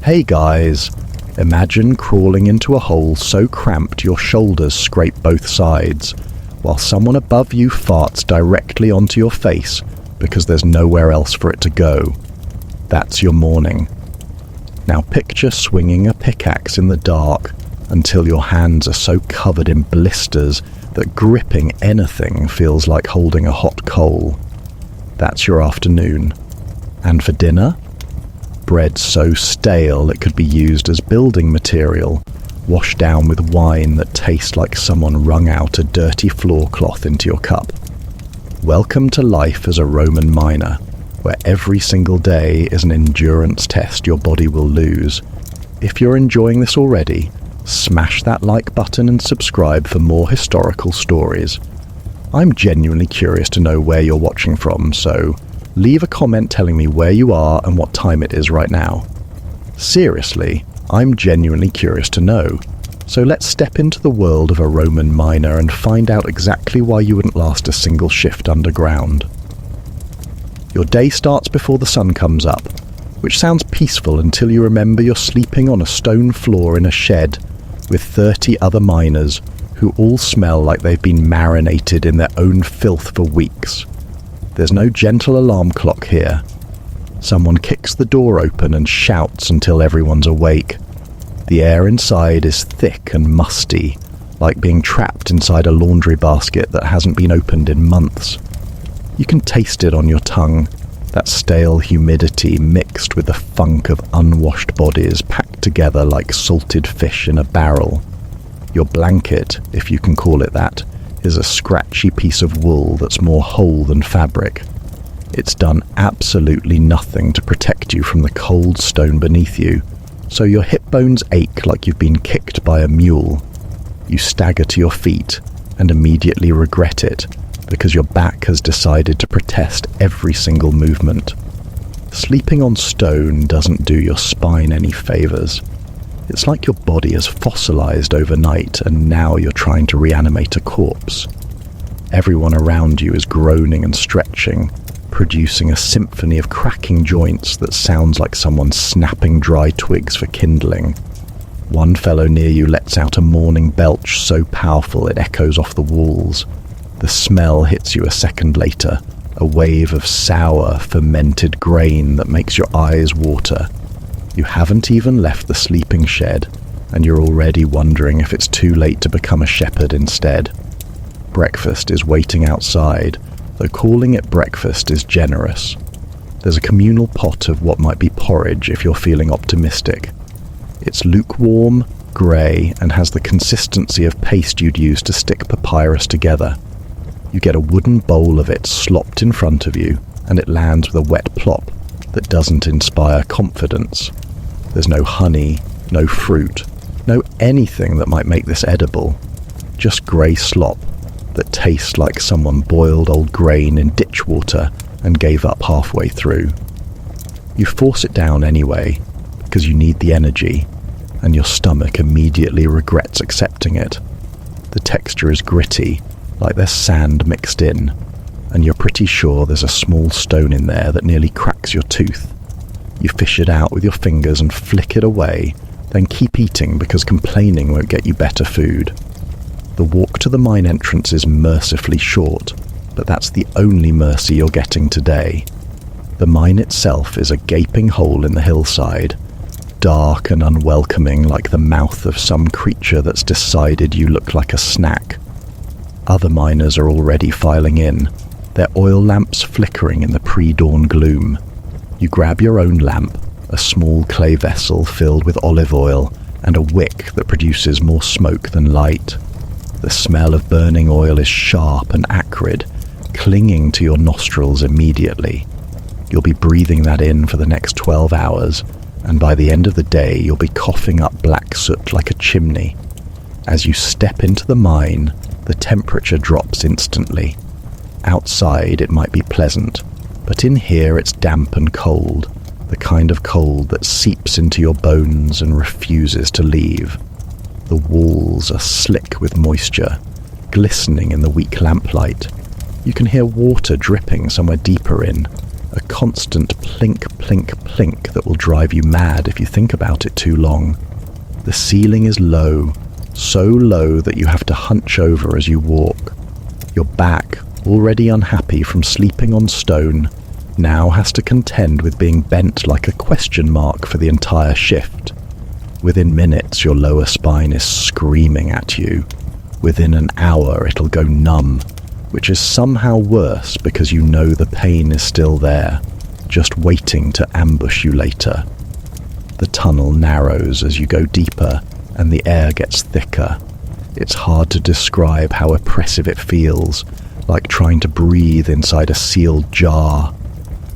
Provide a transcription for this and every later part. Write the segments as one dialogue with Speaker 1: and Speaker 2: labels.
Speaker 1: Hey guys, imagine crawling into a hole so cramped your shoulders scrape both sides, while someone above you farts directly onto your face because there's nowhere else for it to go. That's your morning. Now picture swinging a pickaxe in the dark until your hands are so covered in blisters that gripping anything feels like holding a hot coal. That's your afternoon. And for dinner? Bread so stale it could be used as building material, washed down with wine that tastes like someone wrung out a dirty floor cloth into your cup. Welcome to life as a Roman miner, where every single day is an endurance test your body will lose. If you're enjoying this already, smash that like button and subscribe for more historical stories. I'm genuinely curious to know where you're watching from, so leave a comment telling me where you are and what time it is right now. Seriously, I'm genuinely curious to know. So let's step into the world of a Roman miner and find out exactly why you wouldn't last a single shift underground. Your day starts before the sun comes up, which sounds peaceful until you remember you're sleeping on a stone floor in a shed with 30 other miners who all smell like they've been marinated in their own filth for weeks. There's no gentle alarm clock here. Someone kicks the door open and shouts until everyone's awake. The air inside is thick and musty, like being trapped inside a laundry basket that hasn't been opened in months. You can taste it on your tongue, that stale humidity mixed with the funk of unwashed bodies packed together like salted fish in a barrel. Your blanket, if you can call it that, is a scratchy piece of wool that's more whole than fabric. It's done absolutely nothing to protect you from the cold stone beneath you, so your hip bones ache like you've been kicked by a mule. You stagger to your feet and immediately regret it because your back has decided to protest every single movement. Sleeping on stone doesn't do your spine any favors. It's like your body has fossilized overnight and now you're trying to reanimate a corpse. Everyone around you is groaning and stretching, producing a symphony of cracking joints that sounds like someone snapping dry twigs for kindling. One fellow near you lets out a morning belch so powerful it echoes off the walls. The smell hits you a second later, a wave of sour, fermented grain that makes your eyes water. You haven't even left the sleeping shed, and you're already wondering if it's too late to become a shepherd instead. Breakfast is waiting outside, though calling it breakfast is generous. There's a communal pot of what might be porridge if you're feeling optimistic. It's lukewarm, grey, and has the consistency of paste you'd use to stick papyrus together. You get a wooden bowl of it slopped in front of you, and it lands with a wet plop that doesn't inspire confidence. There's no honey, no fruit, no anything that might make this edible. Just grey slop that tastes like someone boiled old grain in ditch water and gave up halfway through. You force it down anyway, because you need the energy, and your stomach immediately regrets accepting it. The texture is gritty, like there's sand mixed in, and you're pretty sure there's a small stone in there that nearly cracks your tooth. You fish it out with your fingers and flick it away, then keep eating because complaining won't get you better food. The walk to the mine entrance is mercifully short, but that's the only mercy you're getting today. The mine itself is a gaping hole in the hillside, dark and unwelcoming like the mouth of some creature that's decided you look like a snack. Other miners are already filing in, their oil lamps flickering in the pre-dawn gloom. You grab your own lamp, a small clay vessel filled with olive oil, and a wick that produces more smoke than light. The smell of burning oil is sharp and acrid, clinging to your nostrils immediately. You'll be breathing that in for the next 12 hours, and by the end of the day you'll be coughing up black soot like a chimney. As you step into the mine, the temperature drops instantly. Outside it might be pleasant, but in here it's damp and cold, the kind of cold that seeps into your bones and refuses to leave. The walls are slick with moisture, glistening in the weak lamplight. You can hear water dripping somewhere deeper in, a constant plink, plink, plink that will drive you mad if you think about it too long. The ceiling is low, so low that you have to hunch over as you walk. Your back, already unhappy from sleeping on stone, now has to contend with being bent like a question mark for the entire shift. Within minutes, your lower spine is screaming at you. Within an hour, it'll go numb, which is somehow worse because you know the pain is still there, just waiting to ambush you later. The tunnel narrows as you go deeper, and the air gets thicker. It's hard to describe how oppressive it feels, like trying to breathe inside a sealed jar.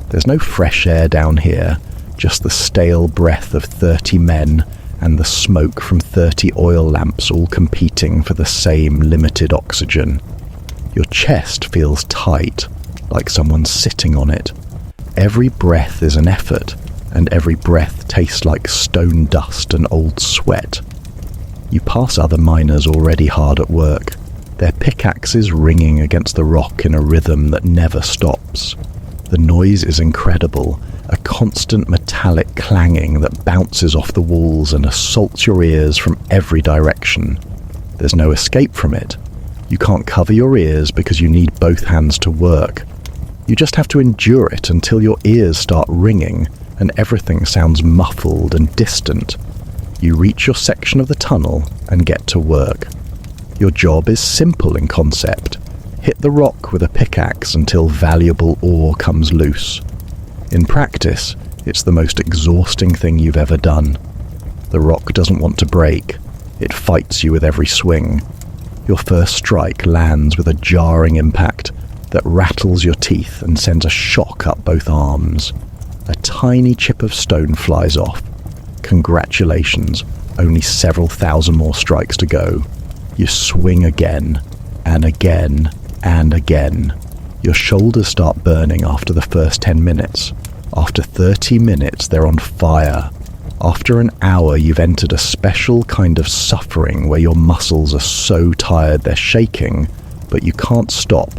Speaker 1: There's no fresh air down here, just the stale breath of 30 men and the smoke from 30 oil lamps all competing for the same limited oxygen. Your chest feels tight, like someone's sitting on it. Every breath is an effort, and every breath tastes like stone dust and old sweat. You pass other miners already hard at work, their pickaxes ringing against the rock in a rhythm that never stops. The noise is incredible, a constant metallic clanging that bounces off the walls and assaults your ears from every direction. There's no escape from it. You can't cover your ears because you need both hands to work. You just have to endure it until your ears start ringing and everything sounds muffled and distant. You reach your section of the tunnel and get to work. Your job is simple in concept. Hit the rock with a pickaxe until valuable ore comes loose. In practice, it's the most exhausting thing you've ever done. The rock doesn't want to break. It fights you with every swing. Your first strike lands with a jarring impact that rattles your teeth and sends a shock up both arms. A tiny chip of stone flies off. Congratulations, only several thousand more strikes to go. You swing again, and again, and again. Your shoulders start burning after the first 10 minutes. After 30 minutes, they're on fire. After an hour, you've entered a special kind of suffering where your muscles are so tired they're shaking, but you can't stop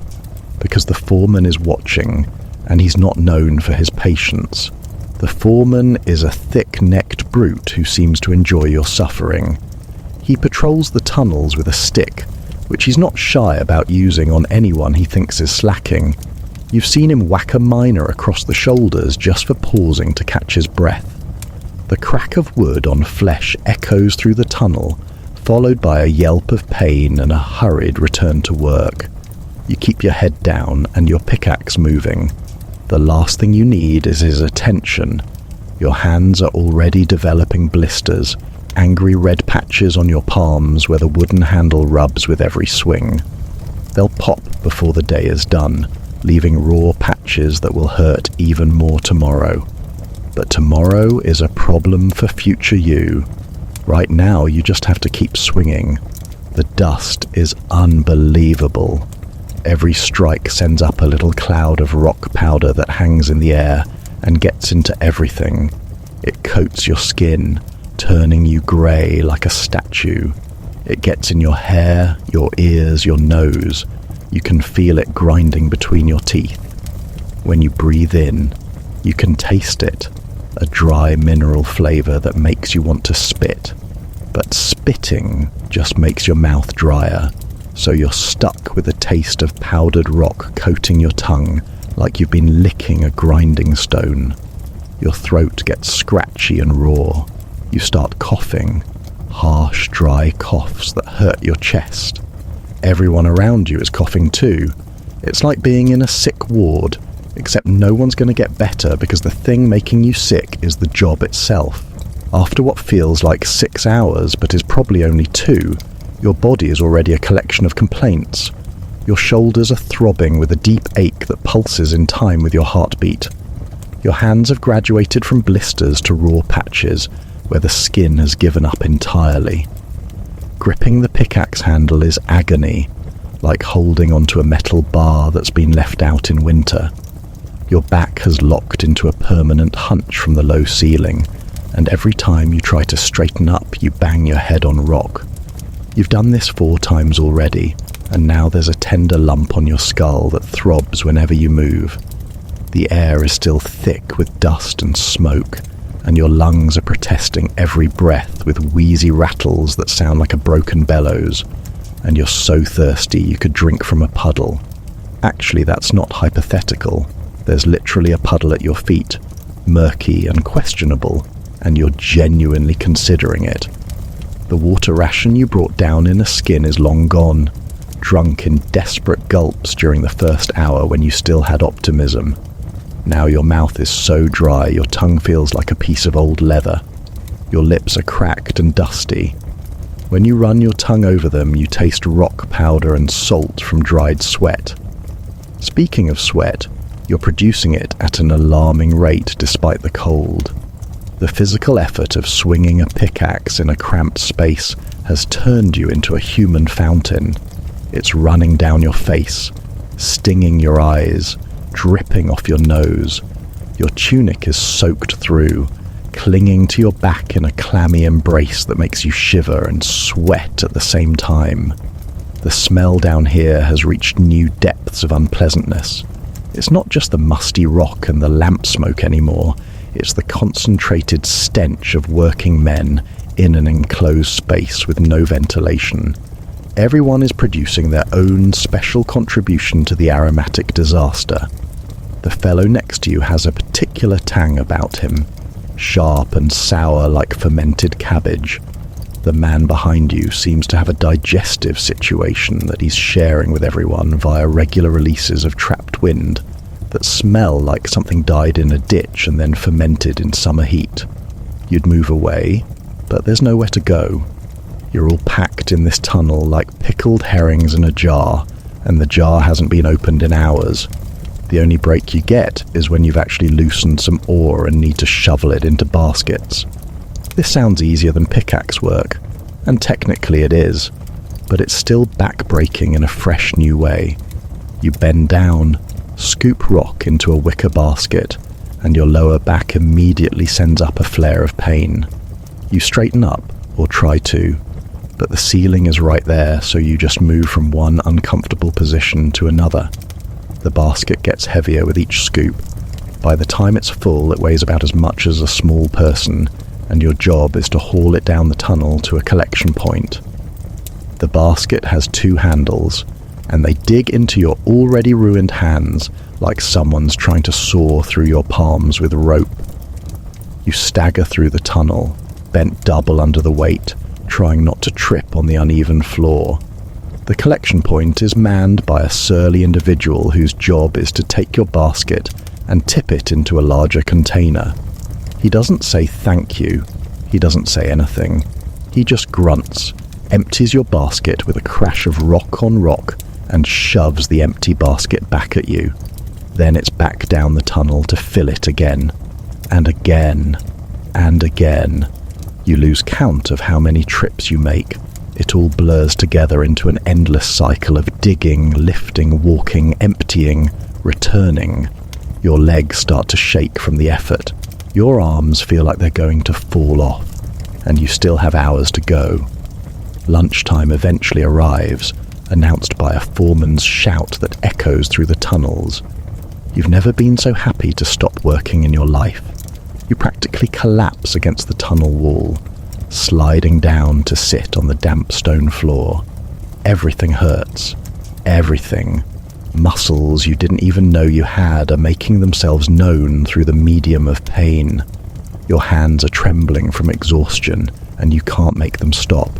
Speaker 1: because the foreman is watching, and he's not known for his patience. The foreman is a thick-necked brute who seems to enjoy your suffering. He patrols the tunnels with a stick, which he's not shy about using on anyone he thinks is slacking. You've seen him whack a miner across the shoulders just for pausing to catch his breath. The crack of wood on flesh echoes through the tunnel, followed by a yelp of pain and a hurried return to work. You keep your head down and your pickaxe moving. The last thing you need is his attention. Your hands are already developing blisters, angry red patches on your palms where the wooden handle rubs with every swing. They'll pop before the day is done, leaving raw patches that will hurt even more tomorrow. But tomorrow is a problem for future you. Right now, you just have to keep swinging. The dust is unbelievable. Every strike sends up a little cloud of rock powder that hangs in the air and gets into everything. It coats your skin, turning you grey like a statue. It gets in your hair, your ears, your nose. You can feel it grinding between your teeth. When you breathe in, you can taste it, a dry mineral flavour that makes you want to spit. But spitting just makes your mouth drier, so you're stuck with a taste of powdered rock coating your tongue like you've been licking a grinding stone. Your throat gets scratchy and raw. You start coughing, harsh, dry coughs that hurt your chest. Everyone around you is coughing too. It's like being in a sick ward, except no one's going to get better because the thing making you sick is the job itself. After what feels like 6 hours but is probably only 2, your body is already a collection of complaints. Your shoulders are throbbing with a deep ache that pulses in time with your heartbeat. Your hands have graduated from blisters to raw patches, where the skin has given up entirely. Gripping the pickaxe handle is agony, like holding onto a metal bar that's been left out in winter. Your back has locked into a permanent hunch from the low ceiling, and every time you try to straighten up, you bang your head on rock. You've done this 4 times already, and now there's a tender lump on your skull that throbs whenever you move. The air is still thick with dust and smoke, and your lungs are protesting every breath with wheezy rattles that sound like a broken bellows, and you're so thirsty you could drink from a puddle. Actually, that's not hypothetical. There's literally a puddle at your feet, murky and questionable, and you're genuinely considering it. The water ration you brought down in a skin is long gone, drunk in desperate gulps during the first hour when you still had optimism. Now your mouth is so dry your tongue feels like a piece of old leather. Your lips are cracked and dusty. When you run your tongue over them, you taste rock powder and salt from dried sweat. Speaking of sweat, you're producing it at an alarming rate despite the cold. The physical effort of swinging a pickaxe in a cramped space has turned you into a human fountain. It's running down your face, stinging your eyes, dripping off your nose. Your tunic is soaked through, clinging to your back in a clammy embrace that makes you shiver and sweat at the same time. The smell down here has reached new depths of unpleasantness. It's not just the musty rock and the lamp smoke anymore, it's the concentrated stench of working men in an enclosed space with no ventilation. Everyone is producing their own special contribution to the aromatic disaster. The fellow next to you has a particular tang about him, sharp and sour like fermented cabbage. The man behind you seems to have a digestive situation that he's sharing with everyone via regular releases of trapped wind that smell like something died in a ditch and then fermented in summer heat. You'd move away, but there's nowhere to go. You're all packed in this tunnel like pickled herrings in a jar, and the jar hasn't been opened in hours. The only break you get is when you've actually loosened some ore and need to shovel it into baskets. This sounds easier than pickaxe work, and technically it is, but it's still back-breaking in a fresh new way. You bend down, scoop rock into a wicker basket, and your lower back immediately sends up a flare of pain. You straighten up, or try to, but the ceiling is right there, so you just move from one uncomfortable position to another. The basket gets heavier with each scoop. By the time it's full, it weighs about as much as a small person, and your job is to haul it down the tunnel to a collection point. The basket has two handles, and they dig into your already ruined hands like someone's trying to saw through your palms with rope. You stagger through the tunnel, bent double under the weight, trying not to trip on the uneven floor. The collection point is manned by a surly individual whose job is to take your basket and tip it into a larger container. He doesn't say thank you. He doesn't say anything. He just grunts, empties your basket with a crash of rock on rock, and shoves the empty basket back at you. Then it's back down the tunnel to fill it again, and again, and again. You lose count of how many trips you make. It all blurs together into an endless cycle of digging, lifting, walking, emptying, returning. Your legs start to shake from the effort. Your arms feel like they're going to fall off, and you still have hours to go. Lunchtime eventually arrives, announced by a foreman's shout that echoes through the tunnels. You've never been so happy to stop working in your life. You practically collapse against the tunnel wall, sliding down to sit on the damp stone floor. Everything hurts. Everything. Muscles you didn't even know you had are making themselves known through the medium of pain. Your hands are trembling from exhaustion, and you can't make them stop.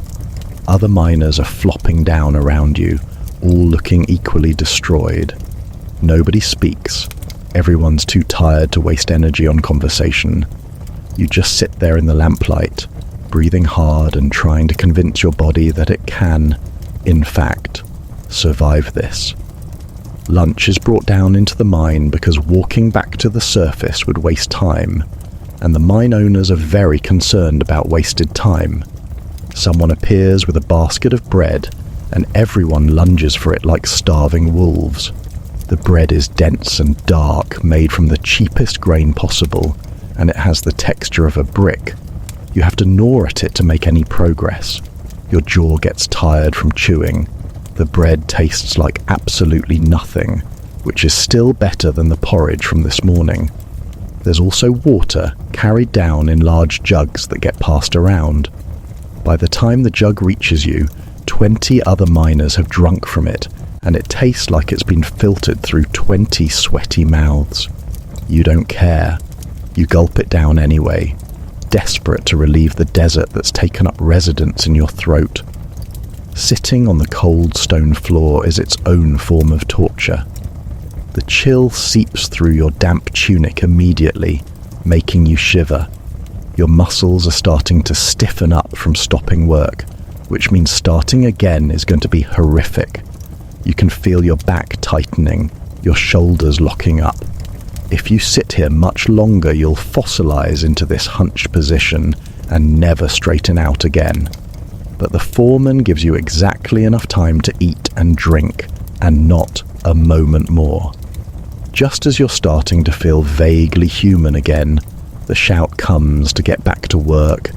Speaker 1: Other miners are flopping down around you, all looking equally destroyed. Nobody speaks. Everyone's too tired to waste energy on conversation. You just sit there in the lamplight, breathing hard and trying to convince your body that it can, in fact, survive this. Lunch is brought down into the mine because walking back to the surface would waste time, and the mine owners are very concerned about wasted time. Someone appears with a basket of bread, and everyone lunges for it like starving wolves. The bread is dense and dark, made from the cheapest grain possible, and it has the texture of a brick. You have to gnaw at it to make any progress. Your jaw gets tired from chewing. The bread tastes like absolutely nothing, which is still better than the porridge from this morning. There's also water carried down in large jugs that get passed around. By the time the jug reaches you, 20 other miners have drunk from it, and it tastes like it's been filtered through 20 sweaty mouths. You don't care. You gulp it down anyway, desperate to relieve the desert that's taken up residence in your throat. Sitting on the cold stone floor is its own form of torture. The chill seeps through your damp tunic immediately, making you shiver. Your muscles are starting to stiffen up from stopping work, which means starting again is going to be horrific. You can feel your back tightening, your shoulders locking up. If you sit here much longer, you'll fossilize into this hunched position and never straighten out again. But the foreman gives you exactly enough time to eat and drink, and not a moment more. Just as you're starting to feel vaguely human again, the shout comes to get back to work.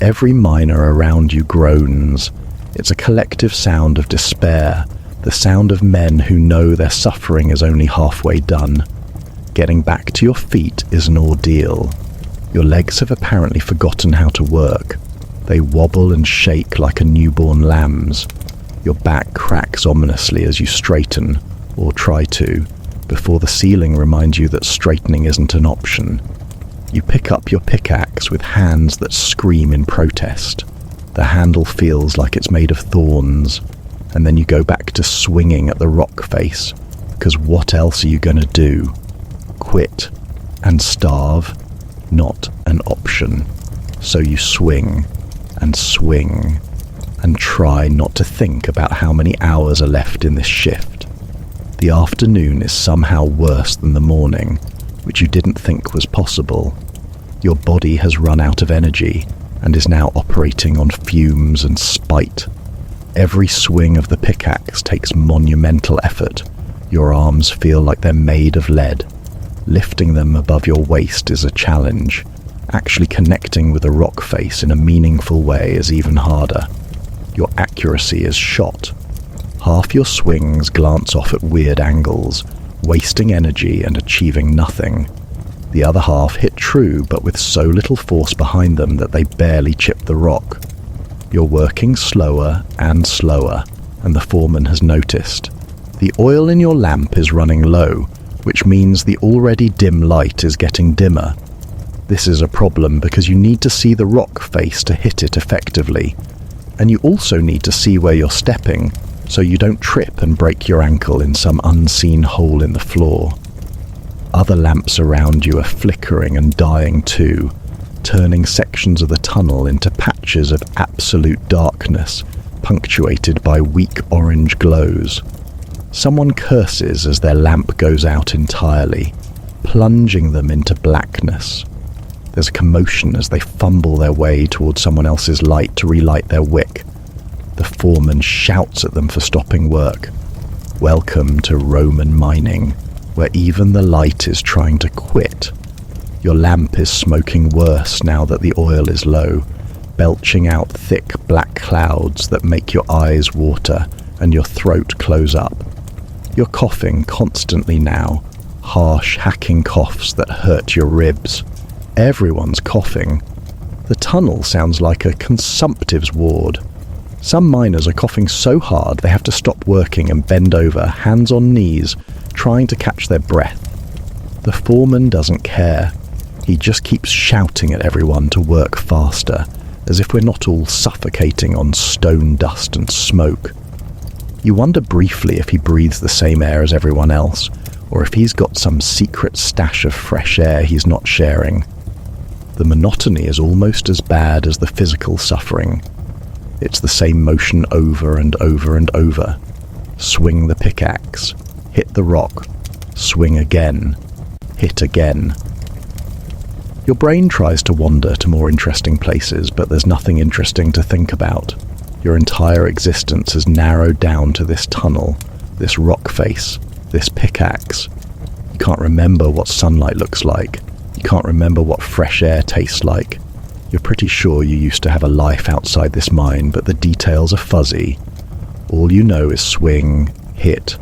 Speaker 1: Every miner around you groans. It's a collective sound of despair, the sound of men who know their suffering is only halfway done. Getting back to your feet is an ordeal. Your legs have apparently forgotten how to work. They wobble and shake like a newborn lamb's. Your back cracks ominously as you straighten, or try to, before the ceiling reminds you that straightening isn't an option. You pick up your pickaxe with hands that scream in protest. The handle feels like it's made of thorns, and then you go back to swinging at the rock face, because what else are you going to do? Quit and starve? Not an option. So you swing and try not to think about how many hours are left in this shift. The afternoon is somehow worse than the morning, which you didn't think was possible. Your body has run out of energy and is now operating on fumes and spite. Every swing of the pickaxe takes monumental effort. Your arms feel like they're made of lead. Lifting them above your waist is a challenge. Actually connecting with a rock face in a meaningful way is even harder. Your accuracy is shot. Half your swings glance off at weird angles, wasting energy and achieving nothing. The other half hit true, but with so little force behind them that they barely chip the rock. You're working slower, and the foreman has noticed. The oil in your lamp is running low, which means the already dim light is getting dimmer. This is a problem because you need to see the rock face to hit it effectively, and you also need to see where you're stepping, so you don't trip and break your ankle in some unseen hole in the floor. Other lamps around you are flickering and dying too, turning sections of the tunnel into patches of absolute darkness, punctuated by weak orange glows. Someone curses as their lamp goes out entirely, plunging them into blackness. There's a commotion as they fumble their way towards someone else's light to relight their wick. The foreman shouts at them for stopping work. Welcome to Roman mining, where even the light is trying to quit. Your lamp is smoking worse now that the oil is low, belching out thick black clouds that make your eyes water and your throat close up. You're coughing constantly now, harsh, hacking coughs that hurt your ribs. Everyone's coughing. The tunnel sounds like a consumptives ward. Some miners are coughing so hard they have to stop working and bend over, hands on knees, trying to catch their breath. The foreman doesn't care. He just keeps shouting at everyone to work faster, as if we're not all suffocating on stone dust and smoke. You wonder briefly if he breathes the same air as everyone else, or if he's got some secret stash of fresh air he's not sharing. The monotony is almost as bad as the physical suffering. It's the same motion over and over and over. Swing the pickaxe, hit the rock, swing again, hit again. Your brain tries to wander to more interesting places, but there's nothing interesting to think about. Your entire existence has narrowed down to this tunnel, this rock face, this pickaxe. You can't remember what sunlight looks like. You can't remember what fresh air tastes like. You're pretty sure you used to have a life outside this mine, but the details are fuzzy. All you know is swing, hit,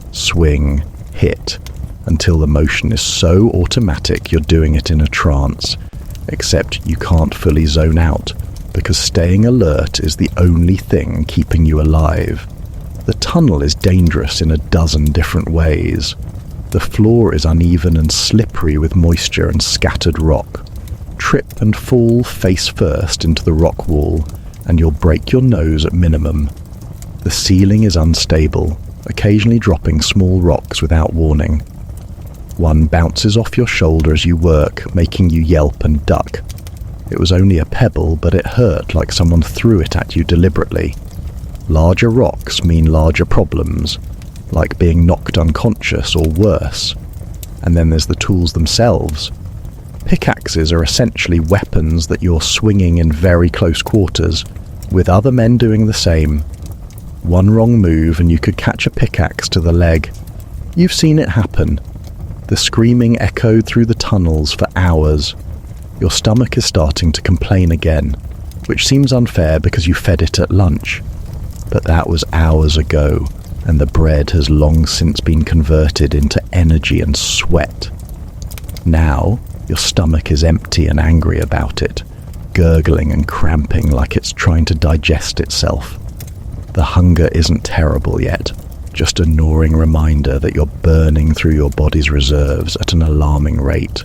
Speaker 1: until the motion is so automatic you're doing it in a trance, except you can't fully zone out because staying alert is the only thing keeping you alive. The tunnel is dangerous in a dozen different ways. The floor is uneven and slippery with moisture and scattered rock. Trip and fall face first into the rock wall, and you'll break your nose at minimum. The ceiling is unstable, occasionally dropping small rocks without warning. One bounces off your shoulder as you work, making you yelp and duck. It was only a pebble, but it hurt like someone threw it at you deliberately. Larger rocks mean larger problems, like being knocked unconscious or worse. And then there's the tools themselves. Pickaxes are essentially weapons that you're swinging in very close quarters, with other men doing the same. One wrong move and you could catch a pickaxe to the leg. You've seen it happen. The screaming echoed through the tunnels for hours. Your stomach is starting to complain again, which seems unfair because you fed it at lunch. But that was hours ago, and the bread has long since been converted into energy and sweat. Now, your stomach is empty and angry about it, gurgling and cramping like it's trying to digest itself. The hunger isn't terrible yet, just a gnawing reminder that you're burning through your body's reserves at an alarming rate.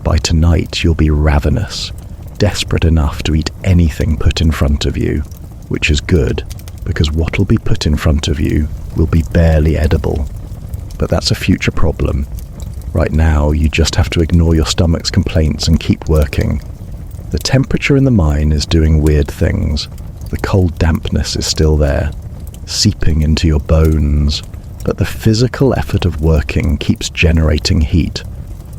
Speaker 1: By tonight, you'll be ravenous, desperate enough to eat anything put in front of you, which is good, because what'll be put in front of you will be barely edible. But that's a future problem. Right now, you just have to ignore your stomach's complaints and keep working. The temperature in the mine is doing weird things. The cold dampness is still there, seeping into your bones, but the physical effort of working keeps generating heat,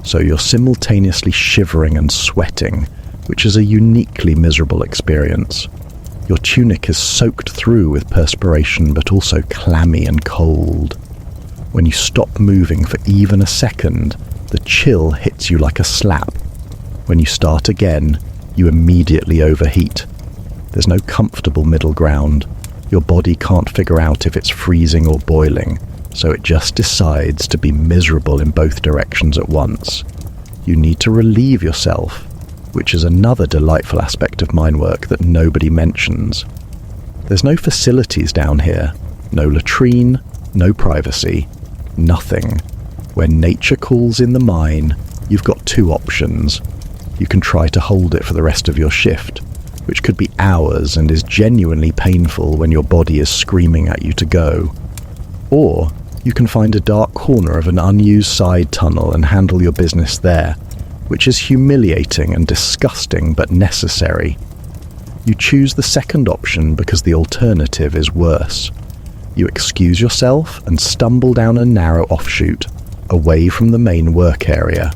Speaker 1: so you're simultaneously shivering and sweating, which is a uniquely miserable experience. Your tunic is soaked through with perspiration, but also clammy and cold. When you stop moving for even a second, the chill hits you like a slap. When you start again, you immediately overheat. There's no comfortable middle ground. Your body can't figure out if it's freezing or boiling, so it just decides to be miserable in both directions at once. You need to relieve yourself, which is another delightful aspect of mine work that nobody mentions. There's no facilities down here, no latrine, no privacy, nothing. When nature calls in the mine, you've got two options. You can try to hold it for the rest of your shift, which could be hours and is genuinely painful when your body is screaming at you to go. Or you can find a dark corner of an unused side tunnel and handle your business there, which is humiliating and disgusting but necessary. You choose the second option because the alternative is worse. You excuse yourself and stumble down a narrow offshoot, away from the main work area.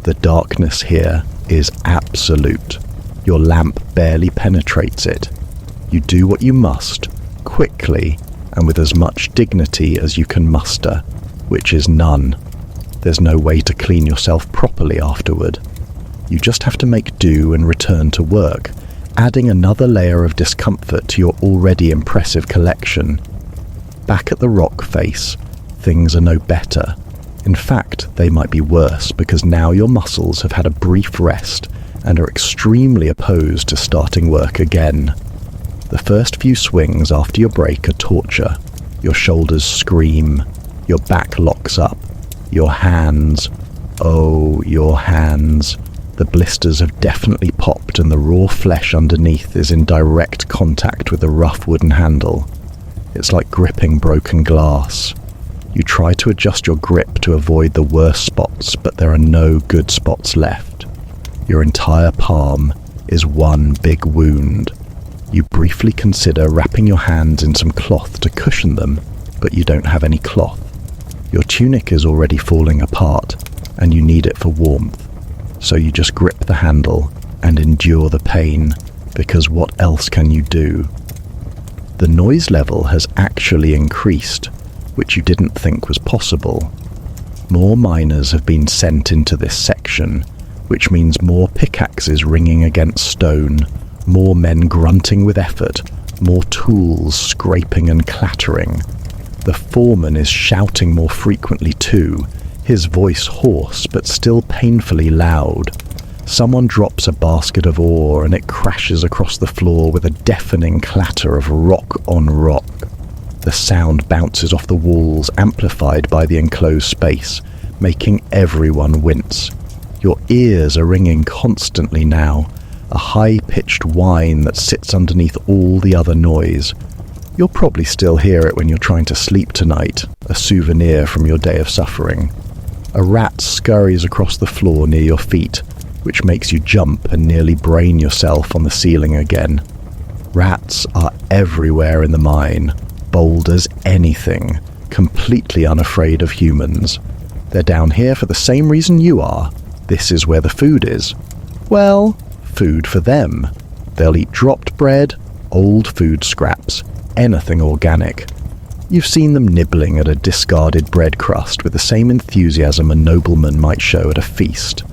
Speaker 1: The darkness here is absolute. Your lamp barely penetrates it. You do what you must, quickly, and with as much dignity as you can muster, which is none. There's no way to clean yourself properly afterward. You just have to make do and return to work, adding another layer of discomfort to your already impressive collection. Back at the rock face, things are no better. In fact, they might be worse because now your muscles have had a brief rest and are extremely opposed to starting work again. The first few swings after your break are torture. Your shoulders scream, your back locks up, your hands, oh, your hands. The blisters have definitely popped and the raw flesh underneath is in direct contact with the rough wooden handle. It's like gripping broken glass. You try to adjust your grip to avoid the worst spots, but there are no good spots left. Your entire palm is one big wound. You briefly consider wrapping your hands in some cloth to cushion them, but you don't have any cloth. Your tunic is already falling apart, and you need it for warmth. So you just grip the handle and endure the pain, because what else can you do? The noise level has actually increased, which you didn't think was possible. More miners have been sent into this section, which means more pickaxes ringing against stone, more men grunting with effort, more tools scraping and clattering. The foreman is shouting more frequently too, his voice hoarse but still painfully loud. Someone drops a basket of ore and it crashes across the floor with a deafening clatter of rock on rock. The sound bounces off the walls, amplified by the enclosed space, making everyone wince. Your ears are ringing constantly now, a high-pitched whine that sits underneath all the other noise. You'll probably still hear it when you're trying to sleep tonight, a souvenir from your day of suffering. A rat scurries across the floor near your feet, which makes you jump and nearly brain yourself on the ceiling again. Rats are everywhere in the mine, bold as anything, completely unafraid of humans. They're down here for the same reason you are. This is where the food is. Well, food for them. They'll eat dropped bread, old food scraps, anything organic. You've seen them nibbling at a discarded bread crust with the same enthusiasm a nobleman might show at a feast.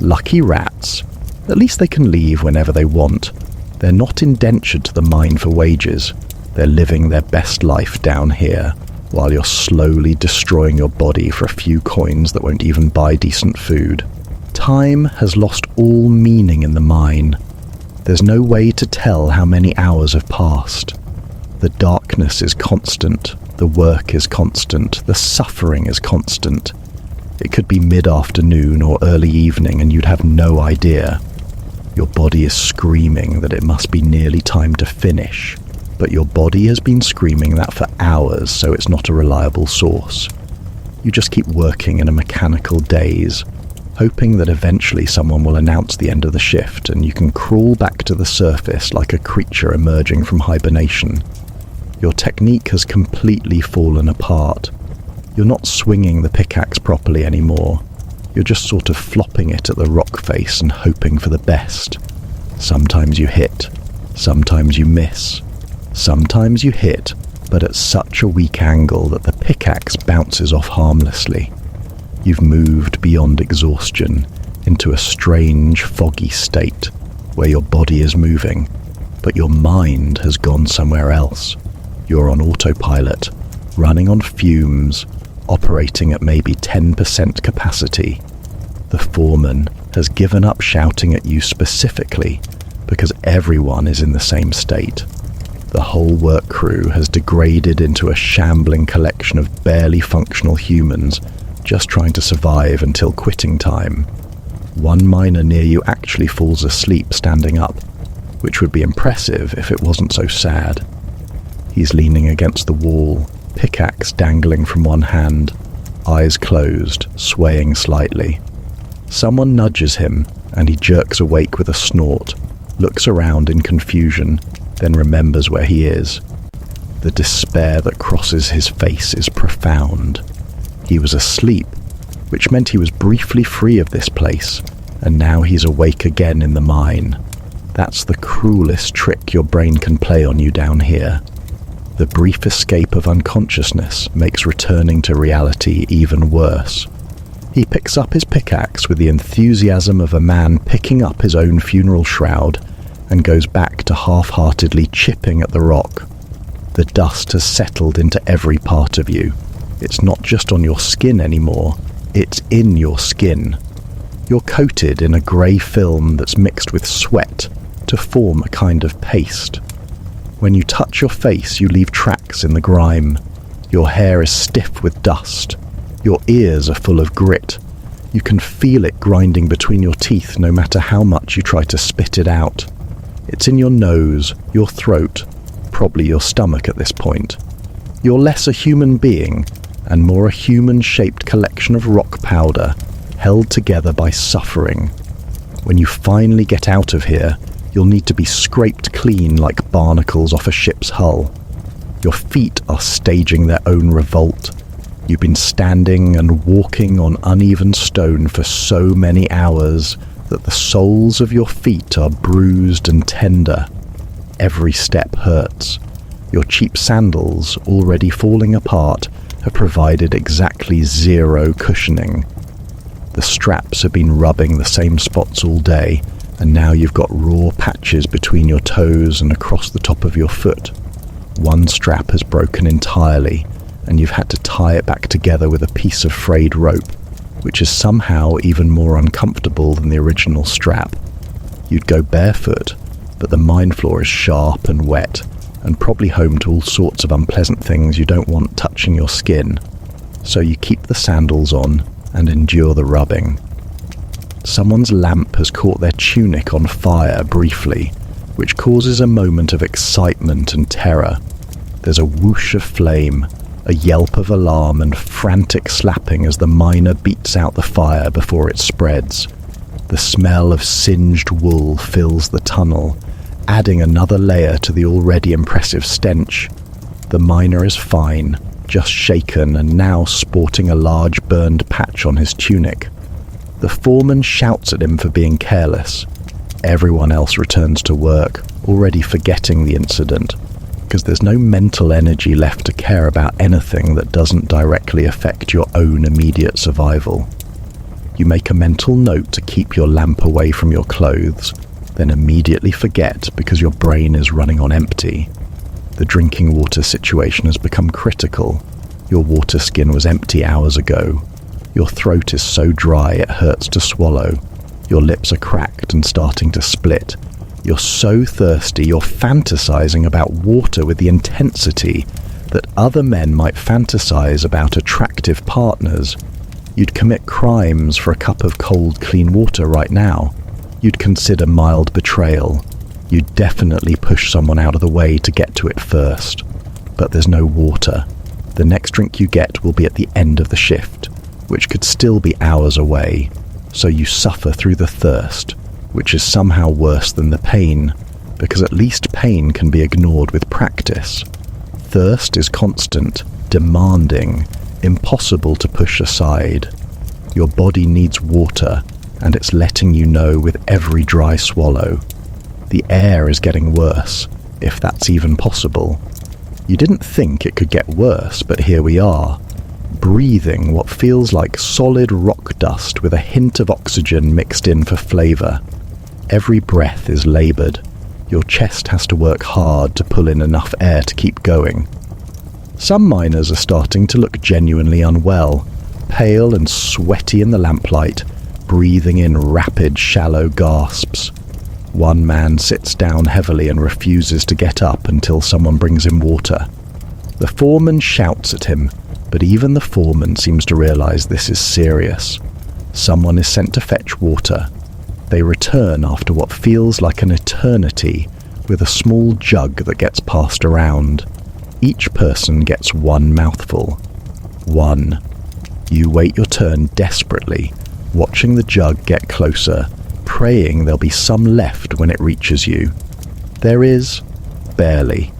Speaker 1: Lucky rats. At least they can leave whenever they want. They're not indentured to the mine for wages. They're living their best life down here, while you're slowly destroying your body for a few coins that won't even buy decent food. Time has lost all meaning in the mine. There's no way to tell how many hours have passed. The darkness is constant, the work is constant, the suffering is constant. It could be mid-afternoon or early evening and you'd have no idea. Your body is screaming that it must be nearly time to finish, but your body has been screaming that for hours, so it's not a reliable source. You just keep working in a mechanical daze, hoping that eventually someone will announce the end of the shift and you can crawl back to the surface like a creature emerging from hibernation. Your technique has completely fallen apart. You're not swinging the pickaxe properly anymore. You're just sort of flopping it at the rock face and hoping for the best. Sometimes you hit, sometimes you miss. Sometimes you hit, but at such a weak angle that the pickaxe bounces off harmlessly. You've moved beyond exhaustion into a strange, foggy state where your body is moving, but your mind has gone somewhere else. You're on autopilot, running on fumes, operating at maybe 10% capacity. The foreman has given up shouting at you specifically because everyone is in the same state. The whole work crew has degraded into a shambling collection of barely functional humans just trying to survive until quitting time. One miner near you actually falls asleep standing up, which would be impressive if it wasn't so sad. He's leaning against the wall, pickaxe dangling from one hand, eyes closed, swaying slightly. Someone nudges him, and he jerks awake with a snort, looks around in confusion, then remembers where he is. The despair that crosses his face is profound. He was asleep, which meant he was briefly free of this place, and now he's awake again in the mine. That's the cruelest trick your brain can play on you down here. The brief escape of unconsciousness makes returning to reality even worse. He picks up his pickaxe with the enthusiasm of a man picking up his own funeral shroud and goes back to half-heartedly chipping at the rock. The dust has settled into every part of you. It's not just on your skin anymore, it's in your skin. You're coated in a grey film that's mixed with sweat to form a kind of paste. When you touch your face, you leave tracks in the grime. Your hair is stiff with dust. Your ears are full of grit. You can feel it grinding between your teeth no matter how much you try to spit it out. It's in your nose, your throat, probably your stomach at this point. You're less a human being and more a human-shaped collection of rock powder held together by suffering. When you finally get out of here, you'll need to be scraped clean like barnacles off a ship's hull. Your feet are staging their own revolt. You've been standing and walking on uneven stone for so many hours that the soles of your feet are bruised and tender. Every step hurts. Your cheap sandals, already falling apart, have provided exactly zero cushioning. The straps have been rubbing the same spots all day, and now you've got raw patches between your toes and across the top of your foot. One strap has broken entirely, and you've had to tie it back together with a piece of frayed rope. which is somehow even more uncomfortable than the original strap. You'd go barefoot, but the mine floor is sharp and wet, and probably home to all sorts of unpleasant things you don't want touching your skin. So you keep the sandals on and endure the rubbing. Someone's lamp has caught their tunic on fire briefly, which causes a moment of excitement and terror. There's a whoosh of flame, a yelp of alarm, and frantic slapping as the miner beats out the fire before it spreads. The smell of singed wool fills the tunnel, adding another layer to the already impressive stench. The miner is fine, just shaken and now sporting a large burned patch on his tunic. The foreman shouts at him for being careless. Everyone else returns to work, already forgetting the incident, because there's no mental energy left to care about anything that doesn't directly affect your own immediate survival. You make a mental note to keep your lamp away from your clothes, then immediately forget because your brain is running on empty. The drinking water situation has become critical. Your water skin was empty hours ago. Your throat is so dry it hurts to swallow. Your lips are cracked and starting to split. You're so thirsty you're fantasizing about water with the intensity that other men might fantasize about attractive partners. You'd commit crimes for a cup of cold, clean water right now. You'd consider mild betrayal. You'd definitely push someone out of the way to get to it first. But there's no water. The next drink you get will be at the end of the shift, which could still be hours away, so you suffer through the thirst, which is somehow worse than the pain, because at least pain can be ignored with practice. Thirst is constant, demanding, impossible to push aside. Your body needs water, and it's letting you know with every dry swallow. The air is getting worse, if that's even possible. You didn't think it could get worse, but here we are, breathing what feels like solid rock dust with a hint of oxygen mixed in for flavor. Every breath is labored. Your chest has to work hard to pull in enough air to keep going. Some miners are starting to look genuinely unwell, pale and sweaty in the lamplight, breathing in rapid, shallow gasps. One man sits down heavily and refuses to get up until someone brings him water. The foreman shouts at him, but even the foreman seems to realize this is serious. Someone is sent to fetch water. They return after what feels like an eternity with a small jug that gets passed around. Each person gets one mouthful. One. You wait your turn desperately, watching the jug get closer, praying there'll be some left when it reaches you. There is, barely.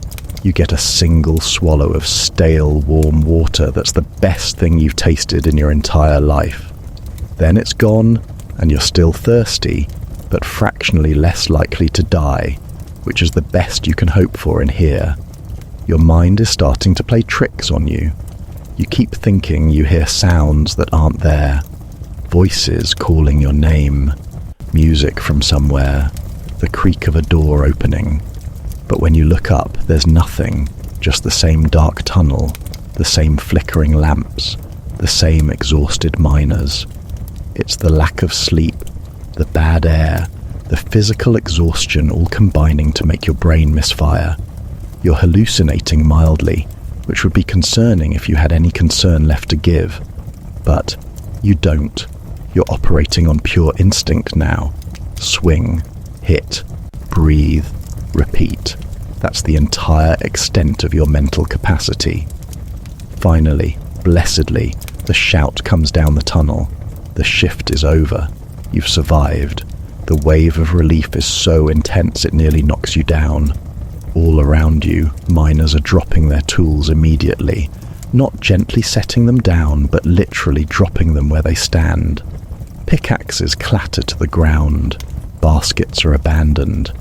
Speaker 1: You get a single swallow of stale, warm water that's the best thing you've tasted in your entire life. Then it's gone, and you're still thirsty, but fractionally less likely to die, which is the best you can hope for in here. Your mind is starting to play tricks on you. You keep thinking you hear sounds that aren't there. Voices calling your name. Music from somewhere. The creak of a door opening. But when you look up, there's nothing. Just the same dark tunnel. The same flickering lamps. The same exhausted miners. It's the lack of sleep. The bad air. The physical exhaustion all combining to make your brain misfire. You're hallucinating mildly, which would be concerning if you had any concern left to give. But you don't. You're operating on pure instinct now. Swing, hit, breathe, repeat. That's the entire extent of your mental capacity. Finally, blessedly, the shout comes down the tunnel. The shift is over. You've survived. The wave of relief is so intense it nearly knocks you down. All around you, miners are dropping their tools immediately, not gently setting them down, but literally dropping them where they stand. Pickaxes clatter to the ground. Baskets are abandoned.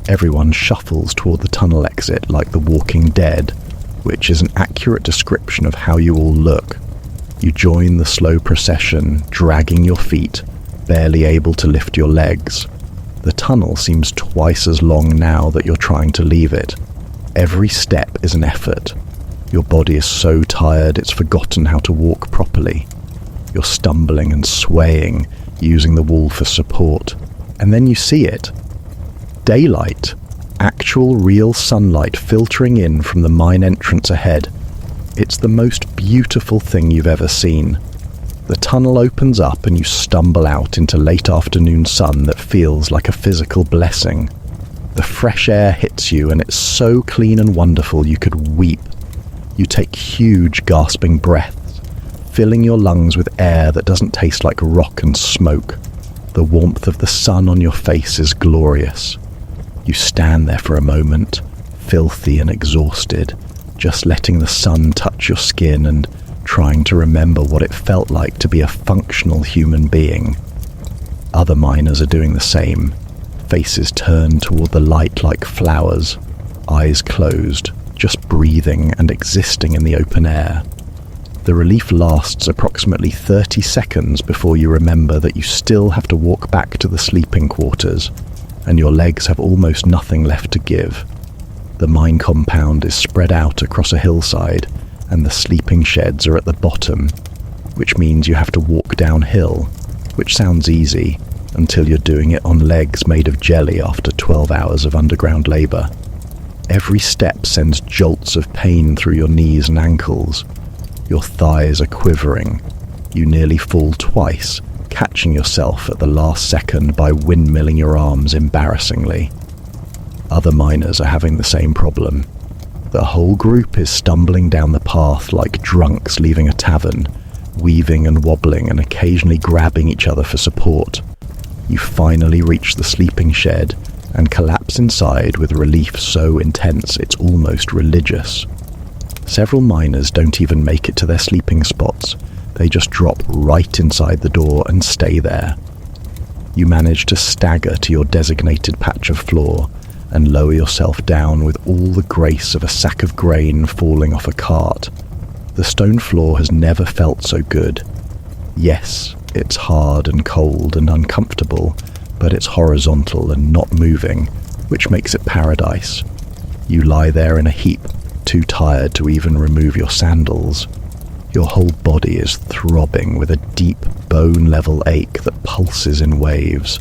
Speaker 1: Everyone shuffles toward the tunnel exit like the Walking Dead, which is an accurate description of how you all look. You join the slow procession, dragging your feet, barely able to lift your legs. The tunnel seems twice as long now that you're trying to leave it. Every step is an effort. Your body is so tired it's forgotten how to walk properly. You're stumbling and swaying, using the wall for support. And then you see it. Daylight. Actual real sunlight filtering in from the mine entrance ahead. It's the most beautiful thing you've ever seen. The tunnel opens up and you stumble out into late afternoon sun that feels like a physical blessing. The fresh air hits you and it's so clean and wonderful you could weep. You take huge gasping breaths, filling your lungs with air that doesn't taste like rock and smoke. The warmth of the sun on your face is glorious. You stand there for a moment, filthy and exhausted, just letting the sun touch your skin and trying to remember what it felt like to be a functional human being. Other miners are doing the same, faces turned toward the light like flowers, eyes closed, just breathing and existing in the open air. The relief lasts approximately 30 seconds before you remember that you still have to walk back to the sleeping quarters, and your legs have almost nothing left to give. The mine compound is spread out across a hillside, and the sleeping sheds are at the bottom, which means you have to walk downhill, which sounds easy, until you're doing it on legs made of jelly after 12 hours of underground labour. Every step sends jolts of pain through your knees and ankles. Your thighs are quivering. You nearly fall twice, catching yourself at the last second by windmilling your arms embarrassingly. Other miners are having the same problem. The whole group is stumbling down the path like drunks leaving a tavern, weaving and wobbling and occasionally grabbing each other for support. You finally reach the sleeping shed and collapse inside with relief so intense it's almost religious. Several miners don't even make it to their sleeping spots. They just drop right inside the door and stay there. You manage to stagger to your designated patch of floor and lower yourself down with all the grace of a sack of grain falling off a cart. The stone floor has never felt so good. Yes, it's hard and cold and uncomfortable, but it's horizontal and not moving, which makes it paradise. You lie there in a heap, too tired to even remove your sandals. Your whole body is throbbing with a deep bone-level ache that pulses in waves.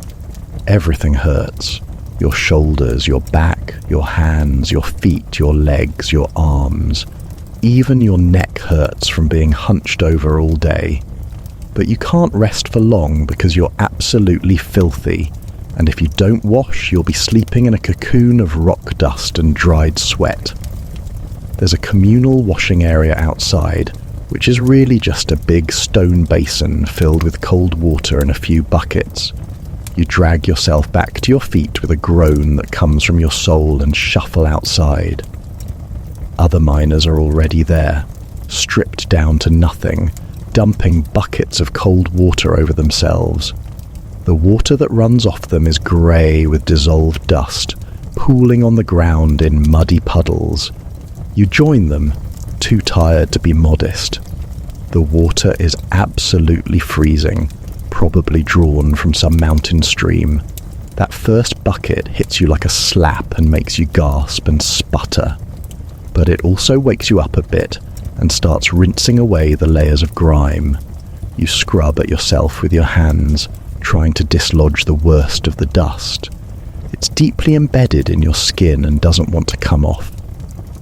Speaker 1: Everything hurts. Your shoulders, your back, your hands, your feet, your legs, your arms. Even your neck hurts from being hunched over all day. But you can't rest for long because you're absolutely filthy, and if you don't wash, you'll be sleeping in a cocoon of rock dust and dried sweat. There's a communal washing area outside, which is really just a big stone basin filled with cold water and a few buckets. You drag yourself back to your feet with a groan that comes from your soul and shuffle outside. Other miners are already there, stripped down to nothing, dumping buckets of cold water over themselves. The water that runs off them is grey with dissolved dust, pooling on the ground in muddy puddles. You join them, too tired to be modest. The water is absolutely freezing, probably drawn from some mountain stream. That first bucket hits you like a slap and makes you gasp and sputter. But it also wakes you up a bit and starts rinsing away the layers of grime. You scrub at yourself with your hands, trying to dislodge the worst of the dust. It's deeply embedded in your skin and doesn't want to come off.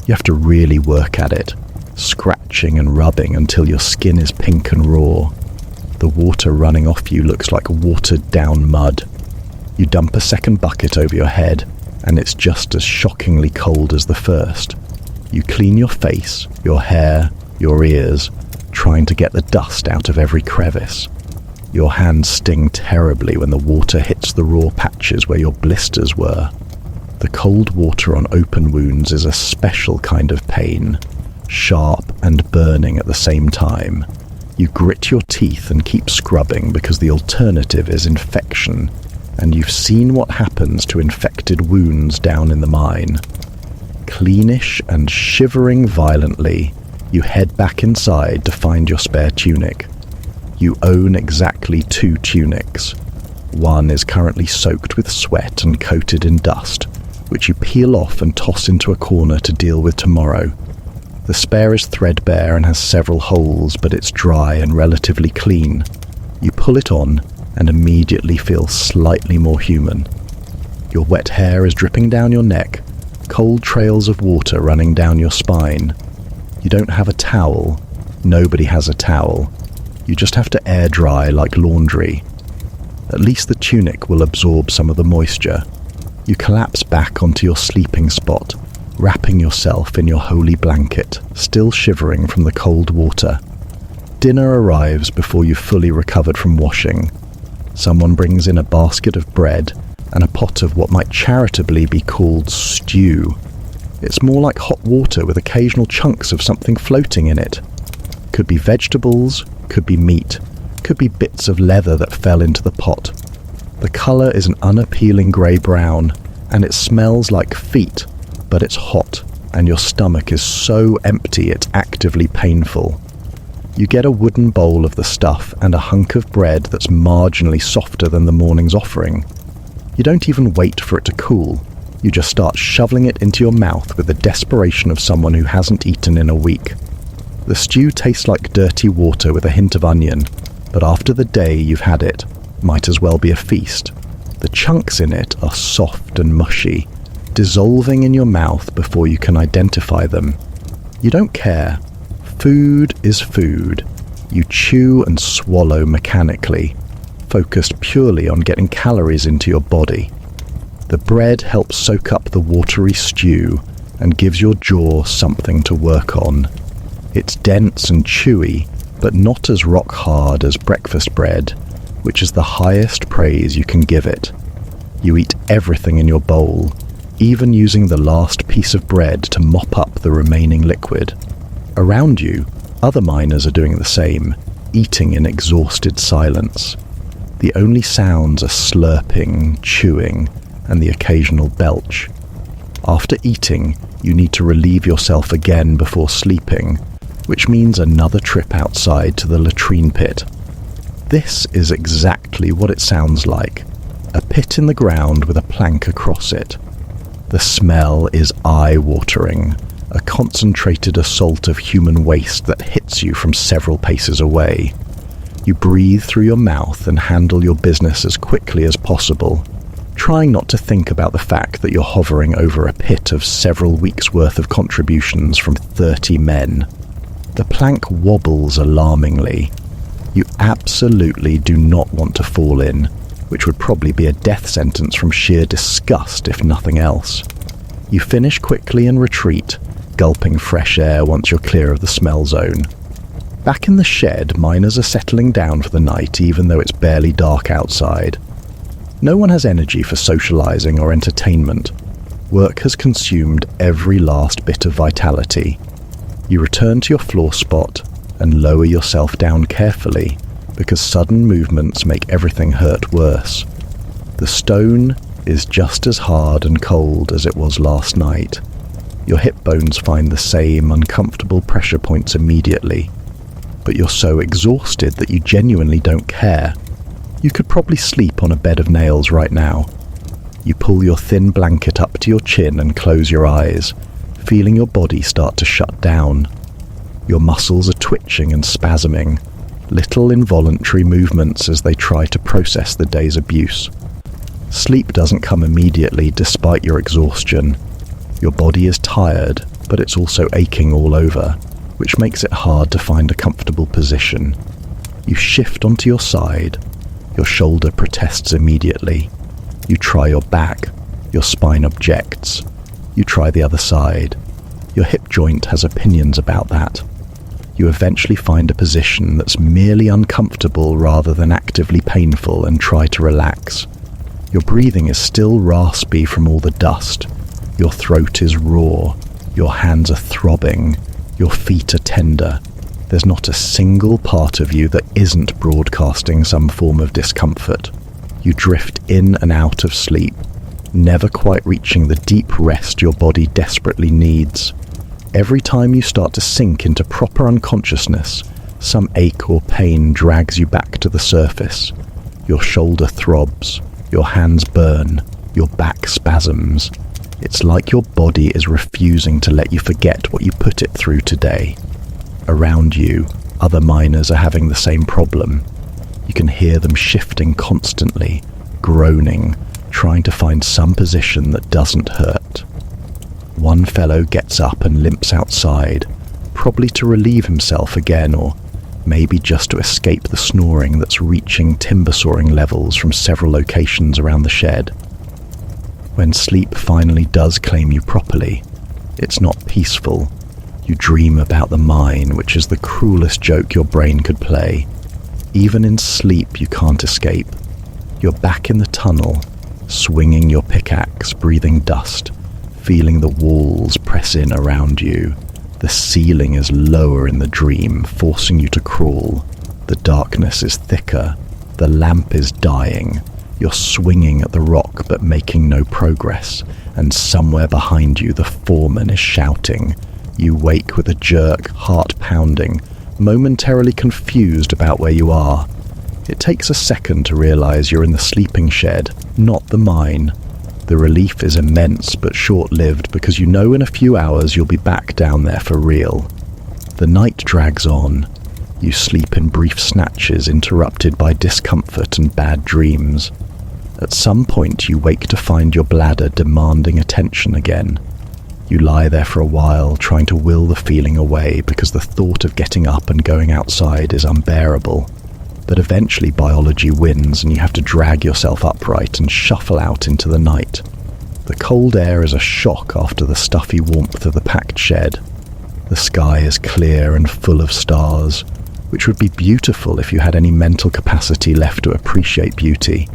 Speaker 1: You have to really work at it, scratching and rubbing until your skin is pink and raw. The water running off you looks like watered down mud. You dump a second bucket over your head, and it's just as shockingly cold as the first. You clean your face, your hair, your ears, trying to get the dust out of every crevice. Your hands sting terribly when the water hits the raw patches where your blisters were. The cold water on open wounds is a special kind of pain, sharp and burning at the same time. You grit your teeth and keep scrubbing because the alternative is infection, and you've seen what happens to infected wounds down in the mine. Cleanish and shivering violently, you head back inside to find your spare tunic. You own exactly 2 tunics. One is currently soaked with sweat and coated in dust, which you peel off and toss into a corner to deal with tomorrow. The spare is threadbare and has several holes, but it's dry and relatively clean. You pull it on and immediately feel slightly more human. Your wet hair is dripping down your neck, cold trails of water running down your spine. You don't have a towel. Nobody has a towel. You just have to air dry like laundry. At least the tunic will absorb some of the moisture. You collapse back onto your sleeping spot, wrapping yourself in your holy blanket, still shivering from the cold water. Dinner arrives before you've fully recovered from washing. Someone brings in a basket of bread and a pot of what might charitably be called stew. It's more like hot water with occasional chunks of something floating in it. Could be vegetables, could be meat, could be bits of leather that fell into the pot. The colour is an unappealing grey-brown, and it smells like feet, but it's hot, and your stomach is so empty it's actively painful. You get a wooden bowl of the stuff and a hunk of bread that's marginally softer than the morning's offering. You don't even wait for it to cool. You just start shoveling it into your mouth with the desperation of someone who hasn't eaten in a week. The stew tastes like dirty water with a hint of onion, but after the day you've had it, might as well be a feast. The chunks in it are soft and mushy, dissolving in your mouth before you can identify them. You don't care. Food is food. You chew and swallow mechanically, focused purely on getting calories into your body. The bread helps soak up the watery stew and gives your jaw something to work on. It's dense and chewy, but not as rock hard as breakfast bread, which is the highest praise you can give it. You eat everything in your bowl, even using the last piece of bread to mop up the remaining liquid. Around you, other miners are doing the same, eating in exhausted silence. The only sounds are slurping, chewing, and the occasional belch. After eating, you need to relieve yourself again before sleeping, which means another trip outside to the latrine pit. This is exactly what it sounds like, a pit in the ground with a plank across it. The smell is eye-watering, a concentrated assault of human waste that hits you from several paces away. You breathe through your mouth and handle your business as quickly as possible, trying not to think about the fact that you're hovering over a pit of several weeks' worth of contributions from 30 men. The plank wobbles alarmingly. You absolutely do not want to fall in, which would probably be a death sentence from sheer disgust if nothing else. You finish quickly and retreat, gulping fresh air once you're clear of the smell zone. Back in the shed, miners are settling down for the night even though it's barely dark outside. No one has energy for socializing or entertainment. Work has consumed every last bit of vitality. You return to your floor spot and lower yourself down carefully, because sudden movements make everything hurt worse. The stone is just as hard and cold as it was last night. Your hip bones find the same uncomfortable pressure points immediately, but you're so exhausted that you genuinely don't care. You could probably sleep on a bed of nails right now. You pull your thin blanket up to your chin and close your eyes, feeling your body start to shut down. Your muscles are twitching and spasming, little involuntary movements as they try to process the day's abuse. Sleep doesn't come immediately despite your exhaustion. Your body is tired, but it's also aching all over, which makes it hard to find a comfortable position. You shift onto your side. Your shoulder protests immediately. You try your back. Your spine objects. You try the other side. Your hip joint has opinions about that. You eventually find a position that's merely uncomfortable rather than actively painful and try to relax. Your breathing is still raspy from all the dust. Your throat is raw. Your hands are throbbing. Your feet are tender. There's not a single part of you that isn't broadcasting some form of discomfort. You drift in and out of sleep, never quite reaching the deep rest your body desperately needs. Every time you start to sink into proper unconsciousness, some ache or pain drags you back to the surface. Your shoulder throbs, your hands burn, your back spasms. It's like your body is refusing to let you forget what you put it through today. Around you, other miners are having the same problem. You can hear them shifting constantly, groaning, trying to find some position that doesn't hurt. One fellow gets up and limps outside, probably to relieve himself again, or maybe just to escape the snoring that's reaching timber sawing levels from several locations around the shed. When sleep finally does claim you properly, it's not peaceful. You dream about the mine, which is the cruelest joke your brain could play. Even in sleep, you can't escape. You're back in the tunnel, swinging your pickaxe, breathing dust, feeling the walls press in around you. The ceiling is lower in the dream, forcing you to crawl. The darkness is thicker. The lamp is dying. You're swinging at the rock but making no progress, and somewhere behind you the foreman is shouting. You wake with a jerk, heart pounding, momentarily confused about where you are. It takes a second to realize you're in the sleeping shed, not the mine. The relief is immense but short-lived because you know in a few hours you'll be back down there for real. The night drags on. You sleep in brief snatches interrupted by discomfort and bad dreams. At some point you wake to find your bladder demanding attention again. You lie there for a while, trying to will the feeling away because the thought of getting up and going outside is unbearable. But eventually biology wins and you have to drag yourself upright and shuffle out into the night. The cold air is a shock after the stuffy warmth of the packed shed. The sky is clear and full of stars, which would be beautiful if you had any mental capacity left to appreciate beauty.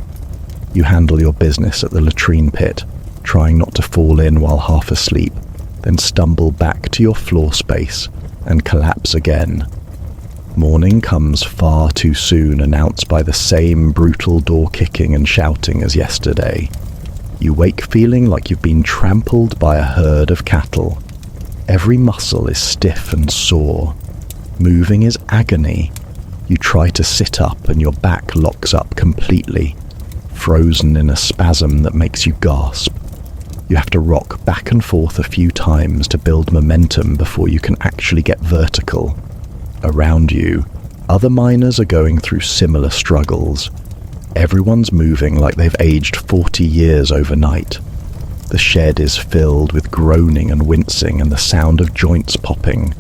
Speaker 1: You handle your business at the latrine pit, trying not to fall in while half asleep, then stumble back to your floor space and collapse again. Morning comes far too soon, announced by the same brutal door kicking and shouting as yesterday. You wake feeling like you've been trampled by a herd of cattle. Every muscle is stiff and sore. Moving is agony. You try to sit up and your back locks up completely, frozen in a spasm that makes you gasp. You have to rock back and forth a few times to build momentum before you can actually get vertical. Around you, other miners are going through similar struggles. Everyone's moving like they've aged 40 years overnight. The shed is filled with groaning and wincing and the sound of joints popping.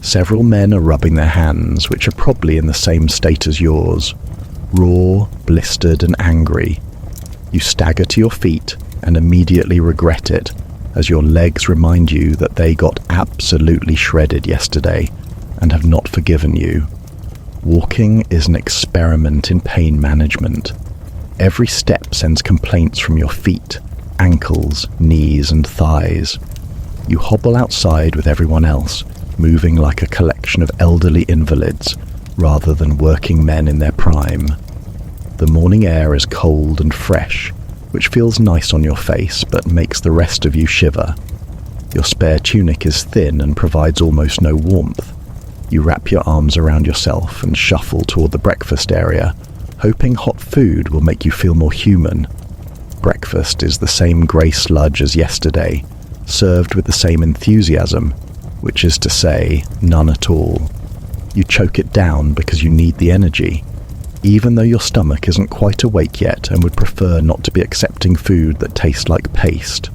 Speaker 1: Several men are rubbing their hands, which are probably in the same state as yours, raw, blistered and angry. You stagger to your feet and immediately regret it as your legs remind you that they got absolutely shredded yesterday and have not forgiven you. Walking is an experiment in pain management. Every step sends complaints from your feet, ankles, knees and thighs. You hobble outside with everyone else, moving like a collection of elderly invalids rather than working men in their prime. The morning air is cold and fresh, which feels nice on your face but makes the rest of you shiver. Your spare tunic is thin and provides almost no warmth. You wrap your arms around yourself and shuffle toward the breakfast area, hoping hot food will make you feel more human. Breakfast is the same grey sludge as yesterday, served with the same enthusiasm, which is to say, none at all. You choke it down because you need the energy, even though your stomach isn't quite awake yet and would prefer not to be accepting food that tastes like paste.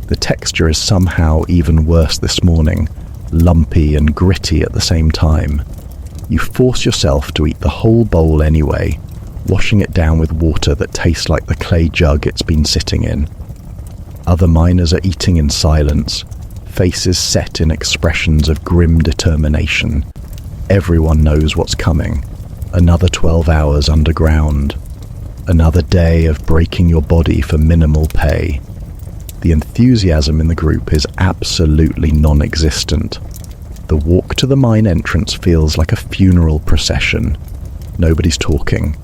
Speaker 1: The texture is somehow even worse this morning, lumpy and gritty at the same time. You force yourself to eat the whole bowl anyway, washing it down with water that tastes like the clay jug it's been sitting in. Other miners are eating in silence, faces set in expressions of grim determination. Everyone knows what's coming. Another 12 hours underground. Another day of breaking your body for minimal pay. The enthusiasm in the group is absolutely non-existent. The walk to the mine entrance feels like a funeral procession. Nobody's talking.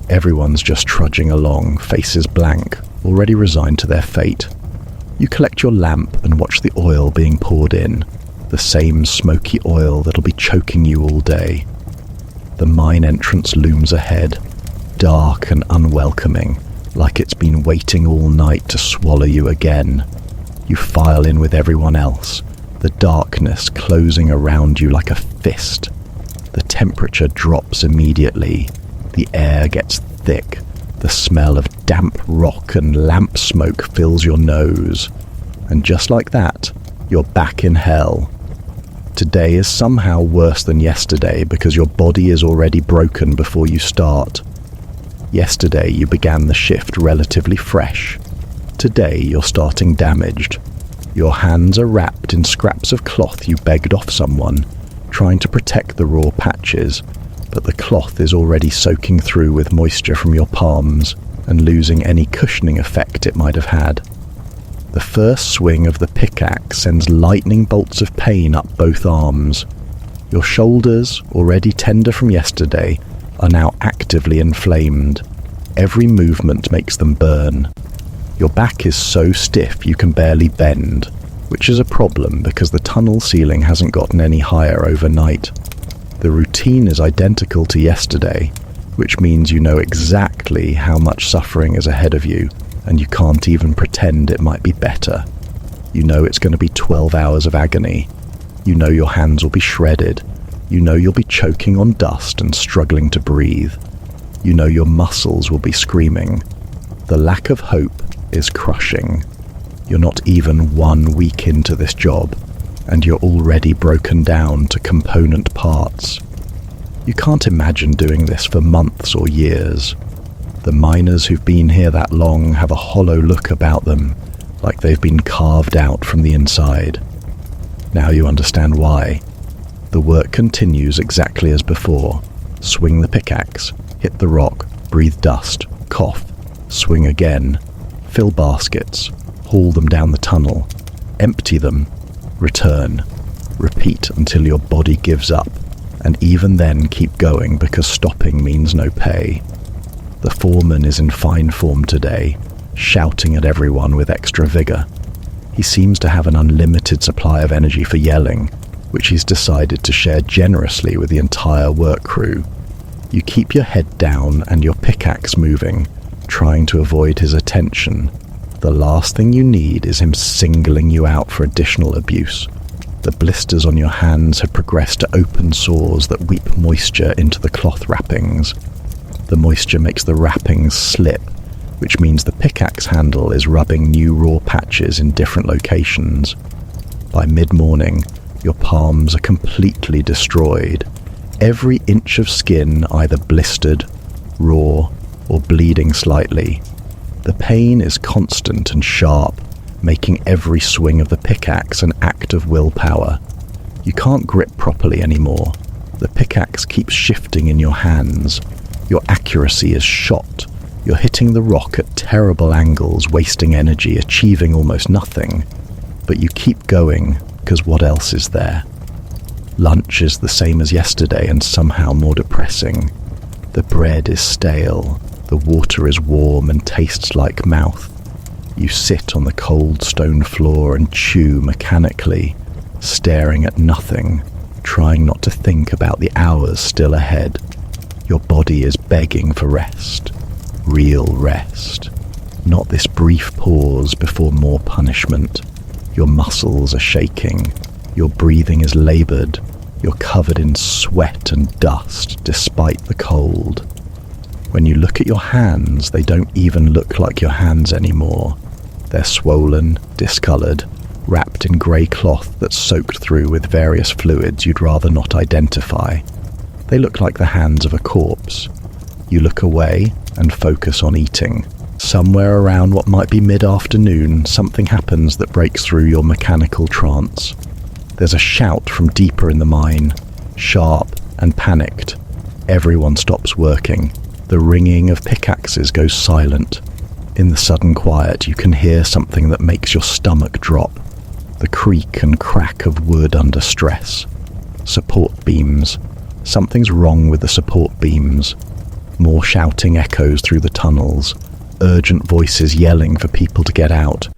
Speaker 1: Everyone's just trudging along, faces blank, already resigned to their fate. You collect your lamp and watch the oil being poured in, the same smoky oil that'll be choking you all day. The mine entrance looms ahead, dark and unwelcoming, like it's been waiting all night to swallow you again. You file in with everyone else, the darkness closing around you like a fist. The temperature drops immediately. The air gets thick. The smell of damp rock and lamp smoke fills your nose. And just like that, you're back in hell. Today is somehow worse than yesterday because your body is already broken before you start. Yesterday you began the shift relatively fresh. Today you're starting damaged. Your hands are wrapped in scraps of cloth you begged off someone, trying to protect the raw patches, but the cloth is already soaking through with moisture from your palms and losing any cushioning effect it might have had. The first swing of the pickaxe sends lightning bolts of pain up both arms. Your shoulders, already tender from yesterday, are now actively inflamed. Every movement makes them burn. Your back is so stiff you can barely bend, which is a problem because the tunnel ceiling hasn't gotten any higher overnight. The routine is identical to yesterday, which means you know exactly how much suffering is ahead of you, and you can't even pretend it might be better. You know it's going to be 12 hours of agony. You know your hands will be shredded. You know you'll be choking on dust and struggling to breathe. You know your muscles will be screaming. The lack of hope is crushing. You're not even 1 week into this job, and you're already broken down to component parts. You can't imagine doing this for months or years. The miners who've been here that long have a hollow look about them, like they've been carved out from the inside. Now you understand why. The work continues exactly as before. Swing the pickaxe, hit the rock, breathe dust, cough, swing again, fill baskets, haul them down the tunnel, empty them, return, repeat until your body gives up, and even then keep going because stopping means no pay. The foreman is in fine form today, shouting at everyone with extra vigor. He seems to have an unlimited supply of energy for yelling, which he's decided to share generously with the entire work crew. You keep your head down and your pickaxe moving, trying to avoid his attention. The last thing you need is him singling you out for additional abuse. The blisters on your hands have progressed to open sores that weep moisture into the cloth wrappings. The moisture makes the wrappings slip, which means the pickaxe handle is rubbing new raw patches in different locations. By mid-morning, your palms are completely destroyed. Every inch of skin either blistered, raw, or bleeding slightly. The pain is constant and sharp, making every swing of the pickaxe an act of willpower. You can't grip properly anymore. The pickaxe keeps shifting in your hands. Your accuracy is shot. You're hitting the rock at terrible angles, wasting energy, achieving almost nothing. But you keep going, because what else is there? Lunch is the same as yesterday and somehow more depressing. The bread is stale. The water is warm and tastes like mouth. You sit on the cold stone floor and chew mechanically, staring at nothing, trying not to think about the hours still ahead. Your body is begging for rest. Real rest. Not this brief pause before more punishment. Your muscles are shaking. Your breathing is labored. You're covered in sweat and dust despite the cold. When you look at your hands, they don't even look like your hands anymore. They're swollen, discolored, wrapped in grey cloth that's soaked through with various fluids you'd rather not identify. They look like the hands of a corpse. You look away and focus on eating. Somewhere around what might be mid-afternoon, something happens that breaks through your mechanical trance. There's a shout from deeper in the mine, sharp and panicked. Everyone stops working. The ringing of pickaxes goes silent. In the sudden quiet, you can hear something that makes your stomach drop. The creak and crack of wood under stress. Support beams. Something's wrong with the support beams. More shouting echoes through the tunnels. Urgent voices yelling for people to get out.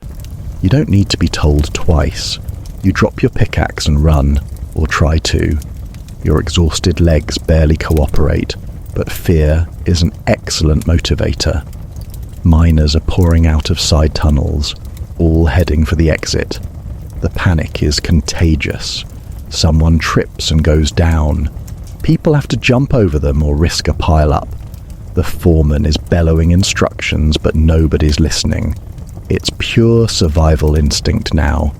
Speaker 1: You don't need to be told twice. You drop your pickaxe and run, or try to. Your exhausted legs barely cooperate, but fear is an excellent motivator. Miners are pouring out of side tunnels. all heading for the exit. The panic is contagious. Someone trips and goes down. People have to jump over them or risk a pile-up. The foreman is bellowing instructions, but nobody's listening. It's pure survival instinct now.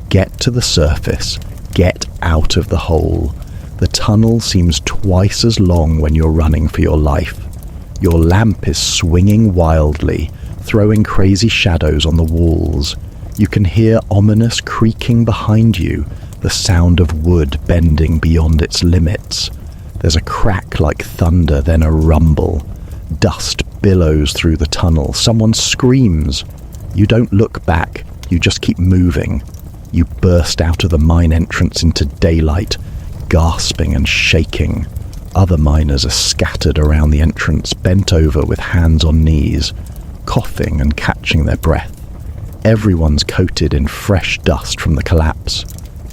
Speaker 1: Get to the surface. Get out of the hole. The tunnel seems twice as long when you're running for your life. Your lamp is swinging wildly, throwing crazy shadows on the walls. You can hear ominous creaking behind you, the sound of wood bending beyond its limits. There's a crack like thunder, then a rumble. Dust billows through the tunnel. Someone screams. You don't look back, you just keep moving. You burst out of the mine entrance into daylight, gasping and shaking. Other miners are scattered around the entrance, bent over with hands on knees, coughing and catching their breath. Everyone's coated in fresh dust from the collapse.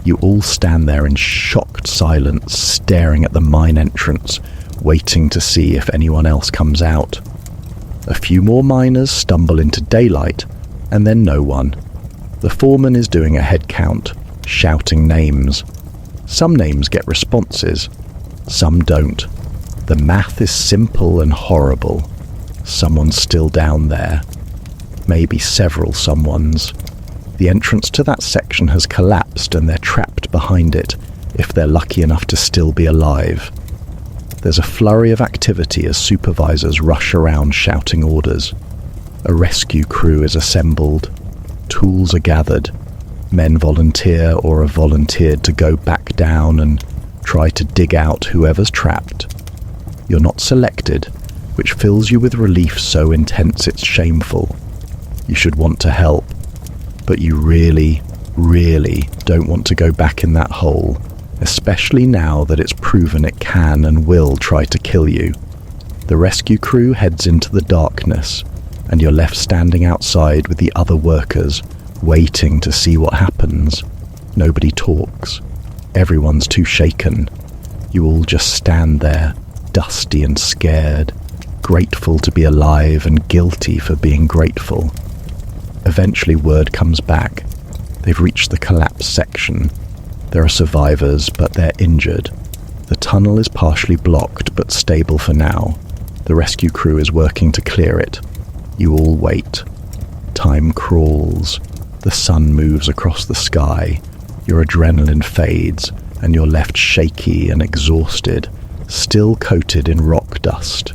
Speaker 1: You all stand there in shocked silence, staring at the mine entrance, waiting to see if anyone else comes out. A few more miners stumble into daylight, and then no one. The foreman is doing a head count, shouting names. Some names get responses, some don't. The math is simple and horrible. Someone's still down there. Maybe several someones. The entrance to that section has collapsed and they're trapped behind it, if they're lucky enough to still be alive. There's a flurry of activity as supervisors rush around shouting orders. A rescue crew is assembled. Tools are gathered. Men volunteer or are volunteered to go back down and try to dig out whoever's trapped. You're not selected, which fills you with relief so intense it's shameful. You should want to help, but you really, really don't want to go back in that hole, especially now that it's proven it can and will try to kill you. The rescue crew heads into the darkness, and you're left standing outside with the other workers, waiting to see what happens. Nobody talks. Everyone's too shaken. You all just stand there, dusty and scared, grateful to be alive and guilty for being grateful. Eventually word comes back. They've reached the collapsed section. There are survivors, but they're injured. The tunnel is partially blocked, but stable for now. The rescue crew is working to clear it. You all wait. Time crawls. The sun moves across the sky. Your adrenaline fades, and you're left shaky and exhausted, still coated in rock dust.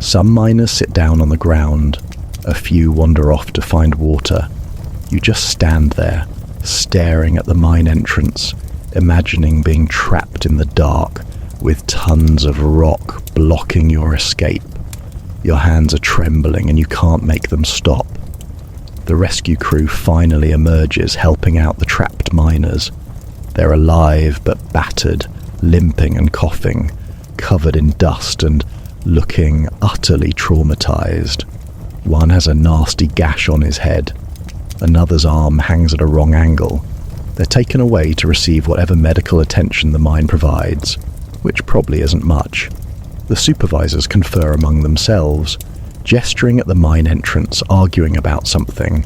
Speaker 1: Some miners sit down on the ground. A few wander off to find water. You just stand there, staring at the mine entrance, imagining being trapped in the dark, with tons of rock blocking your escape. Your hands are trembling and you can't make them stop. The rescue crew finally emerges, helping out the trapped miners. They're alive but battered, limping and coughing, covered in dust and looking utterly traumatized. One has a nasty gash on his head. Another's arm hangs at a wrong angle. They're taken away to receive whatever medical attention the mine provides, which probably isn't much. The supervisors confer among themselves, gesturing at the mine entrance, arguing about something.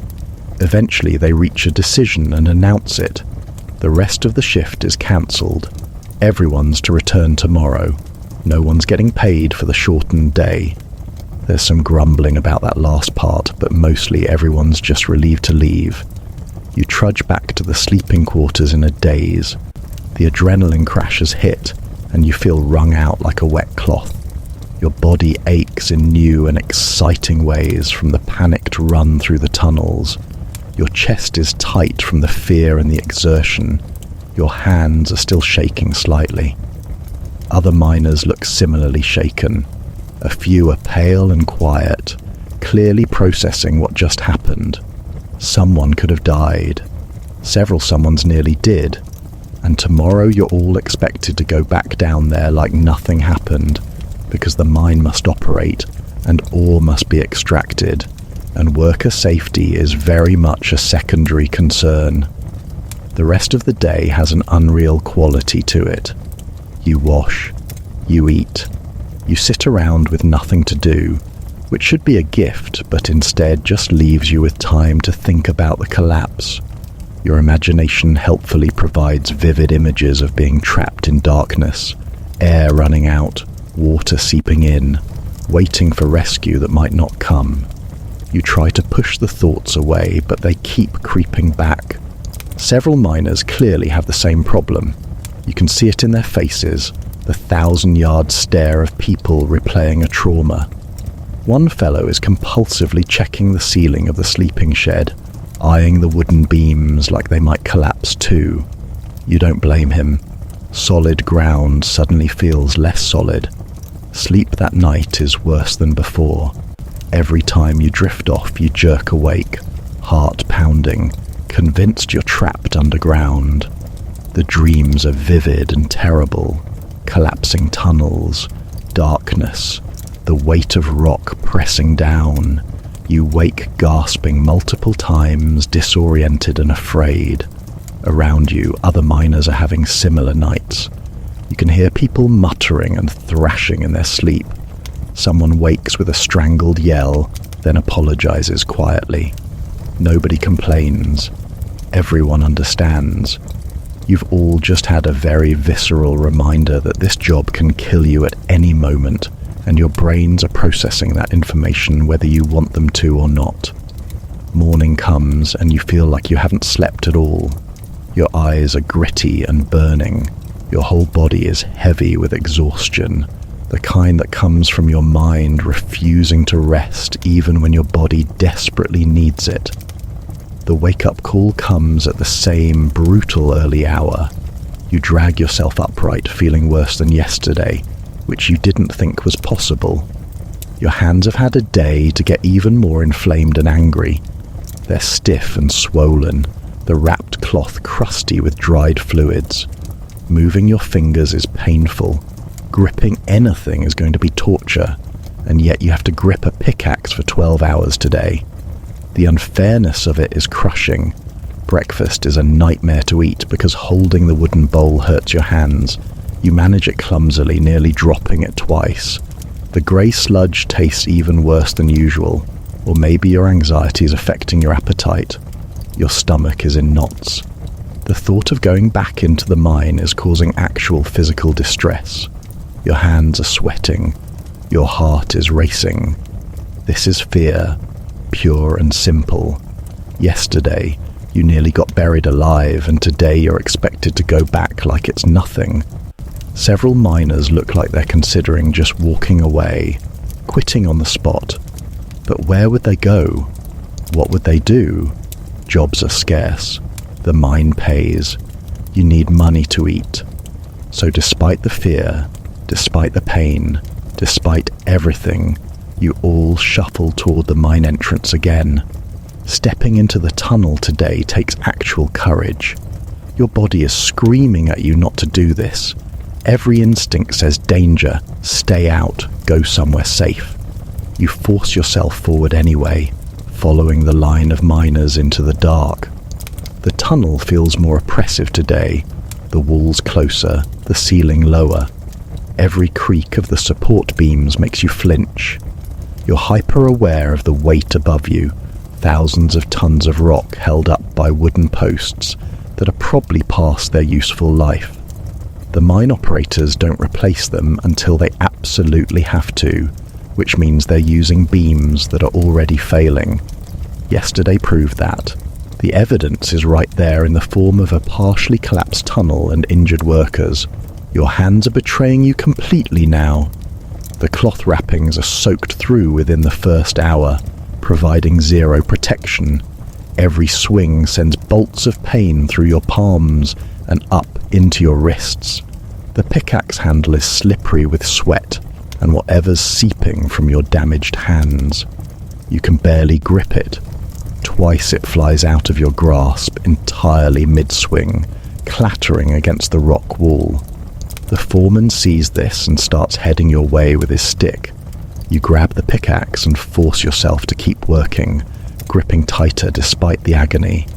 Speaker 1: Eventually they reach a decision and announce it. The rest of the shift is cancelled. Everyone's to return tomorrow. No one's getting paid for the shortened day. There's some grumbling about that last part, but mostly everyone's just relieved to leave. You trudge back to the sleeping quarters in a daze. The adrenaline crash has hit, and you feel wrung out like a wet cloth. Your body aches in new and exciting ways from the panicked run through the tunnels. Your chest is tight from the fear and the exertion. Your hands are still shaking slightly. Other miners look similarly shaken. A few are pale and quiet, clearly processing what just happened. Someone could have died. Several someones nearly did. And tomorrow you're all expected to go back down there like nothing happened, because the mine must operate and ore must be extracted, and worker safety is very much a secondary concern. The rest of the day has an unreal quality to it. You wash, you eat, you sit around with nothing to do, which should be a gift, but instead just leaves you with time to think about the collapse. Your imagination helpfully provides vivid images of being trapped in darkness, air running out, water seeping in, waiting for rescue that might not come. You try to push the thoughts away, but they keep creeping back. Several miners clearly have the same problem. You can see it in their faces, the 1,000-yard stare of people replaying a trauma. One fellow is compulsively checking the ceiling of the sleeping shed, eyeing the wooden beams like they might collapse too. You don't blame him. Solid ground suddenly feels less solid. Sleep that night is worse than before. Every time you drift off, you jerk awake, heart pounding, convinced you're trapped underground. The dreams are vivid and terrible. Collapsing tunnels, darkness, the weight of rock pressing down. You wake gasping multiple times, disoriented and afraid. Around you, other miners are having similar nights. You can hear people muttering and thrashing in their sleep. Someone wakes with a strangled yell, then apologizes quietly. Nobody complains. Everyone understands. You've all just had a very visceral reminder that this job can kill you at any moment, and your brains are processing that information whether you want them to or not. Morning comes and you feel like you haven't slept at all. Your eyes are gritty and burning. Your whole body is heavy with exhaustion, the kind that comes from your mind refusing to rest even when your body desperately needs it. The wake-up call comes at the same brutal early hour. You drag yourself upright, feeling worse than yesterday, which you didn't think was possible. Your hands have had a day to get even more inflamed and angry. They're stiff and swollen, the wrapped cloth crusty with dried fluids. Moving your fingers is painful. Gripping anything is going to be torture, and yet you have to grip a pickaxe for 12 hours today. The unfairness of it is crushing. Breakfast is a nightmare to eat because holding the wooden bowl hurts your hands. You manage it clumsily, nearly dropping it twice. The grey sludge tastes even worse than usual, or maybe your anxiety is affecting your appetite. Your stomach is in knots. The thought of going back into the mine is causing actual physical distress. Your hands are sweating. Your heart is racing. This is fear, pure and simple. Yesterday, you nearly got buried alive, and today you're expected to go back like it's nothing. Several miners look like they're considering just walking away, quitting on the spot. But where would they go? What would they do? Jobs are scarce. The mine pays. You need money to eat. So despite the fear, despite the pain, despite everything, you all shuffle toward the mine entrance again. Stepping into the tunnel today takes actual courage. Your body is screaming at you not to do this. Every instinct says danger, stay out, go somewhere safe. You force yourself forward anyway, following the line of miners into the dark. The tunnel feels more oppressive today, the walls closer, the ceiling lower. Every creak of the support beams makes you flinch. You're hyper-aware of the weight above you, thousands of tons of rock held up by wooden posts that are probably past their useful life. The mine operators don't replace them until they absolutely have to, which means they're using beams that are already failing. Yesterday proved that. The evidence is right there in the form of a partially collapsed tunnel and injured workers. Your hands are betraying you completely now. The cloth wrappings are soaked through within the first hour, providing zero protection. Every swing sends bolts of pain through your palms and up into your wrists. The pickaxe handle is slippery with sweat and whatever's seeping from your damaged hands. You can barely grip it. Twice it flies out of your grasp entirely mid-swing, clattering against the rock wall. The foreman sees this and starts heading your way with his stick. You grab the pickaxe and force yourself to keep working, gripping tighter despite the agony.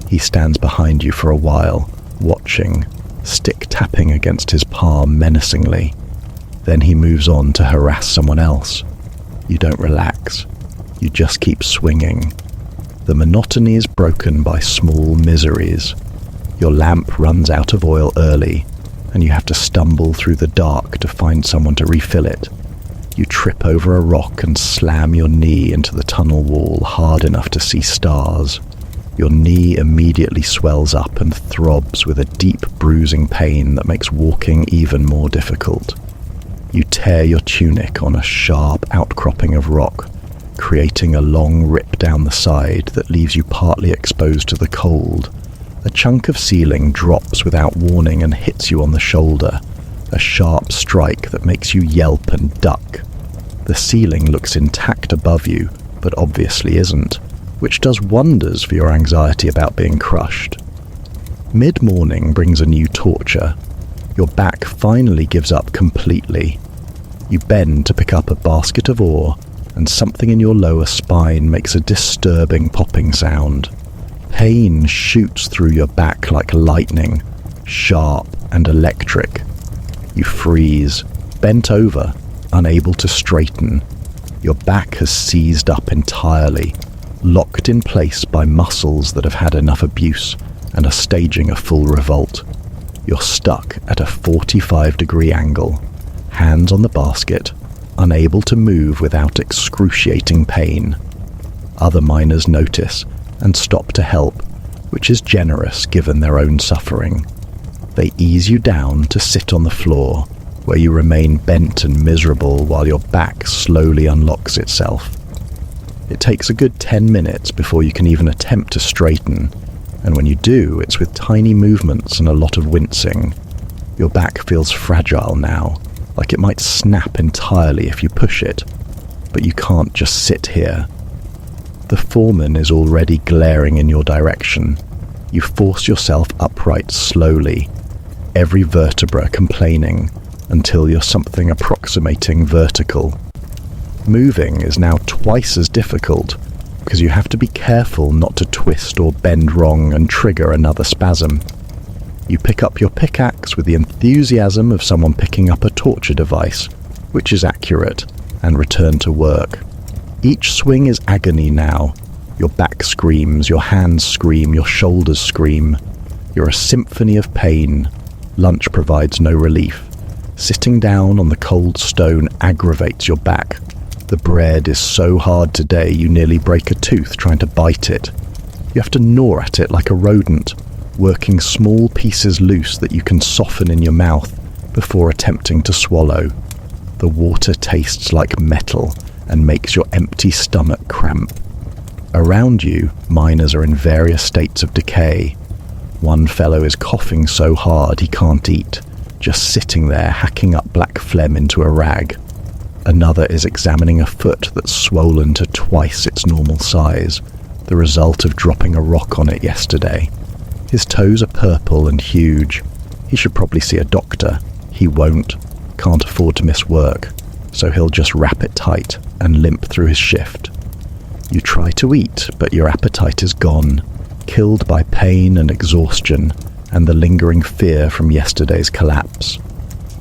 Speaker 1: He stands behind you for a while, watching, stick tapping against his palm menacingly. Then he moves on to harass someone else. You don't relax. You just keep swinging. The monotony is broken by small miseries. Your lamp runs out of oil early, and you have to stumble through the dark to find someone to refill it. You trip over a rock and slam your knee into the tunnel wall hard enough to see stars. Your knee immediately swells up and throbs with a deep bruising pain that makes walking even more difficult. You tear your tunic on a sharp outcropping of rock, creating a long rip down the side that leaves you partly exposed to the cold. A chunk of ceiling drops without warning and hits you on the shoulder, a sharp strike that makes you yelp and duck. The ceiling looks intact above you, but obviously isn't, which does wonders for your anxiety about being crushed. Mid-morning brings a new torture. Your back finally gives up completely. You bend to pick up a basket of ore, and something in your lower spine makes a disturbing popping sound. Pain shoots through your back like lightning, sharp and electric. You freeze, bent over, unable to straighten. Your back has seized up entirely, locked in place by muscles that have had enough abuse and are staging a full revolt. You're stuck at a 45-degree angle, hands on the basket, unable to move without excruciating pain. Other miners notice and stop to help, which is generous given their own suffering. They ease you down to sit on the floor, where you remain bent and miserable while your back slowly unlocks itself. It takes a good 10 minutes before you can even attempt to straighten, and when you do, it's with tiny movements and a lot of wincing. Your back feels fragile now, like it might snap entirely if you push it, but you can't just sit here. The foreman is already glaring in your direction. You force yourself upright slowly, every vertebra complaining, until you're something approximating vertical. Moving is now twice as difficult, because you have to be careful not to twist or bend wrong and trigger another spasm. You pick up your pickaxe with the enthusiasm of someone picking up a torture device, which is accurate, and return to work. Each swing is agony now. Your back screams, your hands scream, your shoulders scream. You're a symphony of pain. Lunch provides no relief. Sitting down on the cold stone aggravates your back. The bread is so hard today you nearly break a tooth trying to bite it. You have to gnaw at it like a rodent, working small pieces loose that you can soften in your mouth before attempting to swallow. The water tastes like metal and makes your empty stomach cramp. Around you, miners are in various states of decay. One fellow is coughing so hard he can't eat, just sitting there hacking up black phlegm into a rag. Another is examining a foot that's swollen to twice its normal size, the result of dropping a rock on it yesterday. His toes are purple and huge. He should probably see a doctor. He won't. Can't afford to miss work, so he'll just wrap it tight and limp through his shift. You try to eat, but your appetite is gone, killed by pain and exhaustion and the lingering fear from yesterday's collapse.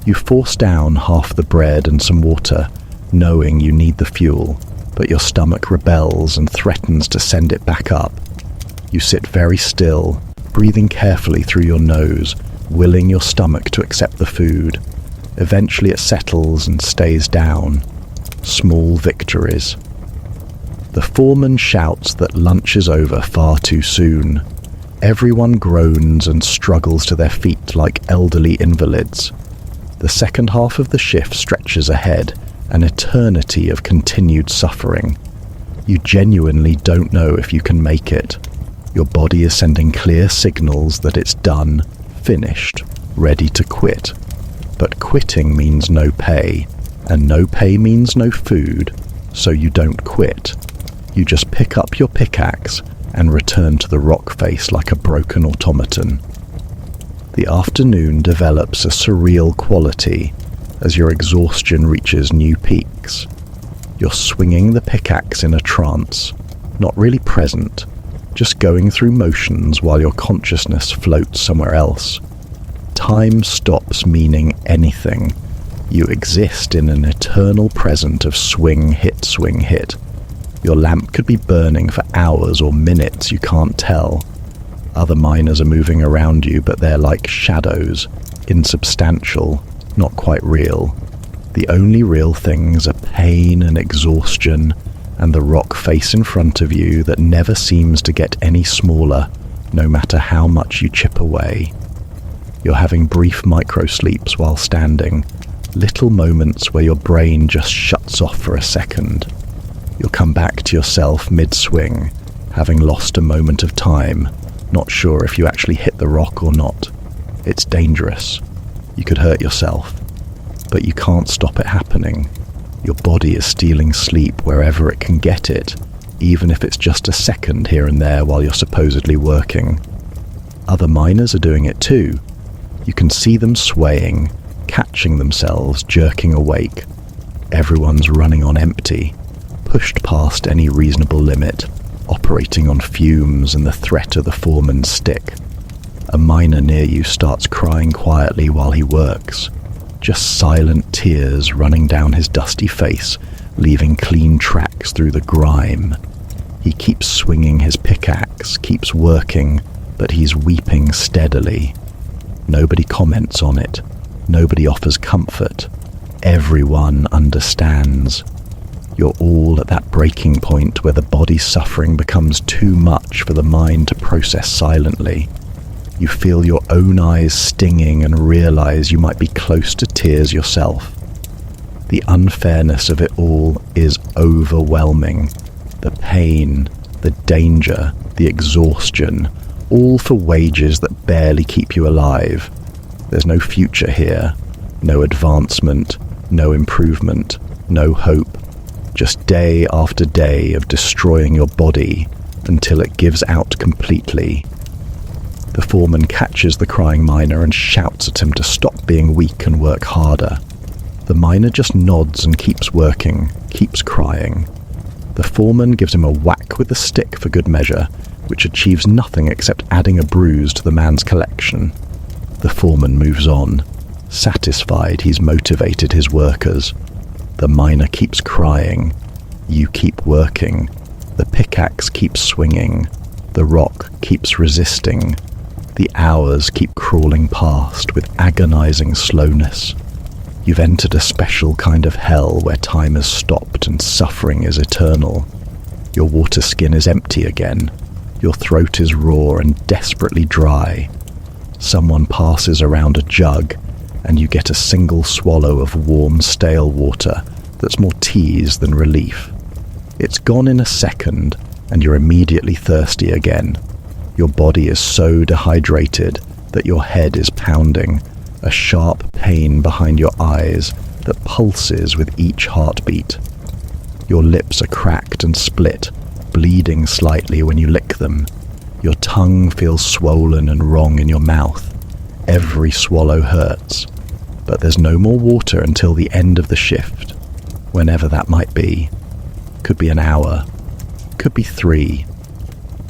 Speaker 1: You force down half the bread and some water, knowing you need the fuel, but your stomach rebels and threatens to send it back up. You sit very still, breathing carefully through your nose, willing your stomach to accept the food. Eventually it settles and stays down. Small victories. The foreman shouts that lunch is over far too soon. Everyone groans and struggles to their feet like elderly invalids. The second half of the shift stretches ahead, an eternity of continued suffering. You genuinely don't know if you can make it. Your body is sending clear signals that it's done, finished, ready to quit. But quitting means no pay, and no pay means no food, so you don't quit. You just pick up your pickaxe and return to the rock face like a broken automaton. The afternoon develops a surreal quality as your exhaustion reaches new peaks. You're swinging the pickaxe in a trance, not really present, just going through motions while your consciousness floats somewhere else. Time stops meaning anything. You exist in an eternal present of swing, hit, swing, hit. Your lamp could be burning for hours or minutes, you can't tell. Other miners are moving around you, but they're like shadows, insubstantial, not quite real. The only real things are pain and exhaustion, and the rock face in front of you that never seems to get any smaller, no matter how much you chip away. You're having brief micro-sleeps while standing, little moments where your brain just shuts off for a second. You'll come back to yourself mid-swing, having lost a moment of time, not sure if you actually hit the rock or not. It's dangerous. You could hurt yourself, but you can't stop it happening. Your body is stealing sleep wherever it can get it, even if it's just a second here and there while you're supposedly working. Other miners are doing it too. You can see them swaying, catching themselves, jerking awake. Everyone's running on empty, pushed past any reasonable limit, operating on fumes and the threat of the foreman's stick. A miner near you starts crying quietly while he works, just silent tears running down his dusty face, leaving clean tracks through the grime. He keeps swinging his pickaxe, keeps working, but he's weeping steadily. Nobody comments on it. Nobody offers comfort. Everyone understands. You're all at that breaking point where the body's suffering becomes too much for the mind to process silently. You feel your own eyes stinging and realize you might be close to tears yourself. The unfairness of it all is overwhelming. The pain, the danger, the exhaustion, all for wages that barely keep you alive. There's no future here, no advancement, no improvement, no hope. Just day after day of destroying your body until it gives out completely. The foreman catches the crying miner and shouts at him to stop being weak and work harder. The miner just nods and keeps working, keeps crying. The foreman gives him a whack with the stick for good measure, which achieves nothing except adding a bruise to the man's collection. The foreman moves on, satisfied he's motivated his workers. The miner keeps crying. You keep working. The pickaxe keeps swinging. The rock keeps resisting. The hours keep crawling past with agonizing slowness. You've entered a special kind of hell where time has stopped and suffering is eternal. Your water skin is empty again. Your throat is raw and desperately dry. Someone passes around a jug, and you get a single swallow of warm, stale water that's more tease than relief. It's gone in a second, and you're immediately thirsty again. Your body is so dehydrated that your head is pounding, a sharp pain behind your eyes that pulses with each heartbeat. Your lips are cracked and split, bleeding slightly when you lick them. Your tongue feels swollen and wrong in your mouth. Every swallow hurts. But there's no more water until the end of the shift, whenever that might be. Could be an hour. Could be 3.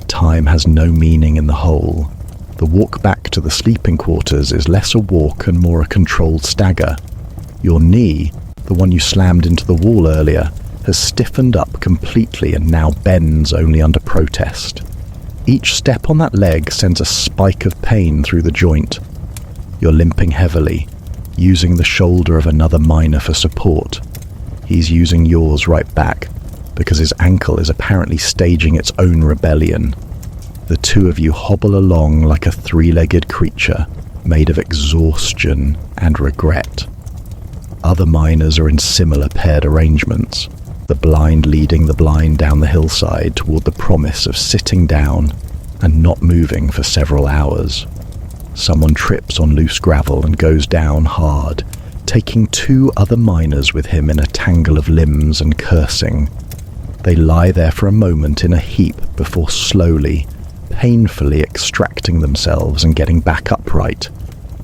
Speaker 1: Time has no meaning in the whole. The walk back to the sleeping quarters is less a walk and more a controlled stagger. Your knee, the one you slammed into the wall earlier, has stiffened up completely and now bends only under protest. Each step on that leg sends a spike of pain through the joint. You're limping heavily, using the shoulder of another miner for support. He's using yours right back, because his ankle is apparently staging its own rebellion. The two of you hobble along like a 3-legged creature, made of exhaustion and regret. Other miners are in similar paired arrangements, the blind leading the blind down the hillside toward the promise of sitting down and not moving for several hours. Someone trips on loose gravel and goes down hard, taking 2 other miners with him in a tangle of limbs and cursing. They lie there for a moment in a heap before slowly, painfully extracting themselves and getting back upright.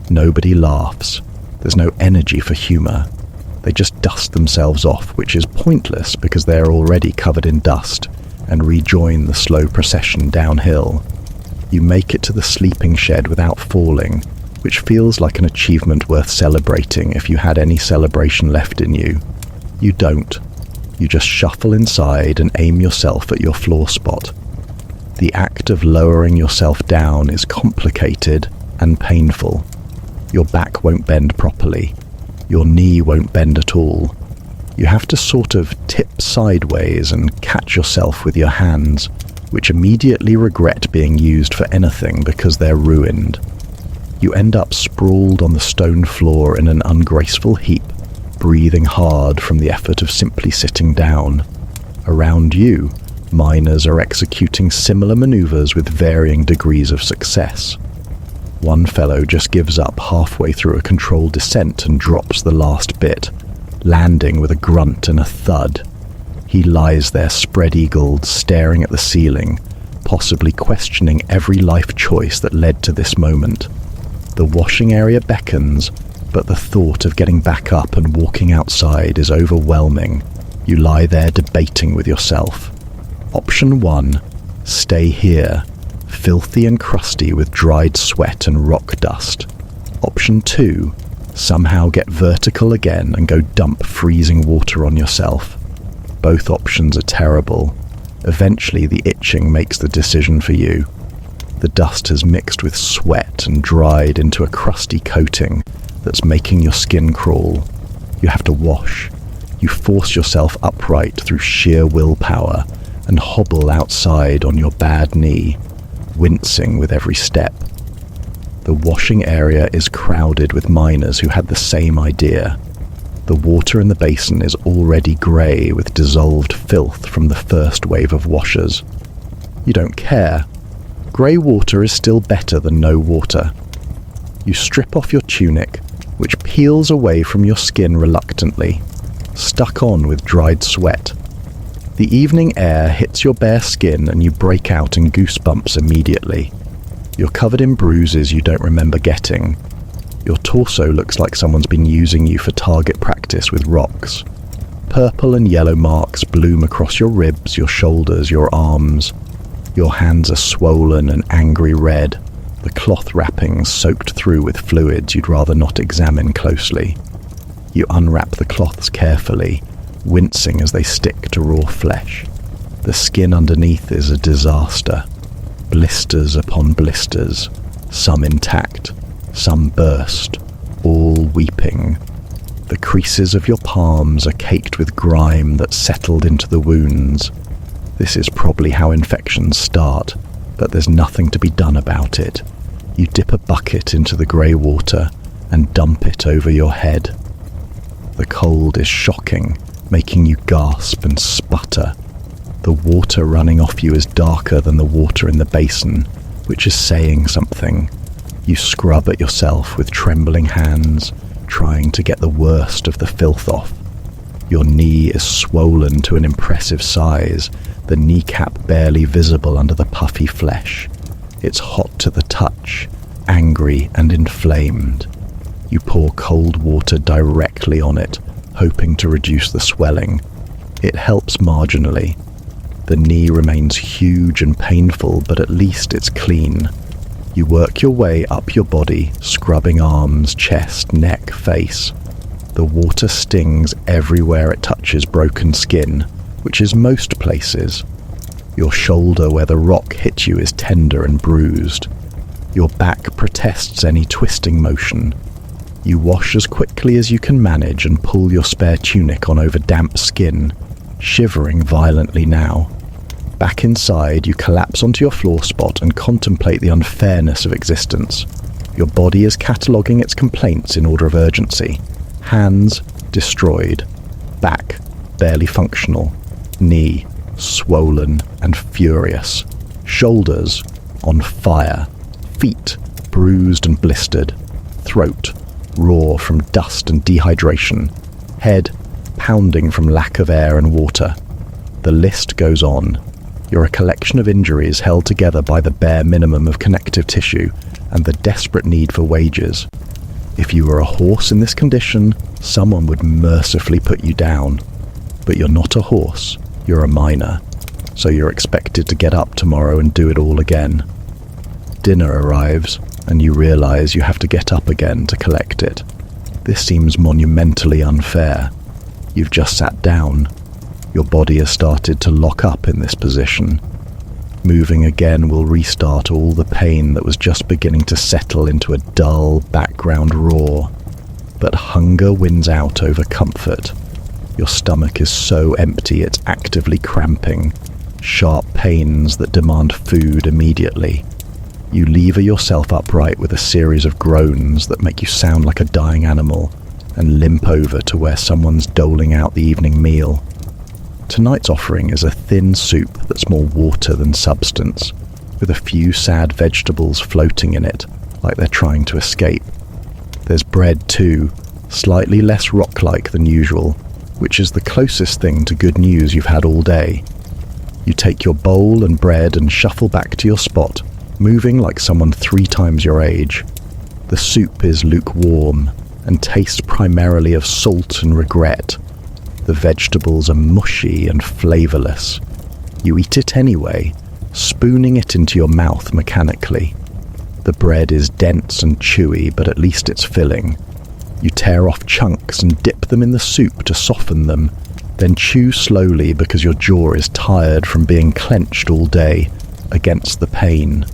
Speaker 1: Nobody laughs. There's no energy for humour. They just dust themselves off, which is pointless because they're already covered in dust, and rejoin the slow procession downhill. You make it to the sleeping shed without falling, which feels like an achievement worth celebrating if you had any celebration left in you. You don't. You just shuffle inside and aim yourself at your floor spot. The act of lowering yourself down is complicated and painful. Your back won't bend properly. Your knee won't bend at all. You have to sort of tip sideways and catch yourself with your hands, which immediately regret being used for anything because they're ruined. You end up sprawled on the stone floor in an ungraceful heap, breathing hard from the effort of simply sitting down. Around you, miners are executing similar maneuvers with varying degrees of success. One fellow just gives up halfway through a controlled descent and drops the last bit, landing with a grunt and a thud. He lies there spread-eagled, staring at the ceiling, possibly questioning every life choice that led to this moment. The washing area beckons, but the thought of getting back up and walking outside is overwhelming. You lie there debating with yourself. Option 1, stay here, filthy and crusty with dried sweat and rock dust. Option 2, somehow get vertical again and go dump freezing water on yourself. Both options are terrible. Eventually the itching makes the decision for you. The dust has mixed with sweat and dried into a crusty coating that's making your skin crawl. You have to wash. You force yourself upright through sheer willpower and hobble outside on your bad knee, wincing with every step. The washing area is crowded with miners who had the same idea. The water in the basin is already grey with dissolved filth from the first wave of washers. You don't care. Grey water is still better than no water. You strip off your tunic, which peels away from your skin reluctantly, stuck on with dried sweat. The evening air hits your bare skin and you break out in goosebumps immediately. You're covered in bruises you don't remember getting. Your torso looks like someone's been using you for target practice with rocks. Purple and yellow marks bloom across your ribs, your shoulders, your arms. Your hands are swollen and angry red, the cloth wrappings soaked through with fluids you'd rather not examine closely. You unwrap the cloths carefully, wincing as they stick to raw flesh. The skin underneath is a disaster. Blisters upon blisters, some intact, some burst, all weeping. The creases of your palms are caked with grime that's settled into the wounds. This is probably how infections start, but there's nothing to be done about it. You dip a bucket into the grey water and dump it over your head. The cold is shocking, making you gasp and sputter. The water running off you is darker than the water in the basin, which is saying something. You scrub at yourself with trembling hands, trying to get the worst of the filth off. Your knee is swollen to an impressive size, the kneecap barely visible under the puffy flesh. It's hot to the touch, angry and inflamed. You pour cold water directly on it, hoping to reduce the swelling. It helps marginally. The knee remains huge and painful, but at least it's clean. You work your way up your body, scrubbing arms, chest, neck, face. The water stings everywhere it touches broken skin, which is most places. Your shoulder where the rock hit you is tender and bruised. Your back protests any twisting motion. You wash as quickly as you can manage and pull your spare tunic on over damp skin, shivering violently now. Back inside, you collapse onto your floor spot and contemplate the unfairness of existence. Your body is cataloguing its complaints in order of urgency. Hands, destroyed. Back, barely functional. Knee, swollen and furious. Shoulders, on fire. Feet, bruised and blistered. Throat, raw from dust and dehydration. Head, pounding from lack of air and water. The list goes on. You're a collection of injuries held together by the bare minimum of connective tissue and the desperate need for wages. If you were a horse in this condition, someone would mercifully put you down. But you're not a horse, you're a miner, so you're expected to get up tomorrow and do it all again. Dinner arrives, and you realize you have to get up again to collect it. This seems monumentally unfair. You've just sat down. Your body has started to lock up in this position. Moving again will restart all the pain that was just beginning to settle into a dull background roar. But hunger wins out over comfort. Your stomach is so empty it's actively cramping. Sharp pains that demand food immediately. You lever yourself upright with a series of groans that make you sound like a dying animal and limp over to where someone's doling out the evening meal. Tonight's offering is a thin soup that's more water than substance, with a few sad vegetables floating in it, like they're trying to escape. There's bread too, slightly less rock-like than usual, which is the closest thing to good news you've had all day. You take your bowl and bread and shuffle back to your spot, moving like someone 3 times your age. The soup is lukewarm and tastes primarily of salt and regret. The vegetables are mushy and flavourless. You eat it anyway, spooning it into your mouth mechanically. The bread is dense and chewy, but at least it's filling. You tear off chunks and dip them in the soup to soften them, then chew slowly because your jaw is tired from being clenched all day against the pain.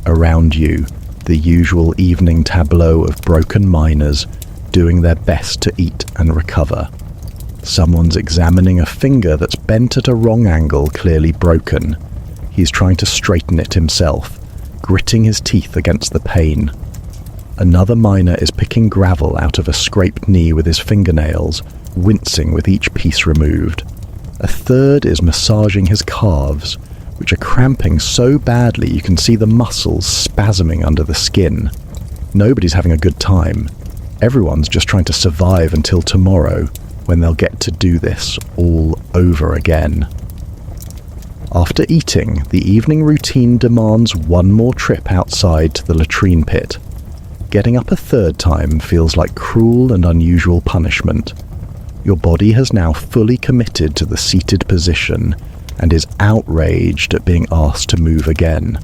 Speaker 1: Around you, the usual evening tableau of broken miners doing their best to eat and recover. Someone's examining a finger that's bent at a wrong angle, clearly broken. He's trying to straighten it himself, gritting his teeth against the pain. Another miner is picking gravel out of a scraped knee with his fingernails, wincing with each piece removed. A third is massaging his calves, which are cramping so badly you can see the muscles spasming under the skin. Nobody's having a good time. Everyone's just trying to survive until tomorrow, when they'll get to do this all over again. After eating, the evening routine demands one more trip outside to the latrine pit. Getting up a third time feels like cruel and unusual punishment. Your body has now fully committed to the seated position and is outraged at being asked to move again.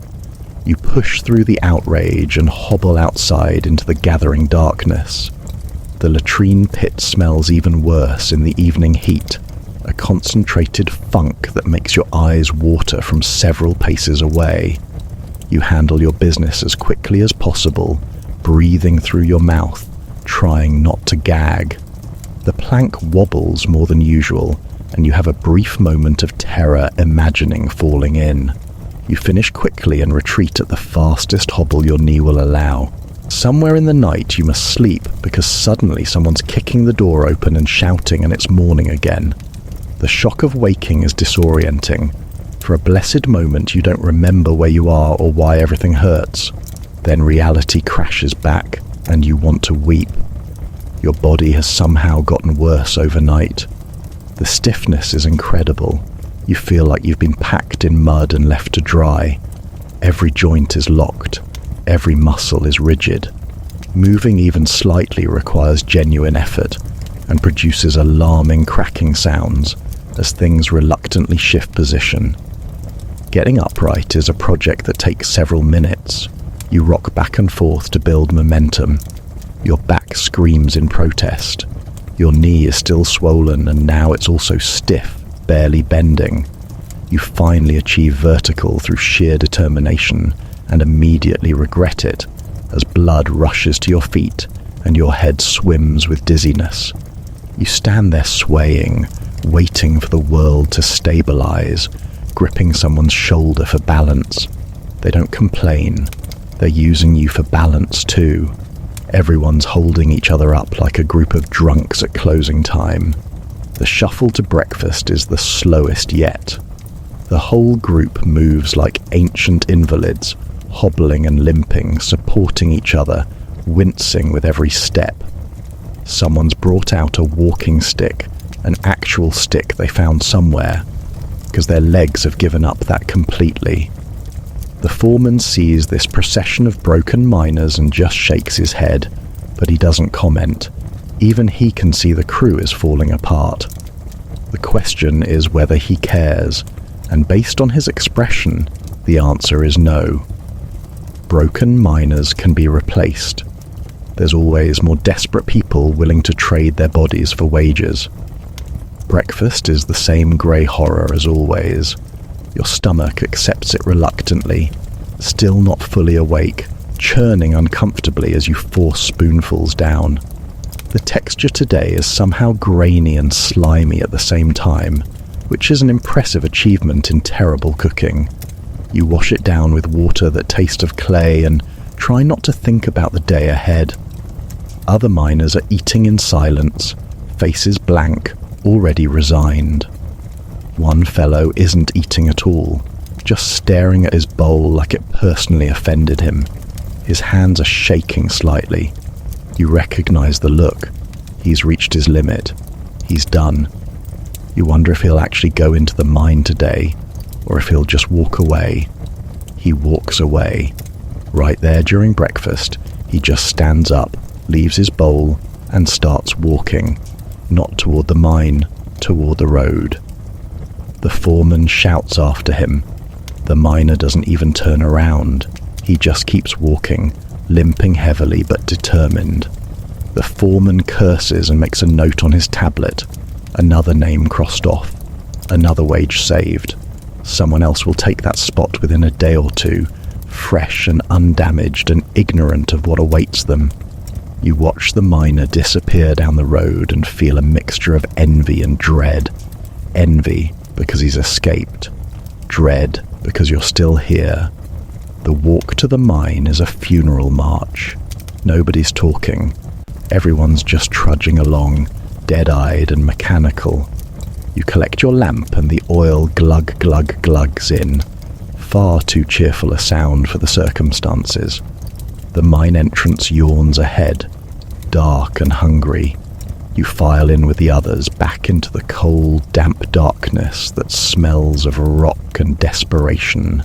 Speaker 1: You push through the outrage and hobble outside into the gathering darkness. The latrine pit smells even worse in the evening heat, a concentrated funk that makes your eyes water from several paces away. You handle your business as quickly as possible, breathing through your mouth, trying not to gag. The plank wobbles more than usual, and you have a brief moment of terror imagining falling in. You finish quickly and retreat at the fastest hobble your knee will allow. Somewhere in the night you must sleep because suddenly someone's kicking the door open and shouting and it's morning again. The shock of waking is disorienting. For a blessed moment you don't remember where you are or why everything hurts. Then reality crashes back and you want to weep. Your body has somehow gotten worse overnight. The stiffness is incredible. You feel like you've been packed in mud and left to dry. Every joint is locked. Every muscle is rigid. Moving even slightly requires genuine effort and produces alarming cracking sounds as things reluctantly shift position. Getting upright is a project that takes several minutes. You rock back and forth to build momentum. Your back screams in protest. Your knee is still swollen and now it's also stiff, barely bending. You finally achieve vertical through sheer determination and immediately regret it as blood rushes to your feet and your head swims with dizziness. You stand there swaying, waiting for the world to stabilize, gripping someone's shoulder for balance. They don't complain. They're using you for balance too. Everyone's holding each other up like a group of drunks at closing time. The shuffle to breakfast is the slowest yet. The whole group moves like ancient invalids, hobbling and limping, supporting each other, wincing with every step. Someone's brought out a walking stick, an actual stick they found somewhere, because their legs have given up that completely. The foreman sees this procession of broken miners and just shakes his head, but he doesn't comment. Even he can see the crew is falling apart. The question is whether he cares, and based on his expression, the answer is no. Broken miners can be replaced. There's always more desperate people willing to trade their bodies for wages. Breakfast is the same grey horror as always. Your stomach accepts it reluctantly, still not fully awake, churning uncomfortably as you force spoonfuls down. The texture today is somehow grainy and slimy at the same time, which is an impressive achievement in terrible cooking. You wash it down with water that tastes of clay and try not to think about the day ahead. Other miners are eating in silence, faces blank, already resigned. One fellow isn't eating at all, just staring at his bowl like it personally offended him. His hands are shaking slightly. You recognize the look. He's reached his limit. He's done. You wonder if he'll actually go into the mine today, or if he'll just walk away. He walks away. Right there during breakfast, he just stands up, leaves his bowl, and starts walking, not toward the mine, toward the road. The foreman shouts after him. The miner doesn't even turn around. He just keeps walking, limping heavily but determined. The foreman curses and makes a note on his tablet. Another name crossed off. Another wage saved. Someone else will take that spot within a day or two, fresh and undamaged and ignorant of what awaits them. You watch the miner disappear down the road and feel a mixture of envy and dread. Envy because he's escaped. Dread because you're still here. The walk to the mine is a funeral march. Nobody's talking. Everyone's just trudging along, dead-eyed and mechanical. You collect your lamp and the oil glugs in. Far too cheerful a sound for the circumstances. The mine entrance yawns ahead, dark and hungry. You file in with the others back into the cold, damp darkness that smells of rock and desperation.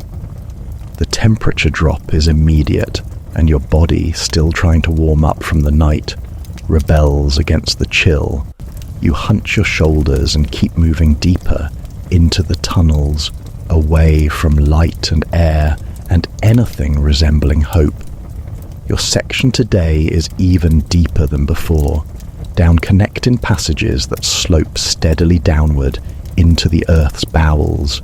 Speaker 1: The temperature drop is immediate, and your body, still trying to warm up from the night, rebels against the chill. You hunch your shoulders and keep moving deeper into the tunnels, away from light and air and anything resembling hope. Your section today is even deeper than before, down connecting passages that slope steadily downward into the earth's bowels.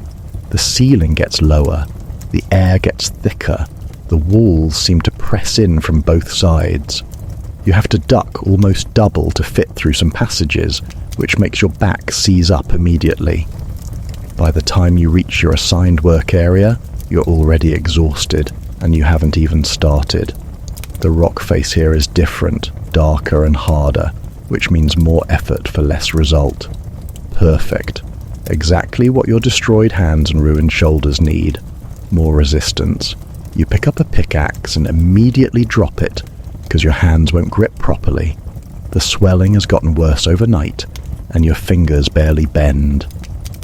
Speaker 1: The ceiling gets lower, the air gets thicker, the walls seem to press in from both sides. You have to duck almost double to fit through some passages, which makes your back seize up immediately. By the time you reach your assigned work area, you're already exhausted, and you haven't even started. The rock face here is different, darker and harder, which means more effort for less result. Perfect. Exactly what your destroyed hands and ruined shoulders need. More resistance. You pick up a pickaxe and immediately drop it, because your hands won't grip properly. The swelling has gotten worse overnight, and your fingers barely bend.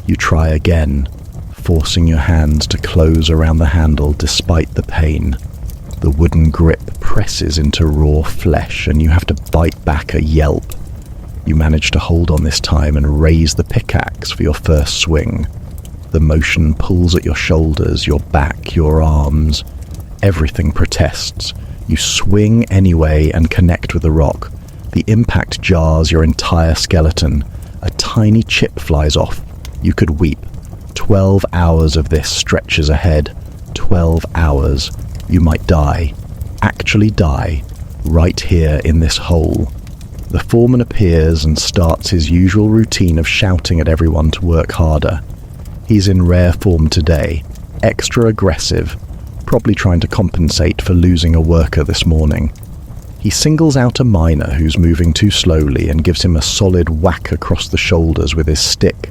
Speaker 1: You try again, forcing your hands to close around the handle despite the pain. The wooden grip presses into raw flesh, and you have to bite back a yelp. You manage to hold on this time and raise the pickaxe for your first swing. The motion pulls at your shoulders, your back, your arms. Everything protests. You swing anyway and connect with the rock. The impact jars your entire skeleton. A tiny chip flies off. You could weep. 12 hours of this stretches ahead. 12 hours. You might die. Actually die. Right here in this hole. The foreman appears and starts his usual routine of shouting at everyone to work harder. He's in rare form today. Extra aggressive. Probably trying to compensate for losing a worker this morning. He singles out a miner who's moving too slowly and gives him a solid whack across the shoulders with his stick.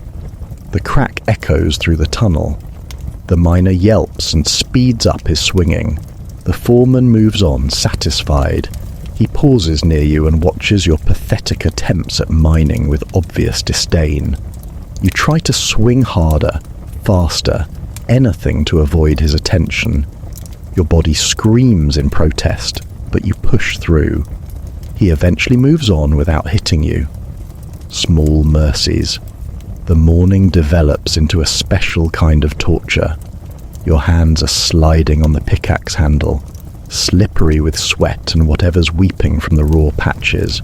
Speaker 1: The crack echoes through the tunnel. The miner yelps and speeds up his swinging. The foreman moves on, satisfied. He pauses near you and watches your pathetic attempts at mining with obvious disdain. You try to swing harder, faster, anything to avoid his attention. Your body screams in protest, but you push through. He eventually moves on without hitting you. Small mercies. The morning develops into a special kind of torture. Your hands are sliding on the pickaxe handle. slippery with sweat and whatever's weeping from the raw patches.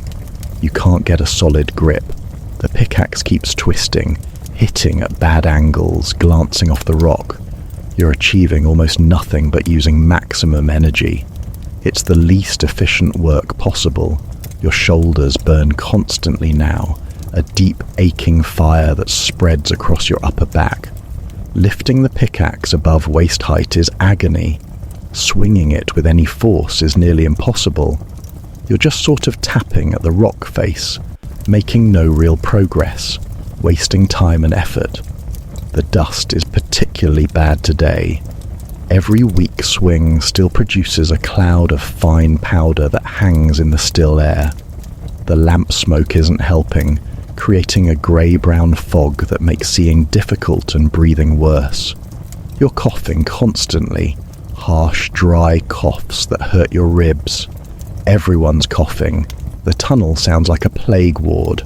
Speaker 1: You can't get a solid grip. The pickaxe keeps twisting, hitting at bad angles, glancing off the rock. You're achieving almost nothing but using maximum energy. It's the least efficient work possible. Your shoulders burn constantly now, a deep aching fire that spreads across your upper back. Lifting the pickaxe above waist height is agony. Swinging it with any force is nearly impossible. You're just sort of tapping at the rock face, making no real progress, wasting time and effort. The dust is particularly bad today. Every weak swing still produces a cloud of fine powder that hangs in the still air. The lamp smoke isn't helping, creating a grey-brown fog that makes seeing difficult and breathing worse. You're coughing constantly, harsh, dry coughs that hurt your ribs. Everyone's coughing. The tunnel sounds like a plague ward.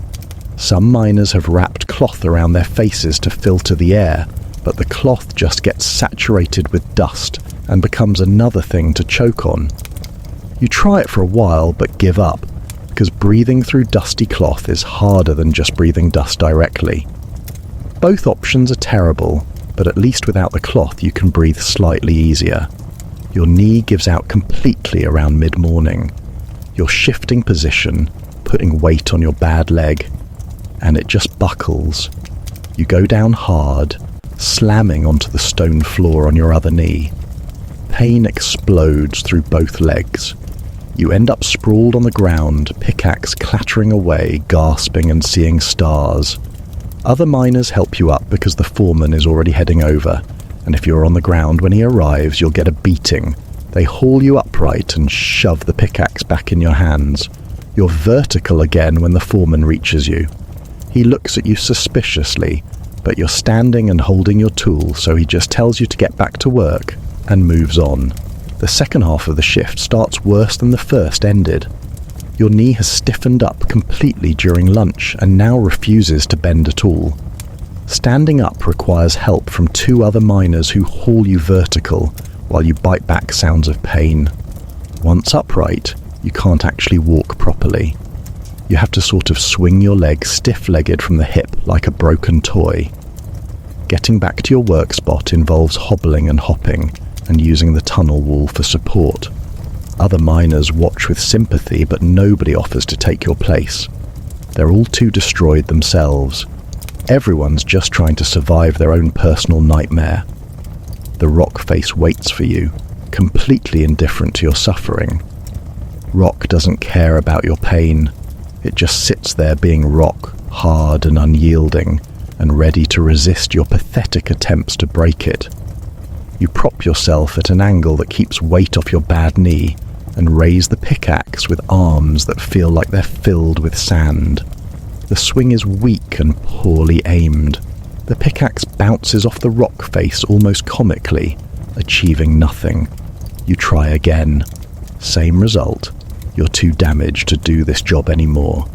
Speaker 1: Some miners have wrapped cloth around their faces to filter the air, but the cloth just gets saturated with dust and becomes another thing to choke on. You try it for a while but give up, because breathing through dusty cloth is harder than just breathing dust directly. Both options are terrible, but at least without the cloth you can breathe slightly easier. Your knee gives out completely around mid-morning. You're shifting position, putting weight on your bad leg, and it just buckles. You go down hard, slamming onto the stone floor on your other knee. Pain explodes through both legs. You end up sprawled on the ground, pickaxe clattering away, gasping and seeing stars. Other miners help you up because the foreman is already heading over, and if you're on the ground when he arrives, you'll get a beating. They haul you upright and shove the pickaxe back in your hands. You're vertical again when the foreman reaches you. He looks at you suspiciously, but you're standing and holding your tool, so he just tells you to get back to work and moves on. The second half of the shift starts worse than the first ended. Your knee has stiffened up completely during lunch and now refuses to bend at all. Standing up requires help from two other miners who haul you vertical while you bite back sounds of pain. Once upright, you can't actually walk properly. You have to sort of swing your leg stiff-legged from the hip like a broken toy. Getting back to your work spot involves hobbling and hopping, and using the tunnel wall for support. Other miners watch with sympathy, but nobody offers to take your place. They're all too destroyed themselves. Everyone's just trying to survive their own personal nightmare. The rock face waits for you, completely indifferent to your suffering. Rock doesn't care about your pain. It just sits there being rock, hard and unyielding, and ready to resist your pathetic attempts to break it. You prop yourself at an angle that keeps weight off your bad knee and raise the pickaxe with arms that feel like they're filled with sand. The swing is weak and poorly aimed. The pickaxe bounces off the rock face almost comically, achieving nothing. You try again. Same result. You're too damaged to do this job anymore.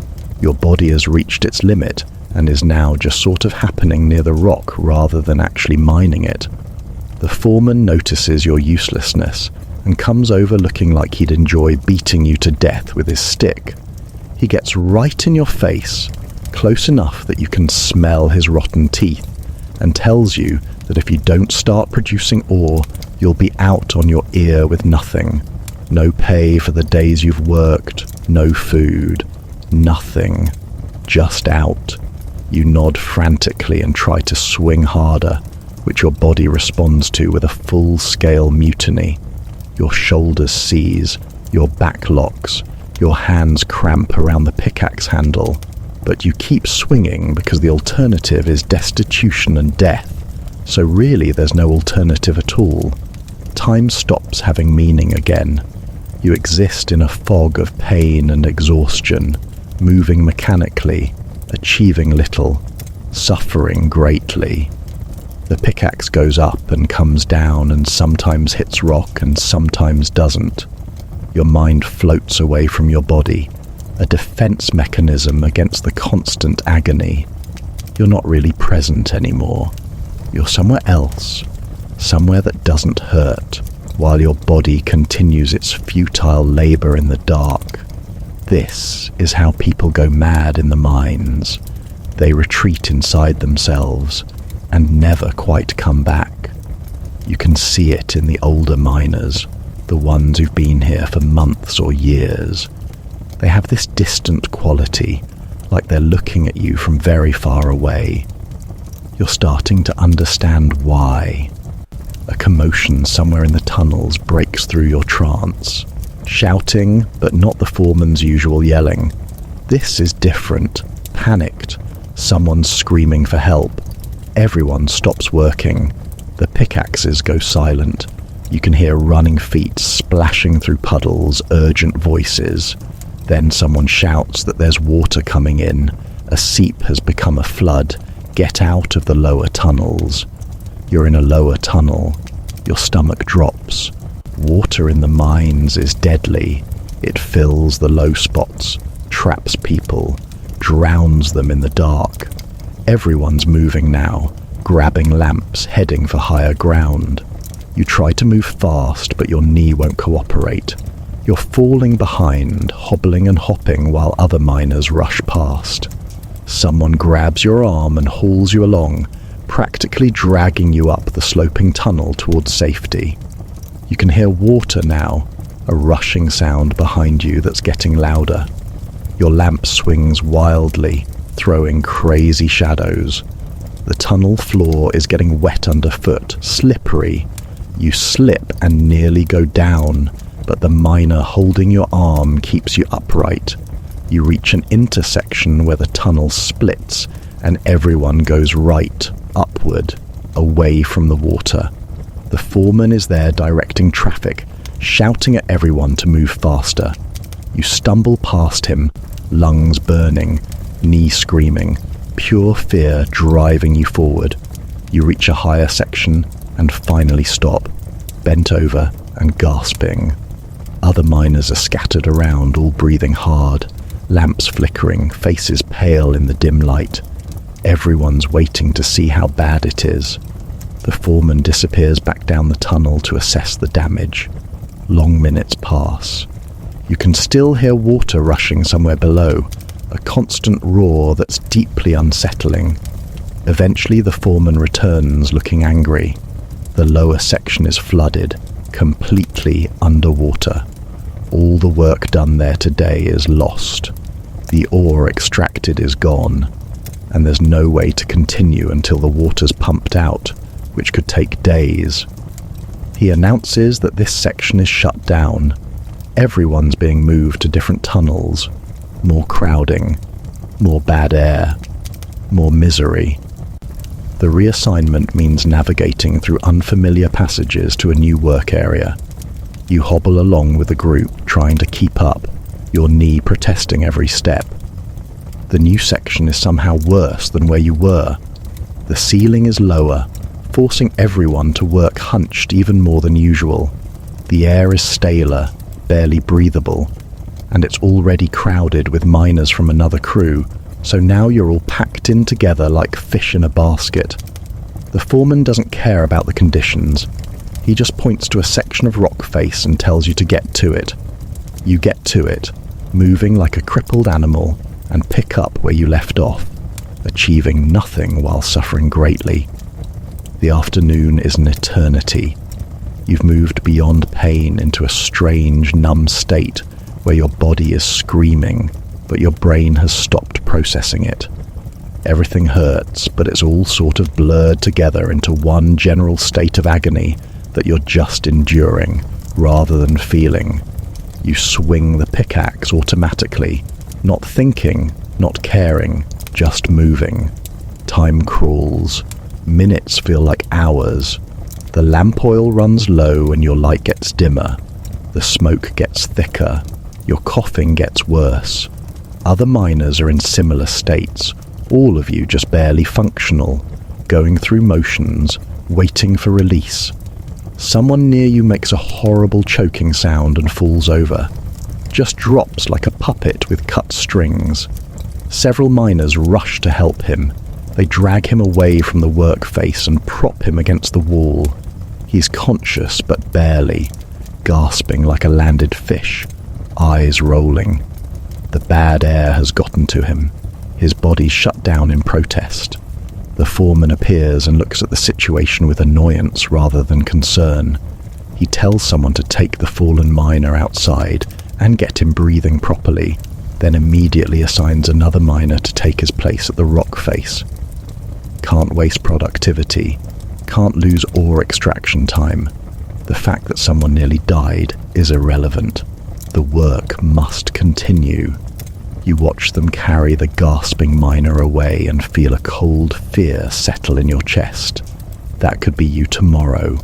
Speaker 1: Your body has reached its limit and is now just sort of happening near the rock rather than actually mining it. The foreman notices your uselessness and comes over looking like he'd enjoy beating you to death with his stick. He gets right in your face, close enough that you can smell his rotten teeth, and tells you that if you don't start producing ore, you'll be out on your ear with nothing. No pay for the days you've worked, no food, nothing. Just out. You nod frantically and try to swing harder, which your body responds to with a full-scale mutiny. Your shoulders seize, your back locks, your hands cramp around the pickaxe handle, but you keep swinging because the alternative is destitution and death, so really there's no alternative at all. Time stops having meaning again. You exist in a fog of pain and exhaustion, moving mechanically, achieving little, suffering greatly. The pickaxe goes up and comes down and sometimes hits rock and sometimes doesn't. Your mind floats away from your body, a defense mechanism against the constant agony. You're not really present anymore. You're somewhere else, somewhere that doesn't hurt. while your body continues its futile labor in the dark. This is how people go mad in the mines. They retreat inside themselves and never quite come back. You can see it in the older miners, the ones who've been here for months or years. They have this distant quality, like they're looking at you from very far away. You're starting to understand why. A commotion somewhere in the tunnels breaks through your trance. Shouting, but not the foreman's usual yelling. This is different. Panicked. Someone's screaming for help. Everyone stops working. The pickaxes go silent. You can hear running feet splashing through puddles, urgent voices. Then someone shouts that there's water coming in. A seep has become a flood. Get out of the lower tunnels. You're in a lower tunnel. Your stomach drops. Water in the mines is deadly. It fills the low spots, traps people, drowns them in the dark. Everyone's moving now, grabbing lamps, heading for higher ground. You try to move fast, but your knee won't cooperate. You're falling behind, hobbling and hopping while other miners rush past. Someone grabs your arm and hauls you along, practically dragging you up the sloping tunnel towards safety. You can hear water now, a rushing sound behind you that's getting louder. Your lamp swings wildly, throwing crazy shadows. The tunnel floor is getting wet underfoot, slippery. You slip and nearly go down, but the miner holding your arm keeps you upright. You reach an intersection where the tunnel splits and everyone goes right, upward, away from the water. The foreman is there directing traffic, shouting at everyone to move faster. You stumble past him, lungs burning, knee screaming, pure fear driving you forward. You reach a higher section and finally stop, bent over and gasping. Other miners are scattered around, all breathing hard, lamps flickering, faces pale in the dim light. Everyone's waiting to see how bad it is. The foreman disappears back down the tunnel to assess the damage. Long minutes pass. You can still hear water rushing somewhere below, a constant roar that's deeply unsettling. Eventually the foreman returns looking angry. The lower section is flooded, completely underwater. All the work done there today is lost. The ore extracted is gone, and there's no way to continue until the water's pumped out, which could take days. He announces that this section is shut down. Everyone's being moved to different tunnels. More crowding, more bad air, more misery. The reassignment means navigating through unfamiliar passages to a new work area. You hobble along with the group, trying to keep up, your knee protesting every step. The new section is somehow worse than where you were. The ceiling is lower, forcing everyone to work hunched even more than usual. The air is staler, barely breathable, and it's already crowded with miners from another crew, so now you're all packed in together like fish in a basket. The foreman doesn't care about the conditions. He just points to a section of rock face and tells you to get to it. You get to it, moving like a crippled animal, and pick up where you left off, achieving nothing while suffering greatly. The afternoon is an eternity. You've moved beyond pain into a strange, numb state where your body is screaming, but your brain has stopped processing it. Everything hurts, but it's all sort of blurred together into one general state of agony that you're just enduring, rather than feeling. You swing the pickaxe automatically, not thinking, not caring, just moving. Time crawls. Minutes feel like hours. The lamp oil runs low and your light gets dimmer. The smoke gets thicker. Your coughing gets worse. Other miners are in similar states, all of you just barely functional, going through motions, waiting for release. Someone near you makes a horrible choking sound and falls over. Just drops like a puppet with cut strings. Several miners rush to help him. They drag him away from the work face and prop him against the wall. He's conscious but barely, gasping like a landed fish, eyes rolling. The bad air has gotten to him. His body shut down in protest. The foreman appears and looks at the situation with annoyance rather than concern. He tells someone to take the fallen miner outside and get him breathing properly, then immediately assigns another miner to take his place at the rock face. Can't waste productivity. Can't lose ore extraction time. The fact that someone nearly died is irrelevant. The work must continue. You watch them carry the gasping miner away and feel a cold fear settle in your chest. That could be you tomorrow,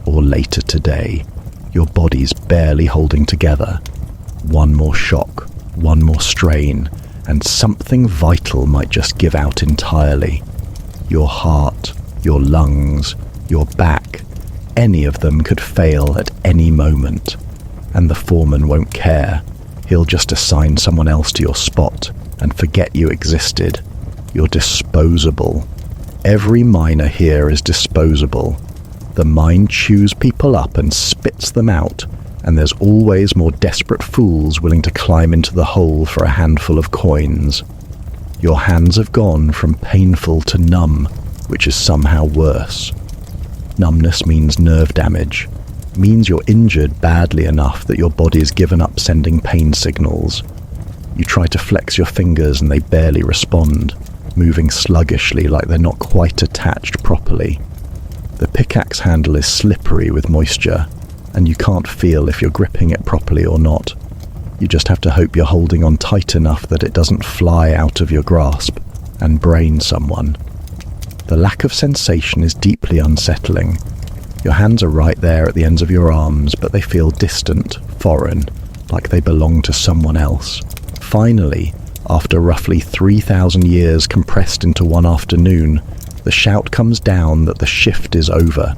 Speaker 1: or later today. Your body's barely holding together. One more shock, one more strain, and something vital might just give out entirely. Your heart, your lungs, your back, any of them could fail at any moment. And the foreman won't care. He'll just assign someone else to your spot and forget you existed. You're disposable. Every miner here is disposable. The mine chews people up and spits them out, and there's always more desperate fools willing to climb into the hole for a handful of coins. Your hands have gone from painful to numb, which is somehow worse. Numbness means nerve damage. Means you're injured badly enough that your body's given up sending pain signals. You try to flex your fingers and they barely respond, moving sluggishly like they're not quite attached properly. The pickaxe handle is slippery with moisture, and you can't feel if you're gripping it properly or not. You just have to hope you're holding on tight enough that it doesn't fly out of your grasp and brain someone. The lack of sensation is deeply unsettling. Your hands are right there at the ends of your arms, but they feel distant, foreign, like they belong to someone else. Finally, after roughly 3,000 years compressed into one afternoon, the shout comes down that the shift is over.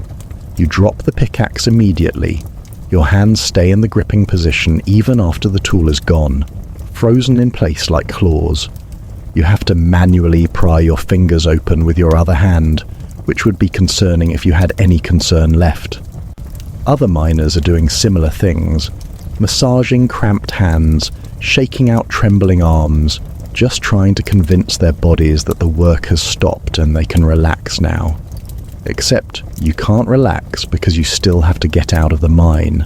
Speaker 1: You drop the pickaxe immediately. Your hands stay in the gripping position even after the tool is gone, frozen in place like claws. You have to manually pry your fingers open with your other hand, which would be concerning if you had any concern left. Other miners are doing similar things, massaging cramped hands, shaking out trembling arms, just trying to convince their bodies that the work has stopped and they can relax now. Except you can't relax because you still have to get out of the mine,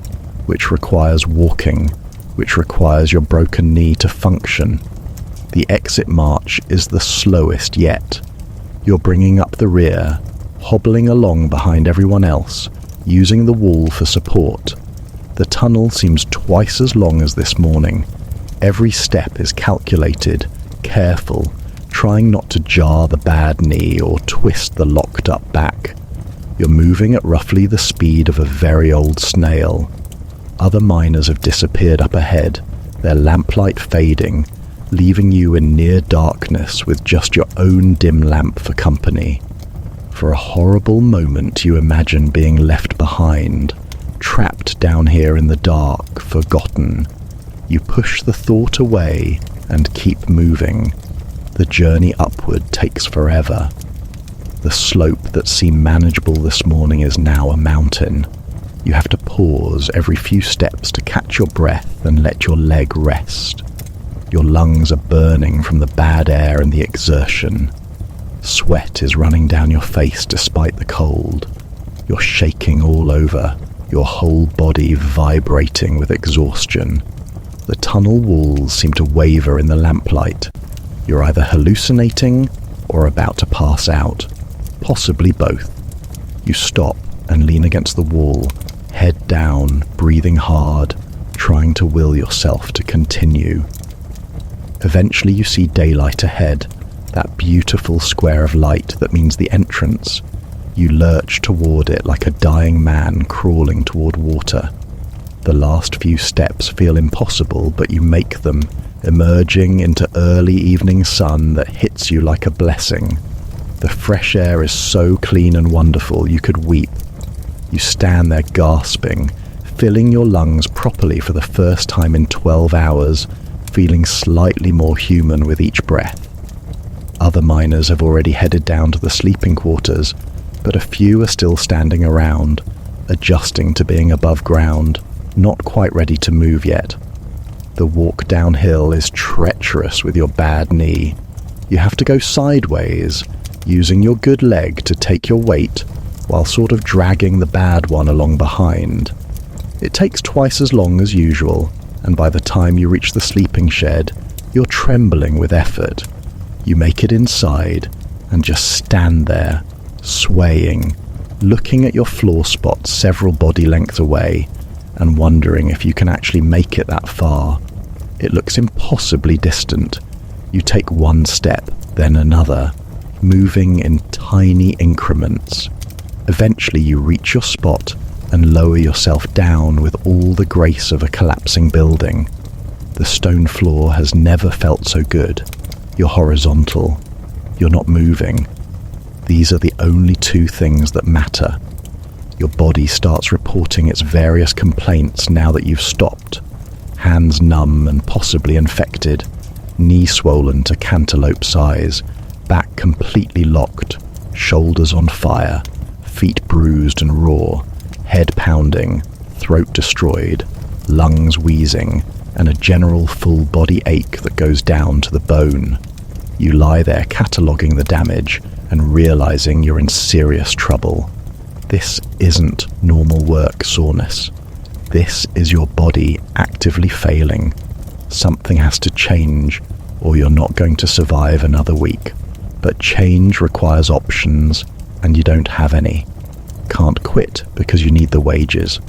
Speaker 1: which requires walking, which requires your broken knee to function. The exit march is the slowest yet. You're bringing up the rear, hobbling along behind everyone else, using the wall for support. The tunnel seems twice as long as this morning. Every step is calculated, careful, trying not to jar the bad knee or twist the locked up back. You're moving at roughly the speed of a very old snail. Other miners have disappeared up ahead, their lamplight fading, leaving you in near darkness with just your own dim lamp for company. For a horrible moment you imagine being left behind, trapped down here in the dark, forgotten. You push the thought away and keep moving. The journey upward takes forever. The slope that seemed manageable this morning is now a mountain. You have to pause every few steps to catch your breath and let your leg rest. Your lungs are burning from the bad air and the exertion. Sweat is running down your face despite the cold. You're shaking all over, your whole body vibrating with exhaustion. The tunnel walls seem to waver in the lamplight. You're either hallucinating or about to pass out, possibly both. You stop and lean against the wall, head down, breathing hard, trying to will yourself to continue. Eventually you see daylight ahead, that beautiful square of light that means the entrance. You lurch toward it like a dying man crawling toward water. The last few steps feel impossible, but you make them, emerging into early evening sun that hits you like a blessing. The fresh air is so clean and wonderful you could weep. You stand there gasping, filling your lungs properly for the first time in 12 hours, feeling slightly more human with each breath. Other miners have already headed down to the sleeping quarters, but a few are still standing around, adjusting to being above ground, not quite ready to move yet. The walk downhill is treacherous with your bad knee. You have to go sideways, using your good leg to take your weight while sort of dragging the bad one along behind. It takes twice as long as usual, and by the time you reach the sleeping shed, you're trembling with effort. You make it inside and just stand there, swaying, looking at your floor spot several body lengths away and wondering if you can actually make it that far. It looks impossibly distant. You take one step, then another, moving in tiny increments. Eventually you reach your spot and lower yourself down with all the grace of a collapsing building. The stone floor has never felt so good. You're horizontal. You're not moving. These are the only two things that matter. Your body starts reporting its various complaints now that you've stopped. Hands numb and possibly infected, knee swollen to cantaloupe size, back completely locked, shoulders on fire, feet bruised and raw, head pounding, throat destroyed, lungs wheezing, and a general full body ache that goes down to the bone. You lie there cataloguing the damage and realizing you're in serious trouble. This isn't normal work soreness. This is your body actively failing. Something has to change, or you're not going to survive another week. But change requires options, and you don't have any. Can't quit because you need the wages.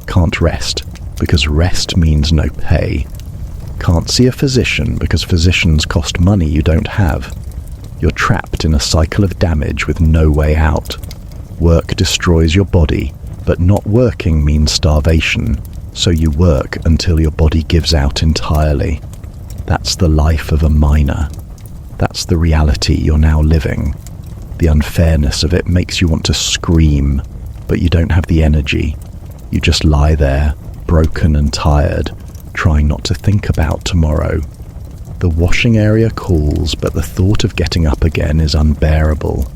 Speaker 1: Can't rest because rest means no pay. Can't see a physician because physicians cost money you don't have. You're trapped in a cycle of damage with no way out. Work destroys your body, but not working means starvation, so you work until your body gives out entirely. That's the life of a miner. That's the reality you're now living. The unfairness of it makes you want to scream, but you don't have the energy. You just lie there, broken and tired, trying not to think about tomorrow. The washing area calls, but the thought of getting up again is unbearable.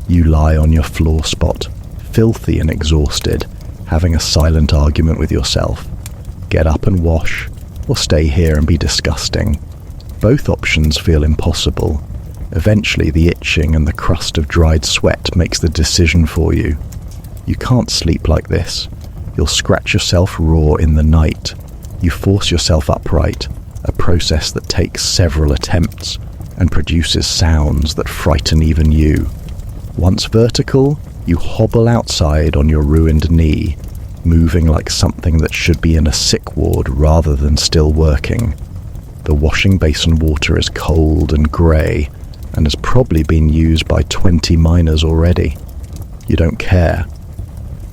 Speaker 1: You lie on your floor spot, filthy and exhausted, having a silent argument with yourself. Get up and wash, or stay here and be disgusting. Both options feel impossible. Eventually the itching and the crust of dried sweat makes the decision for you. You can't sleep like this. You'll scratch yourself raw in the night. You force yourself upright, a process that takes several attempts and produces sounds that frighten even you. Once vertical, you hobble outside on your ruined knee, moving like something that should be in a sick ward rather than still working. The washing basin water is cold and grey and has probably been used by 20 miners already. You don't care.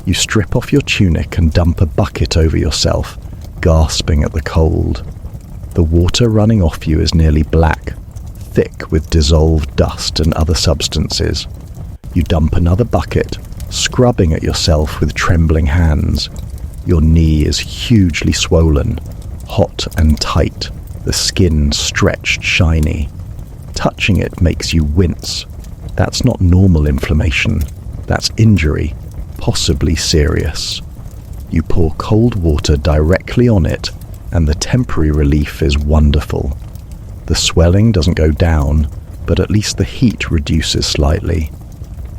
Speaker 1: You strip off your tunic and dump a bucket over yourself, gasping at the cold. The water running off you is nearly black, thick with dissolved dust and other substances. You dump another bucket, scrubbing at yourself with trembling hands. Your knee is hugely swollen, hot and tight, the skin stretched shiny. Touching it makes you wince. That's not normal inflammation. That's injury, possibly serious. You pour cold water directly on it, and the temporary relief is wonderful. The swelling doesn't go down, but at least the heat reduces slightly.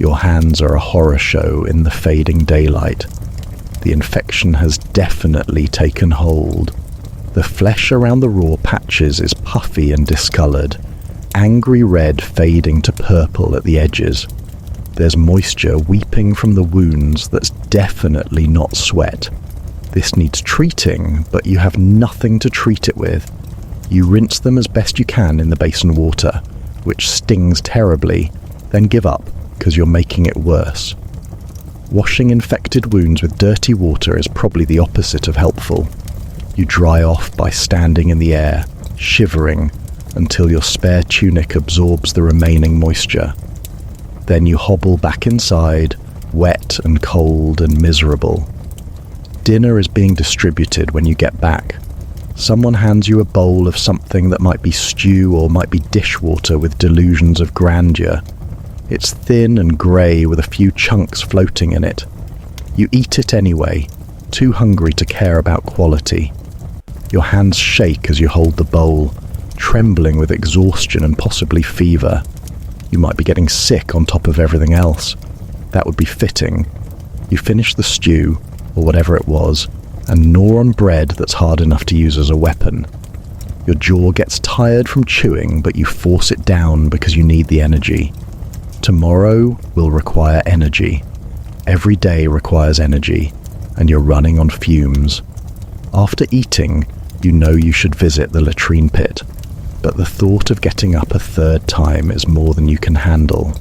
Speaker 1: Your hands are a horror show in the fading daylight. The infection has definitely taken hold. The flesh around the raw patches is puffy and discolored, angry red fading to purple at the edges. There's moisture weeping from the wounds that's definitely not sweat. This needs treating, but you have nothing to treat it with. You rinse them as best you can in the basin water, which stings terribly, then give up because you're making it worse. Washing infected wounds with dirty water is probably the opposite of helpful. You dry off by standing in the air, shivering, until your spare tunic absorbs the remaining moisture. Then you hobble back inside, wet and cold and miserable. Dinner is being distributed when you get back. Someone hands you a bowl of something that might be stew or might be dishwater with delusions of grandeur. It's thin and grey with a few chunks floating in it. You eat it anyway, too hungry to care about quality. Your hands shake as you hold the bowl, trembling with exhaustion and possibly fever. You might be getting sick on top of everything else. That would be fitting. You finish the stew, or whatever it was, and gnaw on bread that's hard enough to use as a weapon. Your jaw gets tired from chewing, but you force it down because you need the energy. Tomorrow will require energy. Every day requires energy, and you're running on fumes. After eating, you know you should visit the latrine pit, but the thought of getting up a third time is more than you can handle.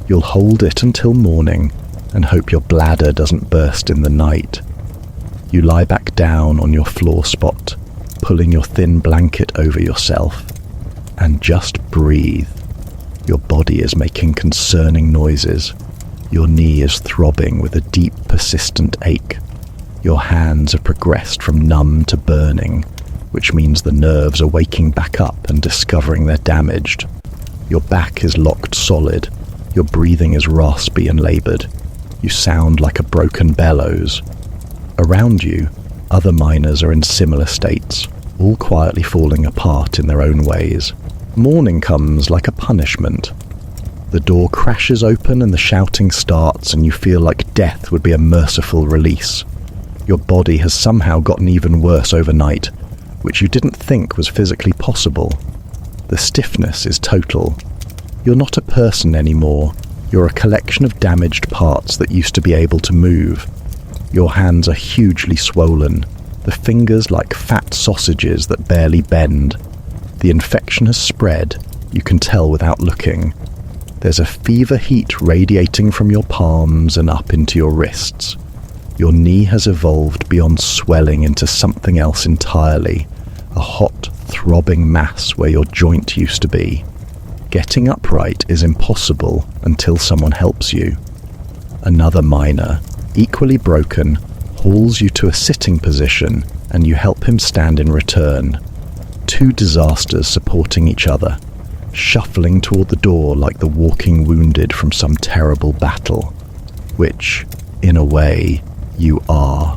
Speaker 1: You'll hold it until morning and hope your bladder doesn't burst in the night. You lie back down on your floor spot, pulling your thin blanket over yourself, and just breathe. Your body is making concerning noises. Your knee is throbbing with a deep, persistent ache. Your hands have progressed from numb to burning, which means the nerves are waking back up and discovering they're damaged. Your back is locked solid. Your breathing is raspy and laboured. You sound like a broken bellows. Around you, other miners are in similar states, all quietly falling apart in their own ways. Morning comes like a punishment. The door crashes open and the shouting starts, and you feel like death would be a merciful release. Your body has somehow gotten even worse overnight, which you didn't think was physically possible. The stiffness is total. You're not a person anymore. You're a collection of damaged parts that used to be able to move. Your hands are hugely swollen, the fingers like fat sausages that barely bend. The infection has spread, you can tell without looking. There's a fever heat radiating from your palms and up into your wrists. Your knee has evolved beyond swelling into something else entirely, a hot, throbbing mass where your joint used to be. Getting upright is impossible until someone helps you. Another miner, equally broken, hauls you to a sitting position and you help him stand in return. Two disasters supporting each other, shuffling toward the door like the walking wounded from some terrible battle, which, in a way, you are.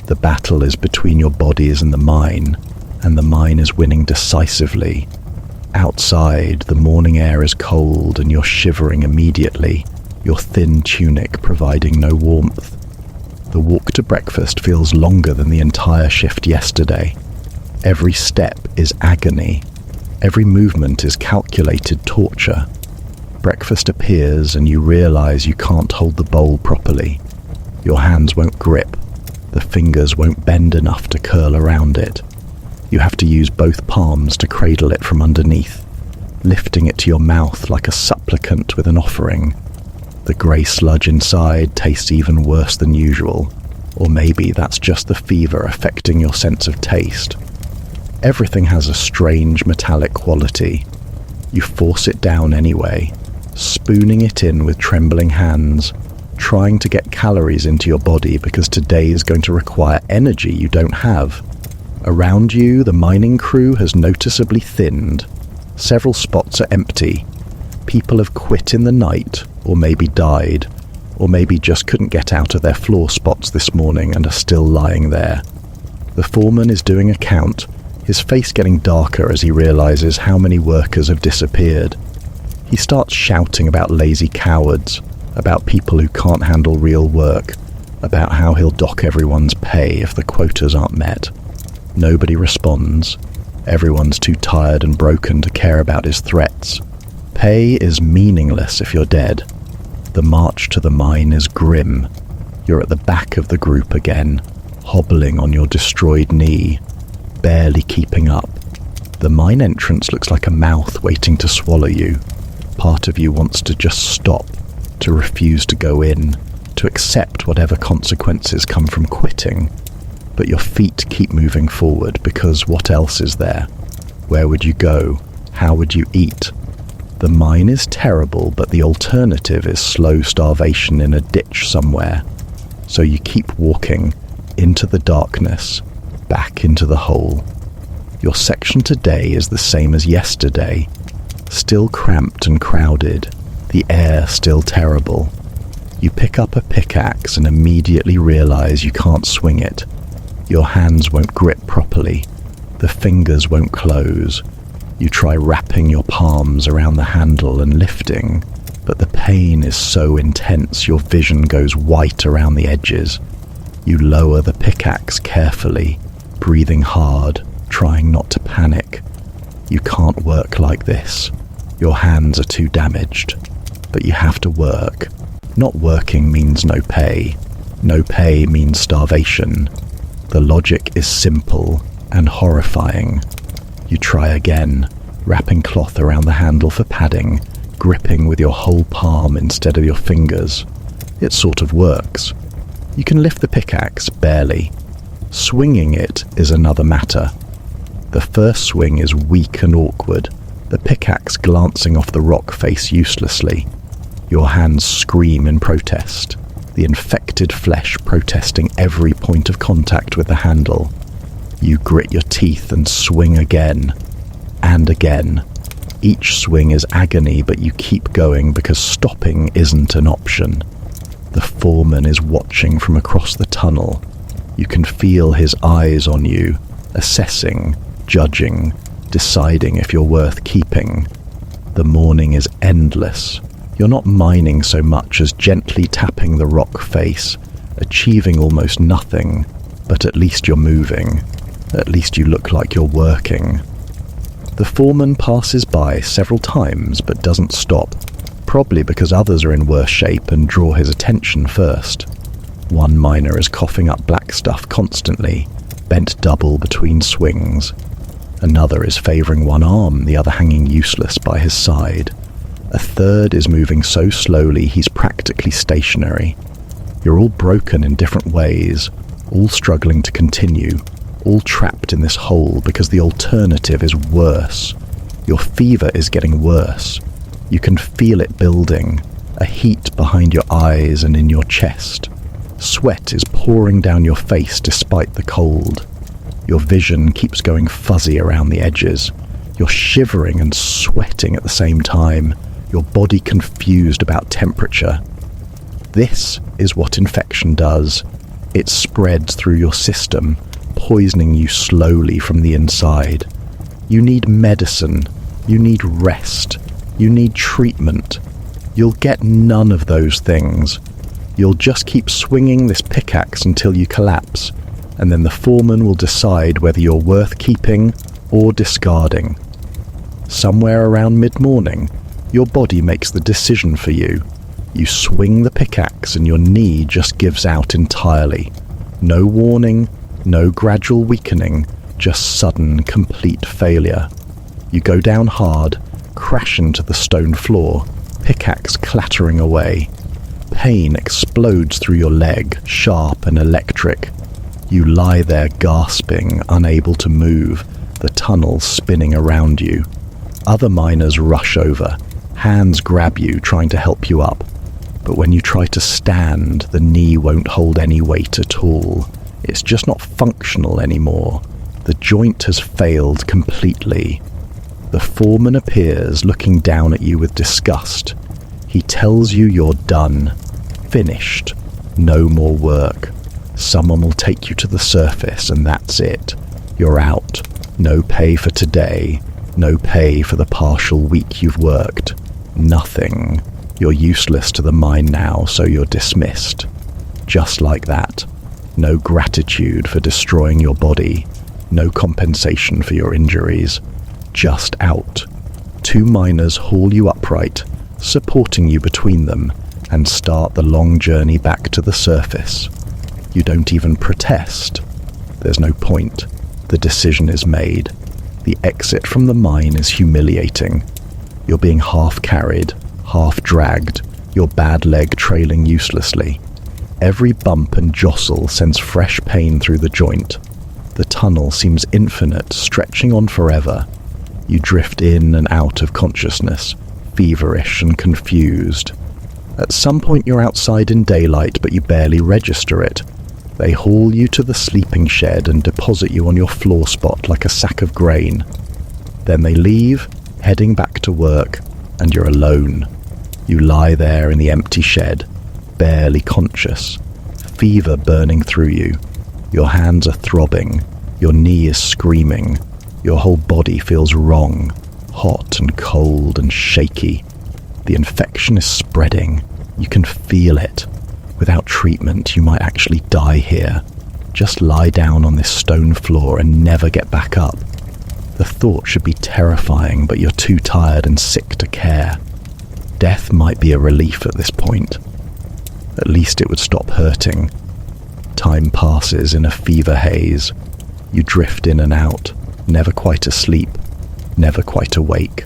Speaker 1: The battle is between your bodies and the mine is winning decisively. Outside, the morning air is cold and you're shivering immediately, your thin tunic providing no warmth. The walk to breakfast feels longer than the entire shift yesterday. Every step is agony. Every movement is calculated torture. Breakfast appears and you realize you can't hold the bowl properly. Your hands won't grip. The fingers won't bend enough to curl around it. You have to use both palms to cradle it from underneath, lifting it to your mouth like a supplicant with an offering. The grey sludge inside tastes even worse than usual, or maybe that's just the fever affecting your sense of taste. Everything has a strange metallic quality. You force it down anyway, spooning it in with trembling hands, trying to get calories into your body because today is going to require energy you don't have. Around you, the mining crew has noticeably thinned. Several spots are empty. People have quit in the night, or maybe died, or maybe just couldn't get out of their floor spots this morning and are still lying there. The foreman is doing a count, his face getting darker as he realizes how many workers have disappeared. He starts shouting about lazy cowards, about people who can't handle real work, about how he'll dock everyone's pay if the quotas aren't met. Nobody responds. Everyone's too tired and broken to care about his threats. Pay is meaningless if you're dead. The march to the mine is grim. You're at the back of the group again, hobbling on your destroyed knee, barely keeping up. The mine entrance looks like a mouth waiting to swallow you. Part of you wants to just stop, to refuse to go in, to accept whatever consequences come from quitting. But your feet keep moving forward because what else is there? Where would you go? How would you eat? The mine is terrible, but the alternative is slow starvation in a ditch somewhere. So you keep walking into the darkness, back into the hole. Your section today is the same as yesterday, still cramped and crowded, the air still terrible. You pick up a pickaxe and immediately realize you can't swing it. Your hands won't grip properly. The fingers won't close. You try wrapping your palms around the handle and lifting, but the pain is so intense your vision goes white around the edges. You lower the pickaxe carefully, breathing hard, trying not to panic. You can't work like this. Your hands are too damaged, but you have to work. Not working means no pay. No pay means starvation. The logic is simple and horrifying. You try again, wrapping cloth around the handle for padding, gripping with your whole palm instead of your fingers. It sort of works. You can lift the pickaxe, barely. Swinging it is another matter. The first swing is weak and awkward, the pickaxe glancing off the rock face uselessly. Your hands scream in protest, the infected flesh protesting every point of contact with the handle. You grit your teeth and swing again, and again. Each swing is agony, but you keep going because stopping isn't an option. The foreman is watching from across the tunnel. You can feel his eyes on you, assessing, judging, deciding if you're worth keeping. The morning is endless. You're not mining so much as gently tapping the rock face, achieving almost nothing, but at least you're moving. At least you look like you're working. The foreman passes by several times but doesn't stop, probably because others are in worse shape and draw his attention first. One miner is coughing up black stuff constantly, bent double between swings. Another is favouring one arm, the other hanging useless by his side. A third is moving so slowly he's practically stationary. You're all broken in different ways, all struggling to continue, all trapped in this hole because the alternative is worse. Your fever is getting worse. You can feel it building, a heat behind your eyes and in your chest. Sweat is pouring down your face despite the cold. Your vision keeps going fuzzy around the edges. You're shivering and sweating at the same time, your body confused about temperature. This is what infection does. It spreads through your system, poisoning you slowly from the inside. You need medicine. You need rest. You need treatment. You'll get none of those things. You'll just keep swinging this pickaxe until you collapse, and then the foreman will decide whether you're worth keeping or discarding. Somewhere around mid-morning, your body makes the decision for you. You swing the pickaxe and your knee just gives out entirely. No warning, no gradual weakening, just sudden, complete failure. You go down hard, crash into the stone floor, pickaxe clattering away. Pain explodes through your leg, sharp and electric. You lie there gasping, unable to move, the tunnel spinning around you. Other miners rush over. Hands grab you, trying to help you up. But when you try to stand, the knee won't hold any weight at all. It's just not functional anymore. The joint has failed completely. The foreman appears, looking down at you with disgust. He tells you you're done. Finished. No more work. Someone will take you to the surface and that's it. You're out. No pay for today. No pay for the partial week you've worked. Nothing. You're useless to the mine now, so you're dismissed. Just like that. No gratitude for destroying your body. No compensation for your injuries. Just out. Two miners haul you upright, supporting you between them, and start the long journey back to the surface. You don't even protest. There's no point. The decision is made. The exit from the mine is humiliating. You're being half carried, half dragged, your bad leg trailing uselessly. Every bump and jostle sends fresh pain through the joint. The tunnel seems infinite, stretching on forever. You drift in and out of consciousness, feverish and confused. At some point you're outside in daylight, but you barely register it. They haul you to the sleeping shed and deposit you on your floor spot like a sack of grain. Then they leave, heading back to work, and you're alone. You lie there in the empty shed, barely conscious, fever burning through you. Your hands are throbbing, your knee is screaming, your whole body feels wrong, hot and cold and shaky. The infection is spreading, you can feel it. Without treatment, you might actually die here. Just lie down on this stone floor and never get back up. The thought should be terrifying, but you're too tired and sick to care. Death might be a relief at this point. At least it would stop hurting. Time passes in a fever haze. You drift in and out, never quite asleep, never quite awake.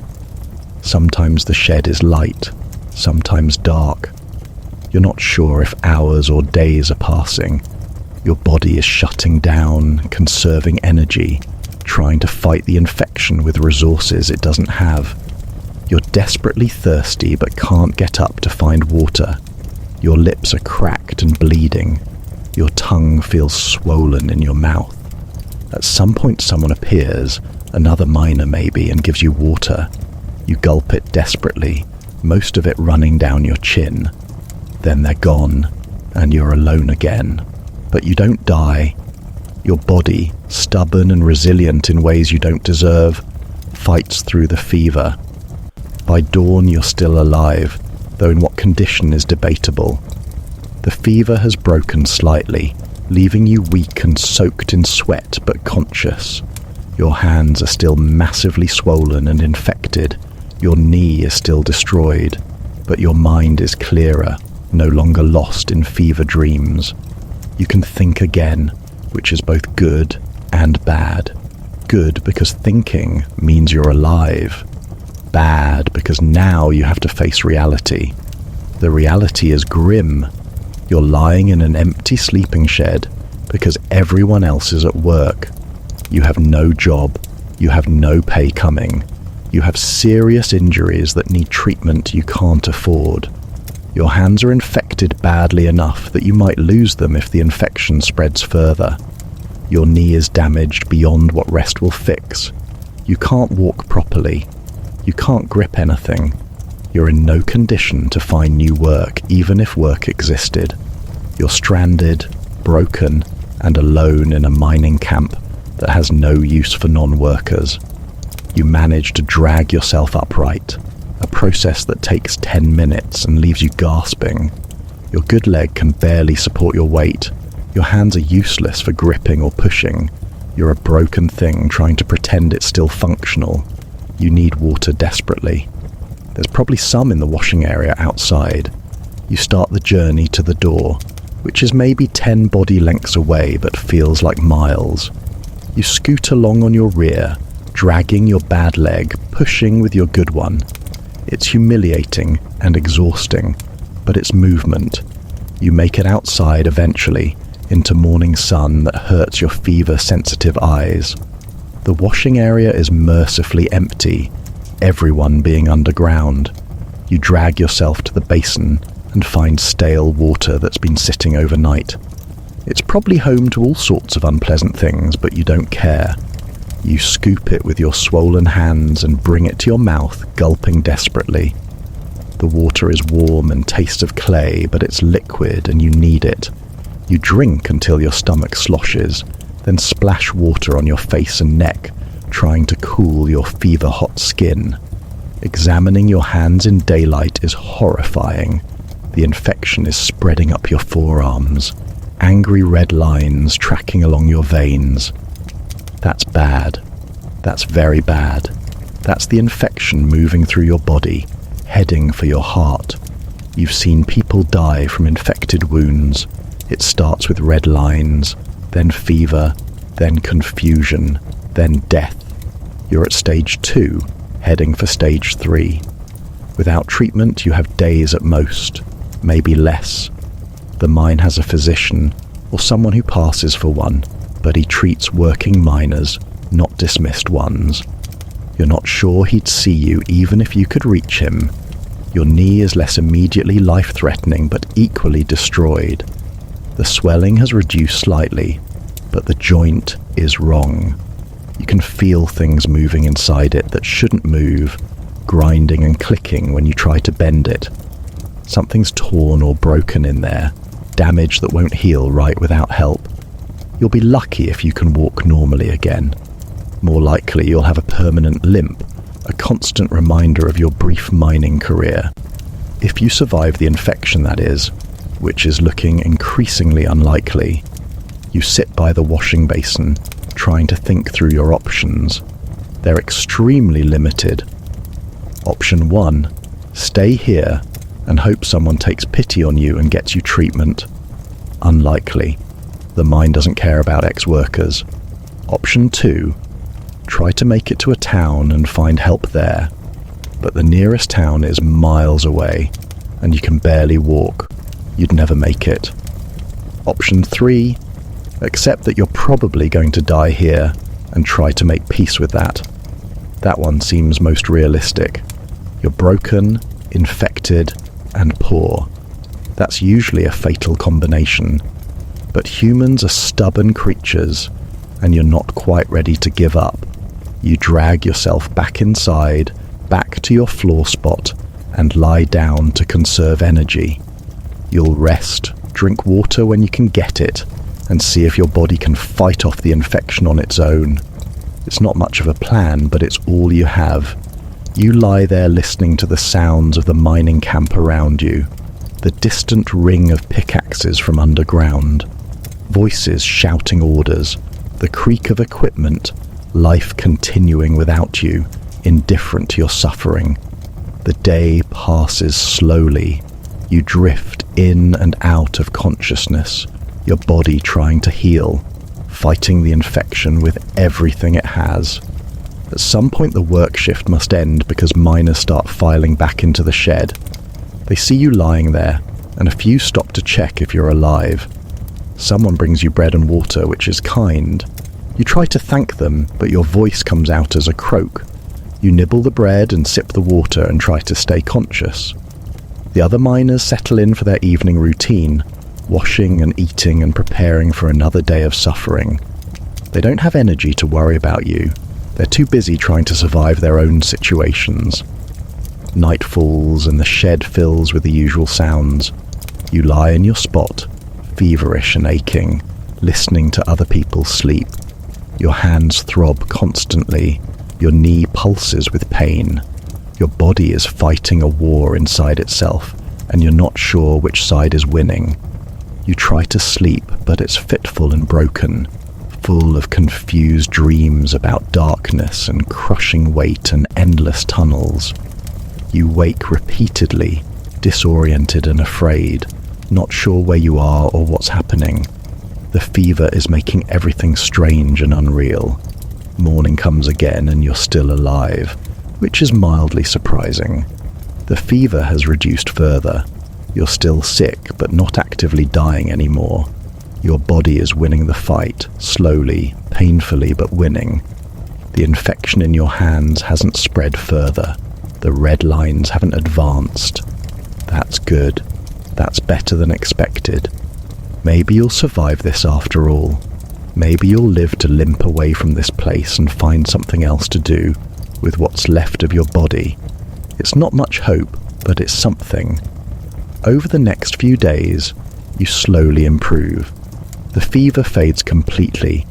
Speaker 1: Sometimes the shed is light, sometimes dark. You're not sure if hours or days are passing. Your body is shutting down, conserving energy, trying to fight the infection with resources it doesn't have. You're desperately thirsty but can't get up to find water. Your lips are cracked and bleeding. Your tongue feels swollen in your mouth. At some point someone appears, another miner maybe, and gives you water. You gulp it desperately, most of it running down your chin. Then they're gone, and you're alone again. But you don't die. Your body, stubborn and resilient in ways you don't deserve, fights through the fever. By dawn you're still alive, though in what condition is debatable. The fever has broken slightly, leaving you weak and soaked in sweat but conscious. Your hands are still massively swollen and infected. Your knee is still destroyed, but your mind is clearer, no longer lost in fever dreams. You can think again, which is both good and bad. Good because thinking means you're alive. Bad because now you have to face reality. The reality is grim. You're lying in an empty sleeping shed because everyone else is at work. You have no job. You have no pay coming. You have serious injuries that need treatment you can't afford. Your hands are infected badly enough that you might lose them if the infection spreads further. Your knee is damaged beyond what rest will fix. You can't walk properly. You can't grip anything. You're in no condition to find new work, even if work existed. You're stranded, broken, and alone in a mining camp that has no use for non-workers. You manage to drag yourself upright, a process that takes 10 minutes and leaves you gasping. Your good leg can barely support your weight. Your hands are useless for gripping or pushing. You're a broken thing trying to pretend it's still functional. You need water desperately. There's probably some in the washing area outside. You start the journey to the door, which is maybe 10 body lengths away but feels like miles. You scoot along on your rear, dragging your bad leg, pushing with your good one. It's humiliating and exhausting, but it's movement. You make it outside eventually, into morning sun that hurts your fever-sensitive eyes. The washing area is mercifully empty, everyone being underground. You drag yourself to the basin and find stale water that's been sitting overnight. It's probably home to all sorts of unpleasant things, but you don't care. You scoop it with your swollen hands and bring it to your mouth, gulping desperately. The water is warm and tastes of clay, but it's liquid and you need it. You drink until your stomach sloshes, then splash water on your face and neck, trying to cool your fever-hot skin. Examining your hands in daylight is horrifying. The infection is spreading up your forearms, angry red lines tracking along your veins. That's bad. That's very bad. That's the infection moving through your body, heading for your heart. You've seen people die from infected wounds. It starts with red lines, then fever, then confusion, then death. You're at stage 2, heading for stage 3. Without treatment, you have days at most, maybe less. The mine has a physician, or someone who passes for one, but he treats working miners, not dismissed ones. You're not sure he'd see you even if you could reach him. Your knee is less immediately life-threatening, but equally destroyed. The swelling has reduced slightly, but the joint is wrong. You can feel things moving inside it that shouldn't move, grinding and clicking when you try to bend it. Something's torn or broken in there, damage that won't heal right without help. You'll be lucky if you can walk normally again. More likely you'll have a permanent limp, a constant reminder of your brief mining career. If you survive the infection, that is, which is looking increasingly unlikely. You sit by the washing basin, trying to think through your options. They're extremely limited. Option 1, stay here and hope someone takes pity on you and gets you treatment. Unlikely. The mine doesn't care about ex-workers. Option 2, try to make it to a town and find help there. But the nearest town is miles away, and you can barely walk. You'd never make it. Option 3, accept that you're probably going to die here and try to make peace with that. That one seems most realistic. You're broken, infected, and poor. That's usually a fatal combination. But humans are stubborn creatures, and you're not quite ready to give up. You drag yourself back inside, back to your floor spot, and lie down to conserve energy. You'll rest, drink water when you can get it, and see if your body can fight off the infection on its own. It's not much of a plan, but it's all you have. You lie there listening to the sounds of the mining camp around you, the distant ring of pickaxes from underground, voices shouting orders, the creak of equipment, life continuing without you, indifferent to your suffering. The day passes slowly. You drift in and out of consciousness, your body trying to heal, fighting the infection with everything it has. At some point the work shift must end because miners start filing back into the shed. They see you lying there, and a few stop to check if you're alive. Someone brings you bread and water, which is kind. You try to thank them, but your voice comes out as a croak. You nibble the bread and sip the water and try to stay conscious. The other miners settle in for their evening routine, washing and eating and preparing for another day of suffering. They don't have energy to worry about you. They're too busy trying to survive their own situations. Night falls and the shed fills with the usual sounds. You lie in your spot, feverish and aching, listening to other people sleep. Your hands throb constantly. Your knee pulses with pain. Your body is fighting a war inside itself, and you're not sure which side is winning. You try to sleep, but it's fitful and broken, full of confused dreams about darkness and crushing weight and endless tunnels. You wake repeatedly, disoriented and afraid, not sure where you are or what's happening. The fever is making everything strange and unreal. Morning comes again and you're still alive, which is mildly surprising. The fever has reduced further. You're still sick, but not actively dying anymore. Your body is winning the fight, slowly, painfully, but winning. The infection in your hands hasn't spread further. The red lines haven't advanced. That's good. That's better than expected. Maybe you'll survive this after all. Maybe you'll live to limp away from this place and find something else to do with what's left of your body. It's not much hope, but it's something. Over the next few days, you slowly improve. The fever fades completely.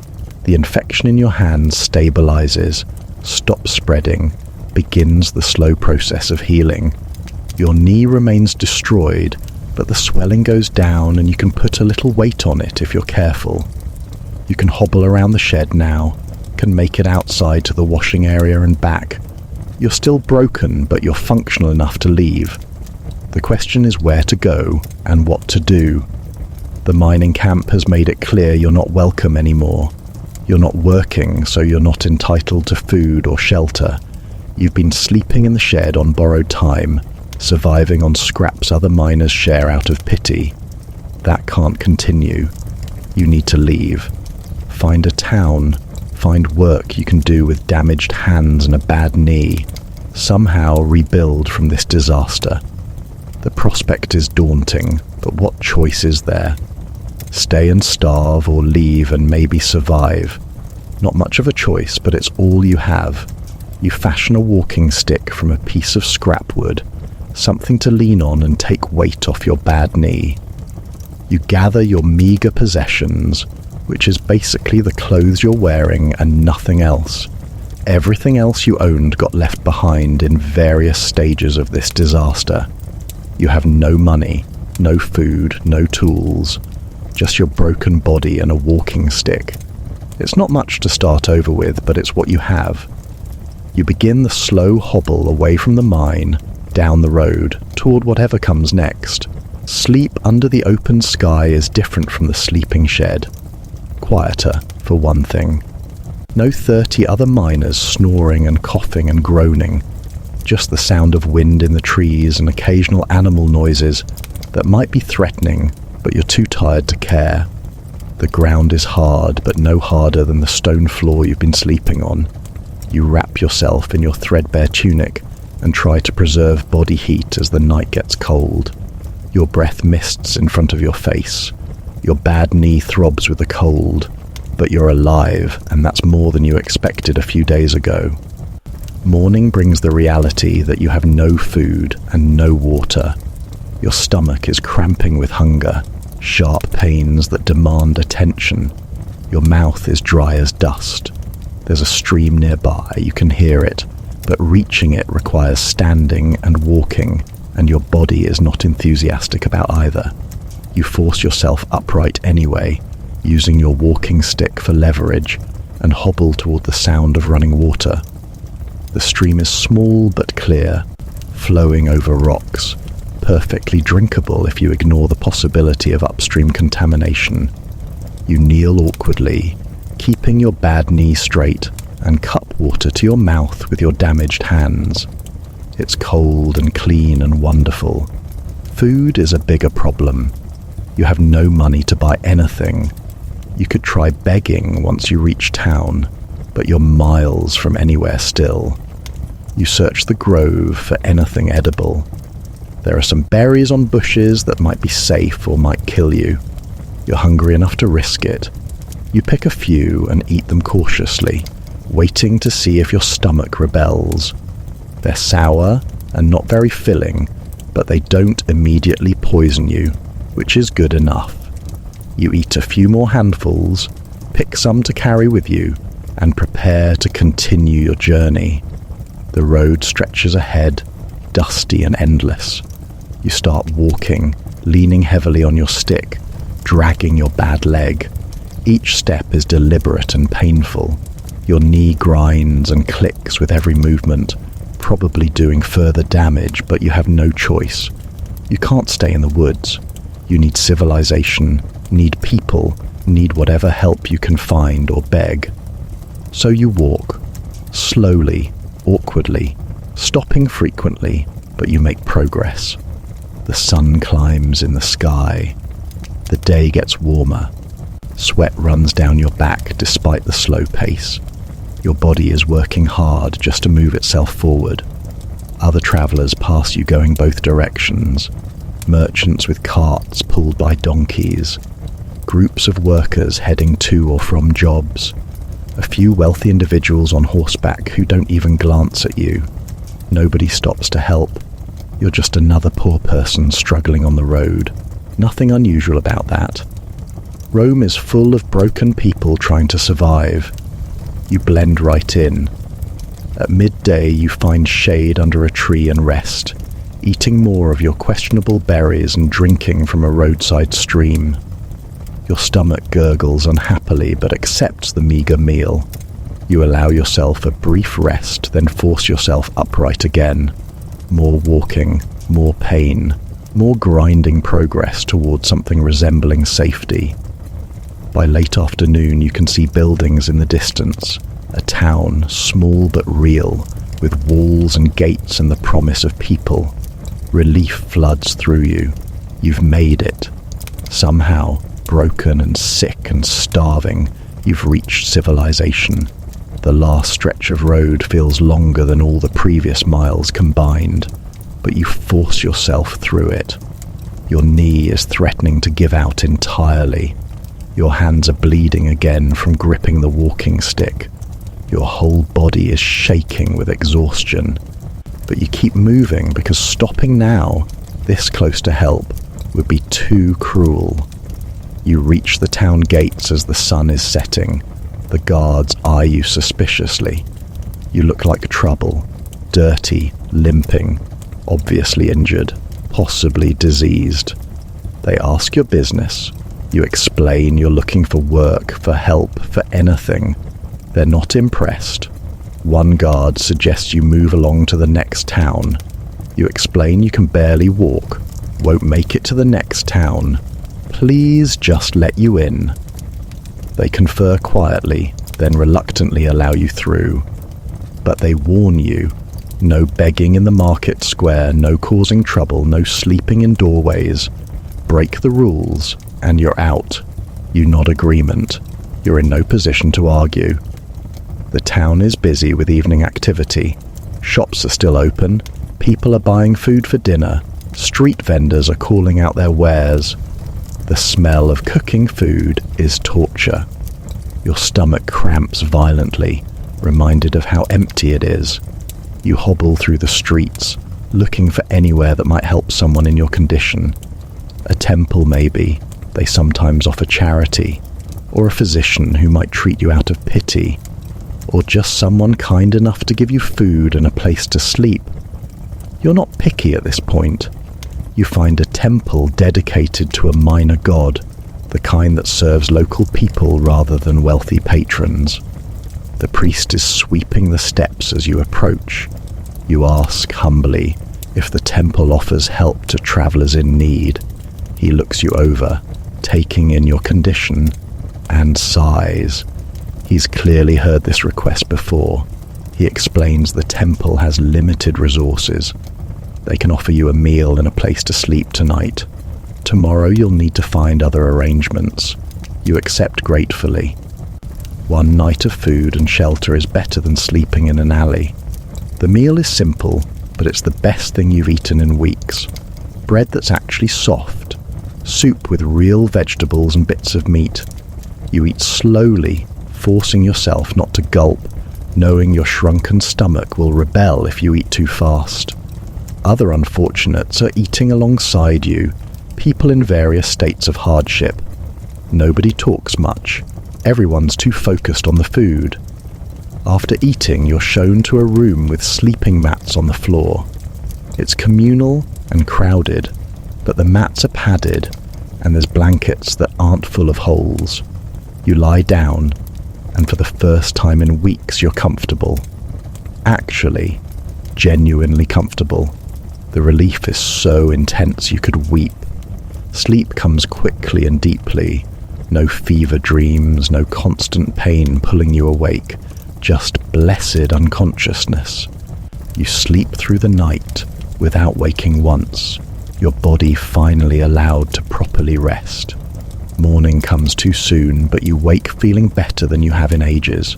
Speaker 1: The infection in your hands stabilizes, stops spreading, begins the slow process of healing. Your knee remains destroyed, but the swelling goes down and you can put a little weight on it if you're careful. You can hobble around the shed now, can make it outside to the washing area and back. You're still broken, but you're functional enough to leave. The question is where to go and what to do. The mining camp has made it clear you're not welcome anymore. You're not working, so you're not entitled to food or shelter. You've been sleeping in the shed on borrowed time, surviving on scraps other miners share out of pity. That can't continue. You need to leave. Find a town. Find work you can do with damaged hands and a bad knee. Somehow rebuild from this disaster. The prospect is daunting, but what choice is there? Stay and starve, or leave and maybe survive. Not much of a choice, but it's all you have. You fashion a walking stick from a piece of scrap wood, something to lean on and take weight off your bad knee. You gather your meager possessions, which is basically the clothes you're wearing and nothing else. Everything else you owned got left behind in various stages of this disaster. You have no money, no food, no tools, just your broken body and a walking stick. It's not much to start over with, but it's what you have. You begin the slow hobble away from the mine, down the road, toward whatever comes next. Sleep under the open sky is different from the sleeping shed. Quieter, for one thing. No 30 other miners snoring and coughing and groaning. Just the sound of wind in the trees and occasional animal noises that might be threatening, but you're too tired to care. The ground is hard, but no harder than the stone floor you've been sleeping on. You wrap yourself in your threadbare tunic and try to preserve body heat as the night gets cold. Your breath mists in front of your face. Your bad knee throbs with the cold, but you're alive, and that's more than you expected a few days ago. Morning brings the reality that you have no food and no water. Your stomach is cramping with hunger, sharp pains that demand attention. Your mouth is dry as dust. There's a stream nearby, you can hear it, but reaching it requires standing and walking, and your body is not enthusiastic about either. You force yourself upright anyway, using your walking stick for leverage, and hobble toward the sound of running water. The stream is small but clear, flowing over rocks, perfectly drinkable if you ignore the possibility of upstream contamination. You kneel awkwardly, keeping your bad knee straight, and cup water to your mouth with your damaged hands. It's cold and clean and wonderful. Food is a bigger problem. You have no money to buy anything. You could try begging once you reach town, but you're miles from anywhere still. You search the grove for anything edible. There are some berries on bushes that might be safe or might kill you. You're hungry enough to risk it. You pick a few and eat them cautiously, waiting to see if your stomach rebels. They're sour and not very filling, but they don't immediately poison you, which is good enough. You eat a few more handfuls, pick some to carry with you, and prepare to continue your journey. The road stretches ahead, dusty and endless. You start walking, leaning heavily on your stick, dragging your bad leg. Each step is deliberate and painful. Your knee grinds and clicks with every movement, probably doing further damage, but you have no choice. You can't stay in the woods. You need civilization, need people, need whatever help you can find or beg. So you walk, slowly, awkwardly, stopping frequently, but you make progress. The sun climbs in the sky. The day gets warmer. Sweat runs down your back despite the slow pace. Your body is working hard just to move itself forward. Other travelers pass you going both directions. Merchants with carts pulled by donkeys. Groups of workers heading to or from jobs. A few wealthy individuals on horseback who don't even glance at you. Nobody stops to help. You're just another poor person struggling on the road. Nothing unusual about that. Rome is full of broken people trying to survive. You blend right in. At midday you find shade under a tree and rest, eating more of your questionable berries and drinking from a roadside stream. Your stomach gurgles unhappily but accepts the meager meal. You allow yourself a brief rest, then force yourself upright again. More walking, more pain, more grinding progress toward something resembling safety. By late afternoon you can see buildings in the distance, a town, small but real, with walls and gates and the promise of people. Relief floods through you. You've made it. Somehow, broken and sick and starving, you've reached civilization. The last stretch of road feels longer than all the previous miles combined, but you force yourself through it. Your knee is threatening to give out entirely. Your hands are bleeding again from gripping the walking stick. Your whole body is shaking with exhaustion. But you keep moving because stopping now, this close to help, would be too cruel. You reach the town gates as the sun is setting. The guards eye you suspiciously. You look like trouble, dirty, limping, obviously injured, possibly diseased. They ask your business. You explain you're looking for work, for help, for anything. They're not impressed. One guard suggests you move along to the next town. You explain you can barely walk, won't make it to the next town. Please just let you in. They confer quietly, then reluctantly allow you through. But they warn you, no begging in the market square, no causing trouble, no sleeping in doorways. Break the rules, and you're out. You nod agreement. You're in no position to argue. The town is busy with evening activity. Shops are still open. People are buying food for dinner. Street vendors are calling out their wares. The smell of cooking food is torture. Your stomach cramps violently, reminded of how empty it is. You hobble through the streets, looking for anywhere that might help someone in your condition. A temple maybe, they sometimes offer charity, or a physician who might treat you out of pity, or just someone kind enough to give you food and a place to sleep. You're not picky at this point. You find a temple dedicated to a minor god, the kind that serves local people rather than wealthy patrons. The priest is sweeping the steps as you approach. You ask humbly if the temple offers help to travelers in need. He looks you over, taking in your condition, and sighs. He's clearly heard this request before. He explains the temple has limited resources. They can offer you a meal and a place to sleep tonight. Tomorrow you'll need to find other arrangements. You accept gratefully. One night of food and shelter is better than sleeping in an alley. The meal is simple, but it's the best thing you've eaten in weeks. Bread that's actually soft. Soup with real vegetables and bits of meat. You eat slowly, forcing yourself not to gulp, knowing your shrunken stomach will rebel if you eat too fast. Other unfortunates are eating alongside you, people in various states of hardship. Nobody talks much. Everyone's too focused on the food. After eating, you're shown to a room with sleeping mats on the floor. It's communal and crowded, but the mats are padded, and there's blankets that aren't full of holes. You lie down, and for the first time in weeks you're comfortable. Actually, genuinely comfortable. The relief is so intense you could weep. Sleep comes quickly and deeply. No fever dreams, no constant pain pulling you awake. Just blessed unconsciousness. You sleep through the night without waking once. Your body finally allowed to properly rest. Morning comes too soon, but you wake feeling better than you have in ages.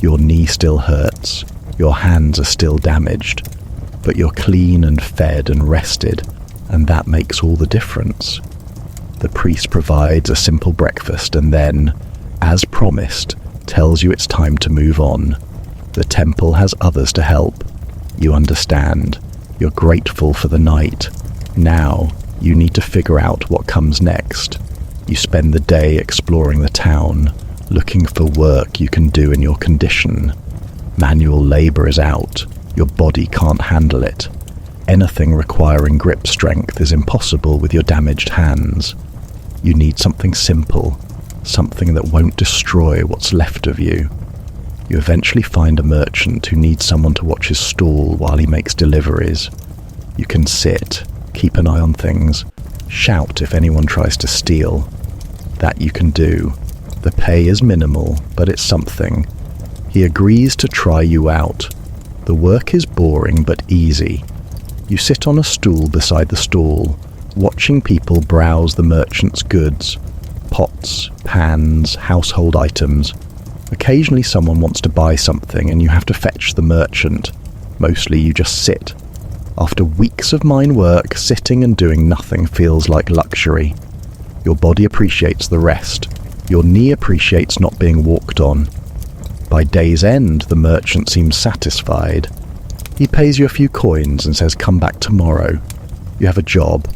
Speaker 1: Your knee still hurts. Your hands are still damaged. But you're clean and fed and rested, and that makes all the difference. The priest provides a simple breakfast and then, as promised, tells you it's time to move on. The temple has others to help. You understand. You're grateful for the night. Now, you need to figure out what comes next. You spend the day exploring the town, looking for work you can do in your condition. Manual labor is out. Your body can't handle it. Anything requiring grip strength is impossible with your damaged hands. You need something simple, something that won't destroy what's left of you. You eventually find a merchant who needs someone to watch his stall while he makes deliveries. You can sit, keep an eye on things, shout if anyone tries to steal. That you can do. The pay is minimal, but it's something. He agrees to try you out. The work is boring but easy. You sit on a stool beside the stall, watching people browse the merchant's goods. Pots, pans, household items. Occasionally someone wants to buy something and you have to fetch the merchant. Mostly you just sit. After weeks of mine work, sitting and doing nothing feels like luxury. Your body appreciates the rest. Your knee appreciates not being walked on. By day's end, the merchant seems satisfied. He pays you a few coins and says come back tomorrow. You have a job.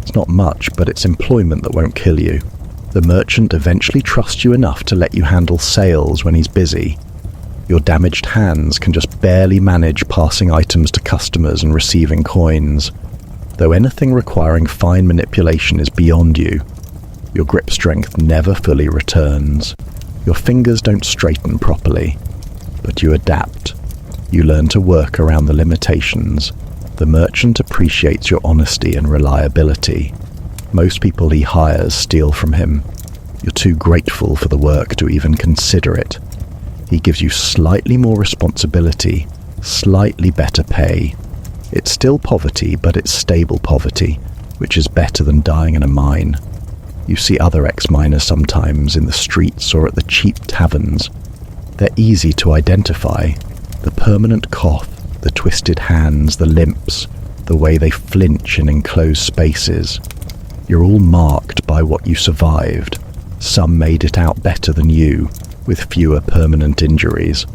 Speaker 1: It's not much, but it's employment that won't kill you. The merchant eventually trusts you enough to let you handle sales when he's busy. Your damaged hands can just barely manage passing items to customers and receiving coins. Though anything requiring fine manipulation is beyond you, your grip strength never fully returns. Your fingers don't straighten properly, but you adapt. You learn to work around the limitations. The merchant appreciates your honesty and reliability. Most people he hires steal from him. You're too grateful for the work to even consider it. He gives you slightly more responsibility, slightly better pay. It's still poverty, but it's stable poverty, which is better than dying in a mine. You see other ex-miners sometimes in the streets or at the cheap taverns. They're easy to identify. The permanent cough, the twisted hands, the limps, the way they flinch in enclosed spaces. You're all marked by what you survived. Some made it out better than you, with fewer permanent injuries.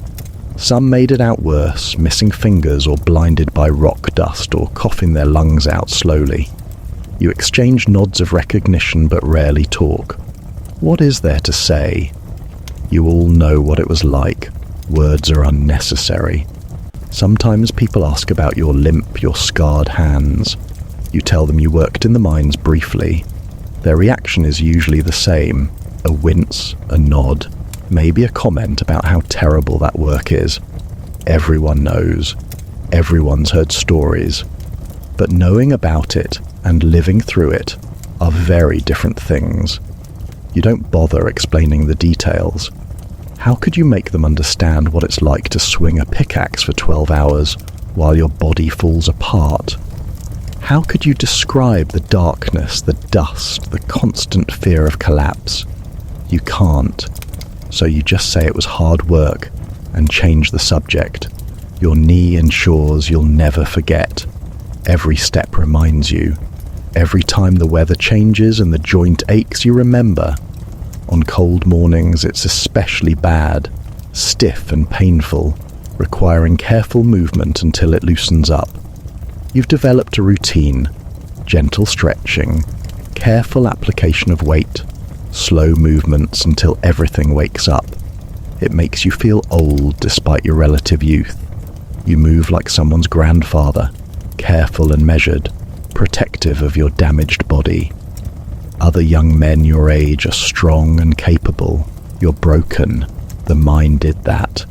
Speaker 1: Some made it out worse, missing fingers or blinded by rock dust or coughing their lungs out slowly. You exchange nods of recognition but rarely talk. What is there to say? You all know what it was like. Words are unnecessary. Sometimes people ask about your limp, your scarred hands. You tell them you worked in the mines briefly. Their reaction is usually the same. A wince, a nod, maybe a comment about how terrible that work is. Everyone knows. Everyone's heard stories. But knowing about it and living through it are very different things. You don't bother explaining the details. How could you make them understand what it's like to swing a pickaxe for 12 hours while your body falls apart? How could you describe the darkness, the dust, the constant fear of collapse? You can't. So you just say it was hard work and change the subject. Your knee ensures you'll never forget. Every step reminds you. Every time the weather changes and the joint aches, you remember. On cold mornings, it's especially bad, stiff and painful, requiring careful movement until it loosens up. You've developed a routine, gentle stretching, careful application of weight, slow movements until everything wakes up. It makes you feel old despite your relative youth. You move like someone's grandfather, careful and measured, protective of your damaged body. Other young men your age are strong and capable. You're broken. The mine did that.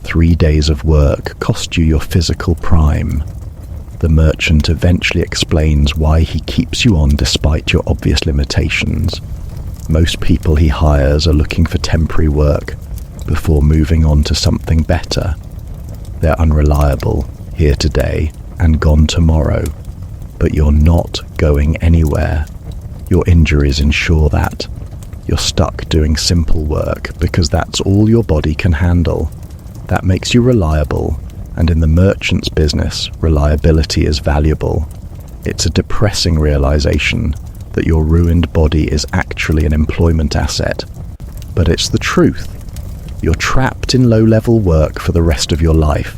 Speaker 1: 3 days of work cost you your physical prime. The merchant eventually explains why he keeps you on despite your obvious limitations. Most people he hires are looking for temporary work before moving on to something better. They're unreliable, here today and gone tomorrow. But you're not going anywhere. Your injuries ensure that. You're stuck doing simple work because that's all your body can handle. That makes you reliable, and in the merchant's business, reliability is valuable. It's a depressing realization that your ruined body is actually an employment asset. But it's the truth. You're trapped in low-level work for the rest of your life.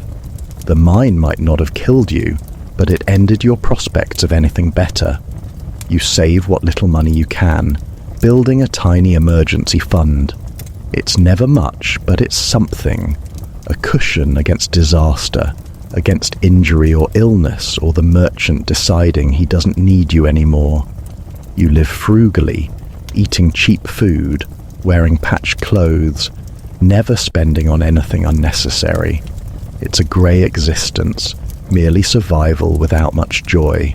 Speaker 1: The mine might not have killed you, but it ended your prospects of anything better. You save what little money you can, building a tiny emergency fund. It's never much, but it's something. A cushion against disaster, against injury or illness, or the merchant deciding he doesn't need you anymore. You live frugally, eating cheap food, wearing patched clothes, never spending on anything unnecessary. It's a grey existence, merely survival without much joy.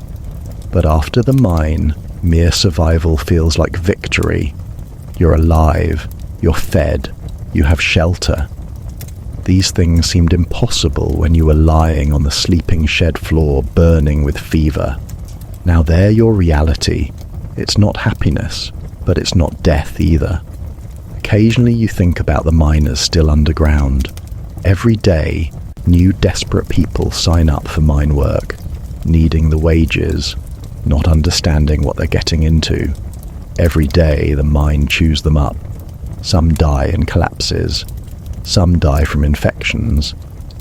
Speaker 1: But after the mine, mere survival feels like victory. You're alive, you're fed, you have shelter. These things seemed impossible when you were lying on the sleeping shed floor burning with fever. Now they're your reality. It's not happiness, but it's not death either. Occasionally you think about the miners still underground. Every day, new desperate people sign up for mine work, needing the wages, not understanding what they're getting into. Every day the mine chews them up. Some die in collapses. Some die from infections.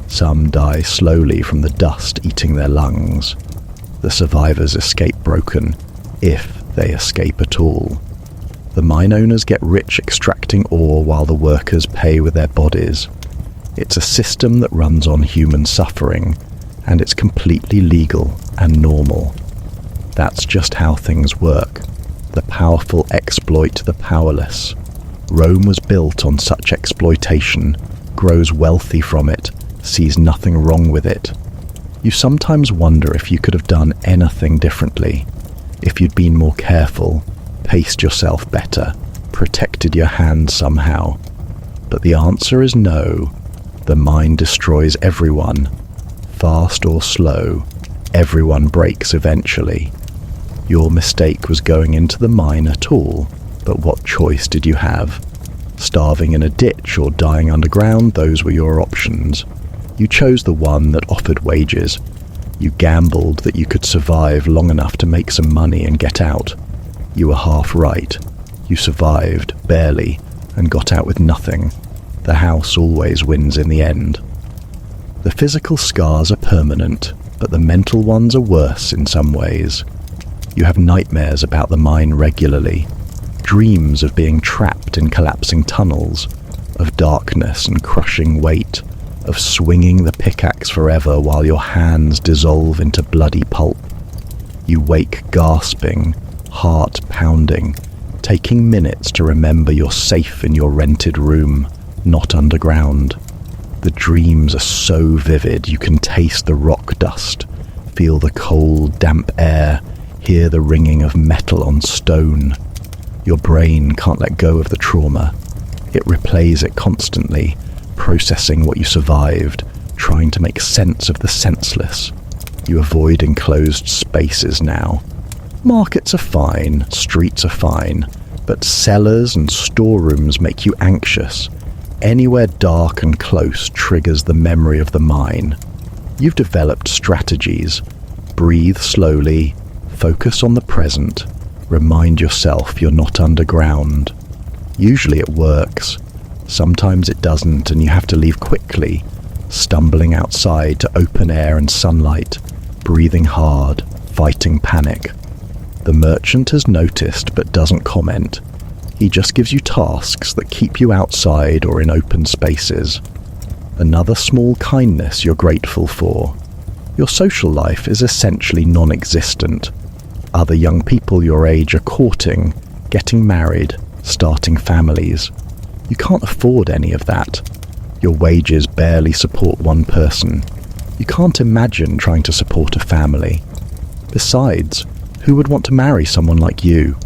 Speaker 1: Some die slowly from the dust eating their lungs. The survivors escape broken, if they escape at all. The mine owners get rich extracting ore while the workers pay with their bodies. It's a system that runs on human suffering, and it's completely legal and normal. That's just how things work. The powerful exploit the powerless. Rome was built on such exploitation, grows wealthy from it, sees nothing wrong with it. You sometimes wonder if you could have done anything differently, if you'd been more careful, paced yourself better, protected your hands somehow. But the answer is no. The mine destroys everyone. Fast or slow, everyone breaks eventually. Your mistake was going into the mine at all, but what choice did you have? Starving in a ditch or dying underground, those were your options. You chose the one that offered wages. You gambled that you could survive long enough to make some money and get out. You were half right. You survived, barely, and got out with nothing. The house always wins in the end. The physical scars are permanent, but the mental ones are worse in some ways. You have nightmares about the mine regularly, dreams of being trapped in collapsing tunnels, of darkness and crushing weight, of swinging the pickaxe forever while your hands dissolve into bloody pulp. You wake gasping, heart pounding, taking minutes to remember you're safe in your rented room, not underground. The dreams are so vivid you can taste the rock dust, feel the cold, damp air, hear the ringing of metal on stone. Your brain can't let go of the trauma. It replays it constantly, processing what you survived, trying to make sense of the senseless. You avoid enclosed spaces now. Markets are fine, streets are fine, but cellars and storerooms make you anxious. Anywhere dark and close triggers the memory of the mine. You've developed strategies. Breathe slowly, focus on the present, remind yourself you're not underground. Usually it works. Sometimes it doesn't and you have to leave quickly, stumbling outside to open air and sunlight, breathing hard, fighting panic. The merchant has noticed but doesn't comment. He just gives you tasks that keep you outside or in open spaces. Another small kindness you're grateful for. Your social life is essentially non-existent. Other young people your age are courting, getting married, starting families. You can't afford any of that. Your wages barely support one person. You can't imagine trying to support a family. Besides, who would want to marry someone like you?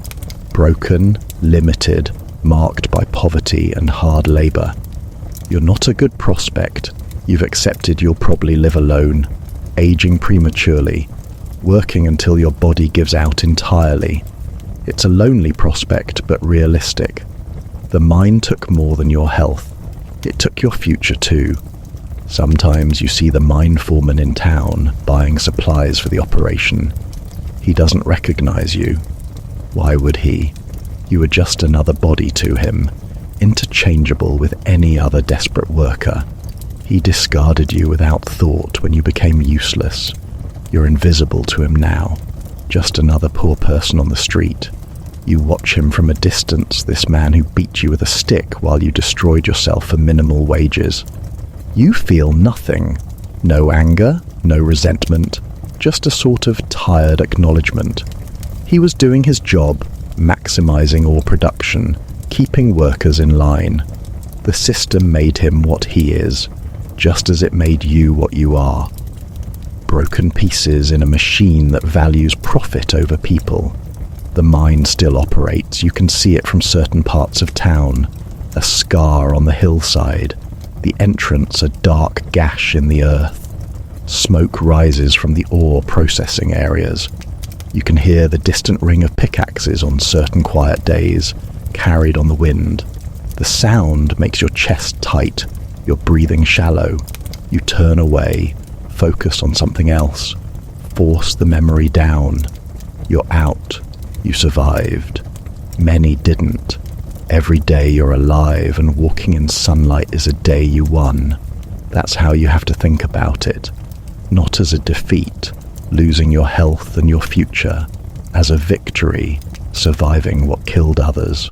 Speaker 1: Broken, limited, marked by poverty and hard labor. You're not a good prospect. You've accepted you'll probably live alone, aging prematurely, working until your body gives out entirely. It's a lonely prospect, but realistic. The mine took more than your health. It took your future too. Sometimes you see the mine foreman in town, buying supplies for the operation. He doesn't recognize you. Why would he? You were just another body to him, interchangeable with any other desperate worker. He discarded you without thought when you became useless. You're invisible to him now, just another poor person on the street. You watch him from a distance, this man who beat you with a stick while you destroyed yourself for minimal wages. You feel nothing. No anger, no resentment, just a sort of tired acknowledgement. He was doing his job, maximizing ore production, keeping workers in line. The system made him what he is, just as it made you what you are. Broken pieces in a machine that values profit over people. The mine still operates. You can see it from certain parts of town. A scar on the hillside. The entrance a dark gash in the earth. Smoke rises from the ore processing areas. You can hear the distant ring of pickaxes on certain quiet days, carried on the wind. The sound makes your chest tight, your breathing shallow. You turn away, focus on something else, force the memory down. You're out. You survived. Many didn't. Every day you're alive and walking in sunlight is a day you won. That's how you have to think about it. Not as a defeat, losing your health and your future, as a victory, surviving what killed others.